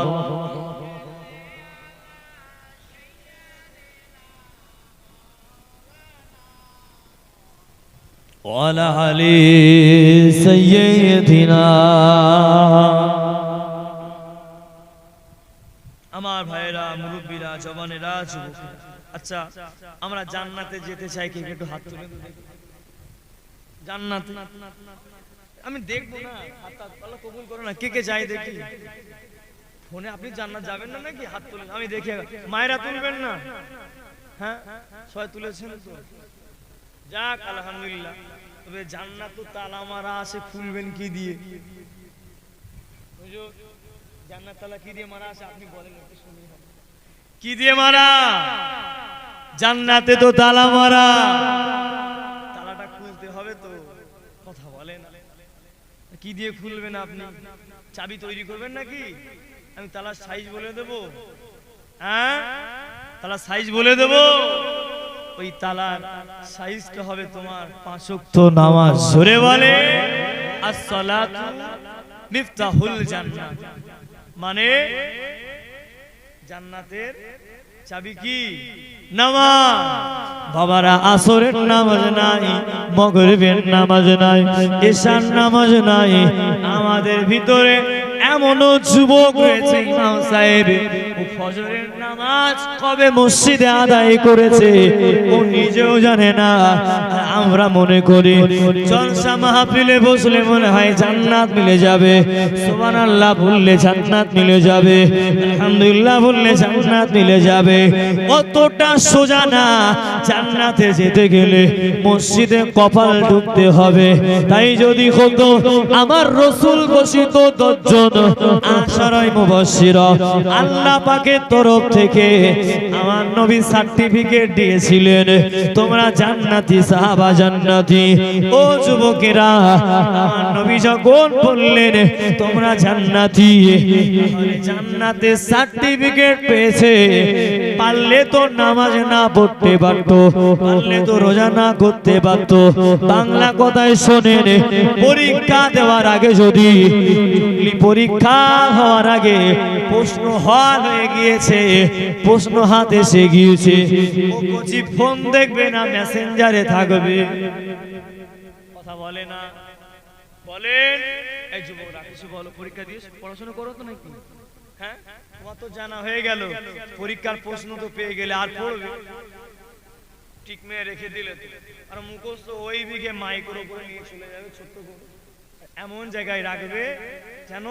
ওয়ালা আলি সাইয়্যিদিনা। আমার ভাইরা, মুরব্বীরা, জওয়ানেরা, যুবকেরা, আচ্ছা আমরা জান্নাতে যেতে চাই, কে একটু হাত তুলে জান্নাতে আমি দেখবো না, আল্লাহ কবুল করো না, কে কে চাই দেখি। ফোনে আপনি জান্নাত যাবেন না নাকি? হাত তুলেন, আমি দেখি। মায়েরা তুলবেন না? হ্যাঁ সবাই তুলেছেন তো, যাক আলহামদুলিল্লাহ। তবে জান্নাত তো তালা মারা আছে, খুলবেন কি দিয়ে? জান্নাত তালা কি দিয়ে মারা আছে আপনি বলেন, কি দিয়ে মারা? জান্নাতে তো তালা মারা, তালাটা খুলতে হবে তো, কথা বলেন। কি দিয়ে খুলবেন আপনি? চাবি তৈরি করবেন নাকি? আমি তালার সাইজ বলে দেব? হ্যাঁ তালার সাইজ বলে দেব? ওই তালার সাইজটা হবে তোমার 5 ওয়াক্ত নামাজ। জোরে বলে আসসালাতু মিফতাহুল জান্নাত, মানে জান্নাতের চাবি কি? নামাজ। বাবারা, আসরের নামাজ নাই, মাগরিবের নামাজ নাই, ইশার নামাজ নাই, আমার আমাদের ভিতরে এমনও যুবক রয়েছে ইমাম সাহেব ও ফজরের নামাজ কবে মসজিদে আদায় করেছে ও নিজেও জানে না। আমরা মনে করি জলসা মাহফিলে বসলে মনে হয় জান্নাত মিলে যাবে, সুবহানাল্লাহ বললে জান্নাত মিলে যাবে, আলহামদুলিল্লাহ বললে জান্নাত মিলে যাবে। অতটা সোজা না। জান্নাতে যেতে গেলে মসজিদে কপাল ঢুকতে হবে। তাই যদি হতো আমার রাসূল ঘোষিত 10 জন আশারায়ে মুবাশশিরা আল্লাহ পাকের তরফ থেকে আমার নবী সার্টিফিকেট দিয়েছিলেন, তোমরা জান্নাতি, সাহাবা জান্নাতি। ও যুবকেরা, আমার নবী যখন বললেন তোমরা জান্নাতি, জান্নাতে সার্টিফিকেট পেয়েছে, পারলে তো নামাজ না পড়তে পারতো, পারলে তো রোজা না করতে পারতো। বাংলা কথায় শোনেন, পরীক্ষা দেওয়ার আগে যদি পরীক্ষা হওয়ার আগে প্রশ্ন হল হয়ে গিয়েছে, প্রশ্ন হাতে এসে গিয়েছে, ও কচি ফোন দেখবে না মেসেঞ্জারে থাকবে, কথা বলে না। বলেন এই যুবকরা কিছু বলো, পরীক্ষা দিয়ে পড়াশোনা করো তো নাকি? হ্যাঁ, তোমার তো জানা হয়ে গেল, পরীক্ষার প্রশ্ন তো পেয়ে গেলে, আর পড়বে? ঠিক মেয়ে রেখে দিলে তো, আর মুখস্থ ওই বিঘে মাইক্রো করে নিয়ে চলে যাবে, ছোট্ট করে এমন জায়গায় রাখবে যেন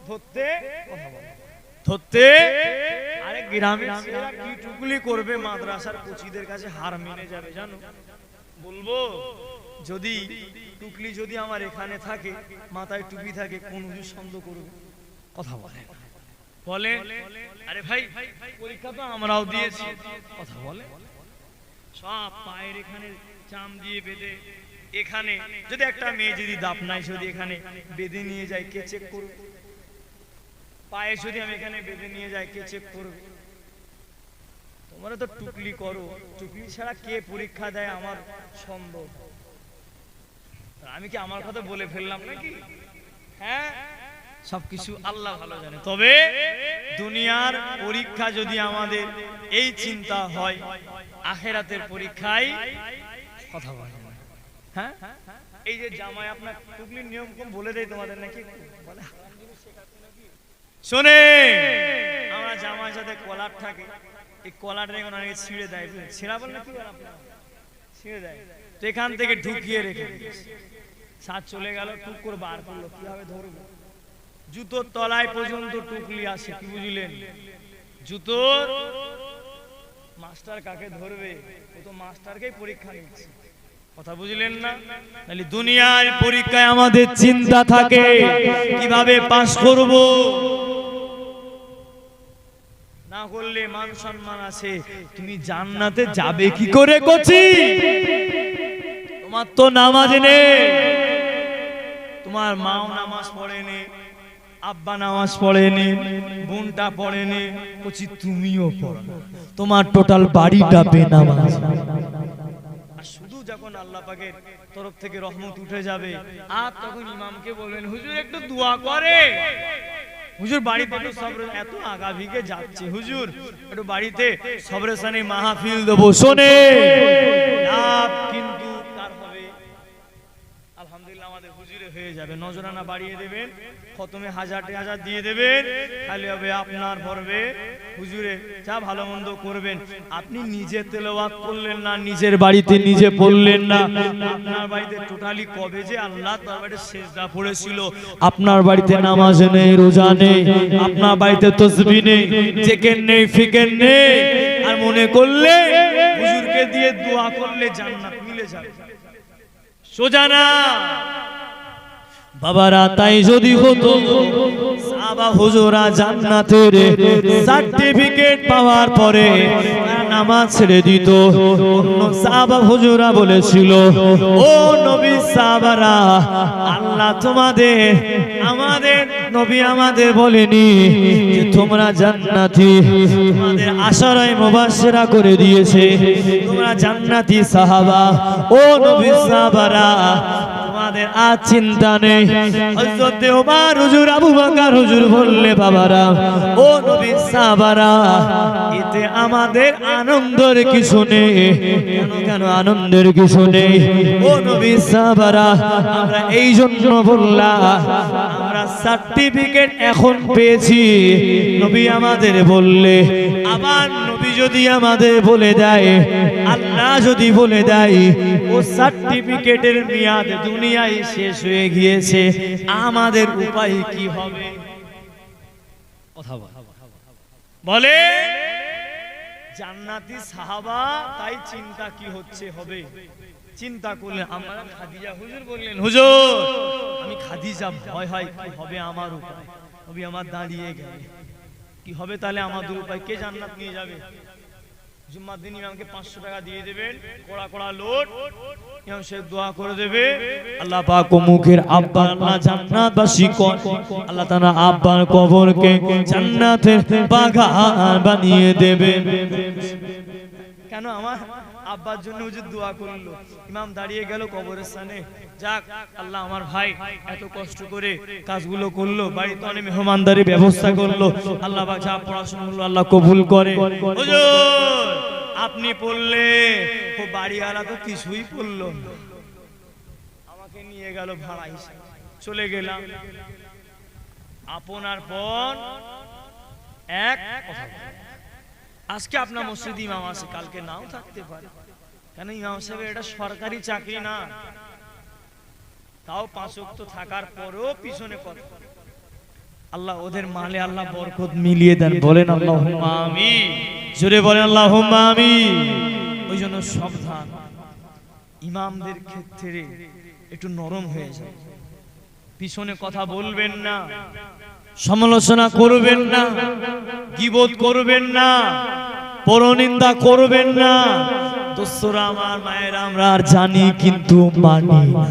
ধরতে কথা বলে, ধরতে। আরে গ্রামের ছেলেরা কি টুকলি করবে, মাদ্রাসার কোচিদের কাছে হার মেনে যাবে জানো। বলবো যদি টুকলি যদি আমার এখানে থাকে, মাথায় টুপি থাকে, কোন হুজুর সন্দেহ করবে? কথা বলে বলে আরে ভাই পরীক্ষা তো আমরাও দিয়েছি, কথা বলে। সব পায়ের এখানে চাম দিয়ে বেঁধে, এখানে যদি একটা মেয়ে যদি দাপনায় যদি এখানে বেঁধে নিয়ে যায়, কে চেক করবে? পায়ে যদি আমি এখানে বেঁধে নিয়ে যাই, কে চেক করবে? তোমরা তো টুকলি করো, টুকলি ছাড়া কে পরীক্ষা দেয় আমার সম্ভব? আমি কি আমার কথা বলে ফেললাম নাকি? হ্যাঁ, সবকিছু আল্লাহ ভালো জানে। তবে দুনিয়ার পরীক্ষা যদি আমাদের এই চিন্তা হয়, আখিরাতের পরীক্ষায় কথা বলে না। হ্যাঁ, এই যে জামাই আপনার টুকলির নিয়ম কোন বলে দেয় তোমাদের নাকি? বলে শোনে, আমরা জামার সাথে কলার থাকে, এই কলারটা এখন অনেকে ছিঁড়ে দেয়, ছিঁড়া বল না কি ছিঁড়ে দেয়, তো এখান থেকে ঢুকিয়ে রেখে সাত চলে গেল, টুক করে বার করলো, কিভাবে ধরবো? জুতোর তলায় পর্যন্ত টুকলি আসে, কি বুঝলেন? জুতোর মাস্টার কাকে ধরবে? ও তো মাস্টারকেই পরীক্ষা নিচ্ছে, কথা বুঝলেন না? তাহলে দুনিয়ার পরীক্ষায় আমাদের চিন্তা থাকে কিভাবে পাস করব, না করলে মান সম্মান আছে, তুমি জান্নাতে যাবে কি করে? কচি তোমার তো নামাজ নেই, তোমার মাও নামাজ পড়েনি, আব্বা নামাজ পড়েনি, বোনটা পড়েনি, কচি তুমিও পড়ো না, তোমার টোটাল বাড়িটা বেনামাজ। আর শুধু যখন আল্লাহ পাকের তরফ থেকে রহমত উঠে যাবে, আর তখন ইমামকে বলবেন হুজুর একটু দোয়া করে, হুজুর বাড়িতে একটু সবরে, এত আগাভিকে যাচ্ছে হুজুর একটু বাড়িতে সবরেসানি মাহফিল দেবো, শোনে লাভ কিন্তু কার হবে? আলহামদুলিল্লাহ আমাদের হুজুরে হয়ে যাবে, নজরানা বাড়িয়ে দেবেন, খতমে 1000 দিয়ে দেবেন, খালি হবে আপনার পড়বে, হুজুরে যা ভালো মন্দ করবেন। আপনি নিজে তেলাওয়াত করলেন না, নিজের বাড়িতে নিজে পড়লেন না, আপনার বাড়িতে টোটালি কবে যে আল্লাহ দরবারে সিজদা পড়েছিল, আপনার বাড়িতে নামাজ নেই, রোজা নেই, আপনার বাড়িতে তাসবিহ নেই, জিকির নেই, ফিকির নেই, আর মনে করলে হুজুরকে দিয়ে দোয়া করলে জান্নাত মিলে যাবে, সোজা না বাবারা। তাই যদি হতো সাহাবা হুজুরা জান্নাতের সার্টিফিকেট পাওয়ার পরে নামাজ ছেড়ে দিত, অন্য সাহাবা হুজুরা বলেছিল ও নবী সাহাবারা, আল্লাহ তোমাদের, আমাদের নবী আমাদের বলেনি যে তোমরা জান্নাতি, তোমাদের আশারায়ে মুবাশশিরা করে দিয়েছে, তোমরা জান্নাতি সাহাবা। ও নবী সাহাবারা, আমাদের আর চিন্তা নেই। হযরত ওমর হুজুর, আবু বকর হুজুর বললে বাবারা, ও নবী সাহাবারা, এতে আমাদের আনন্দের কিছু নেই। কেন আনন্দের কিছু নেই? ও নবী সাহাবারা, আমরা এই জন্য বললাম, আমরা সার্টিফিকেট এখন পেয়েছি। নবী আমাদের বললে, আবার নবী যদি আমাদের বলে দেয়, আল্লাহ যদি বলে দেয় ও সার্টিফিকেটের মেয়াদ দুনিয়ায় শেষ হয়ে গিয়েছে, আমাদের উপায় কি হবে? কথা বলে জান্নাতি সাহাবা, তাই চিন্তা কি হচ্ছে হবে। চিন্তা করলেন, আমরা খাদিজা হুজুর বললেন, হুজুর আমি খাদিজা, ভয় হয় কি হবে আমার উপায়। নবী আমার দাঁড়িয়ে গেলেন, কি হবে তাহলে আমাদের উপায়? কে জান্নাত নিয়ে যাবে? জুম্মার দিন ইমামকে 500 টাকা দিয়ে দেবেন, কোড়া কোড়া লোট, ইমাম সাহেব দোয়া করে দেবে, আল্লাহ পাক মুখের আব্বা আল্লাহ জান্নাতবাসী কর, আল্লাহ তাআলা আব্বার কবরকে জান্নাতের বাগান বানিয়ে দেবেন। কেন আমার আব্বার জন্য হুজুর দোয়া করলো, ইমাম দাঁড়িয়ে গেল কবরের সামনে, যাক আল্লাহ আমার ভাই এত কষ্ট করে কাজগুলো করলো, বাড়িতে অনেক মেহমানদারি ব্যবস্থা করলো, আল্লাহ পাক যা পড়াশোনা করলো আল্লাহ কবুল করে। হুজুর আপনি পড়লে, ও বাড়িওয়ালা তো কিছুই পড়লো না, আমাকে নিয়ে গেল ভাড়া হিসেবে, চলে গেলাম। আপনার পর এক কথা, আজকে আপনার মসজিদে ইমাম আছে, কালকে নাও থাকতে পারে। কেন? ইমাম সাহেবের এটা সরকারি চাকরি না, তাও 5 ওয়াক্ত থাকার পরেও পিছনে কথা। আল্লাহ ওদের মালে আল্লাহ বরকত মিলিয়ে দেন, বলেন আল্লাহুম্মা আমিন, জোরে বলেন আল্লাহুম্মা আমিন। ওই জন্য সাবধান, ইমামদের ক্ষেত্রে একটু নরম হয়ে যায়, পিছনে কথা বলবেন না, সমালোচনা করবেন না, গীবত করবেন না, পরনিন্দা করবেন না। দোস্তরা আমার, মায়েরা, আমরা আর জানি কিন্তু মানি না।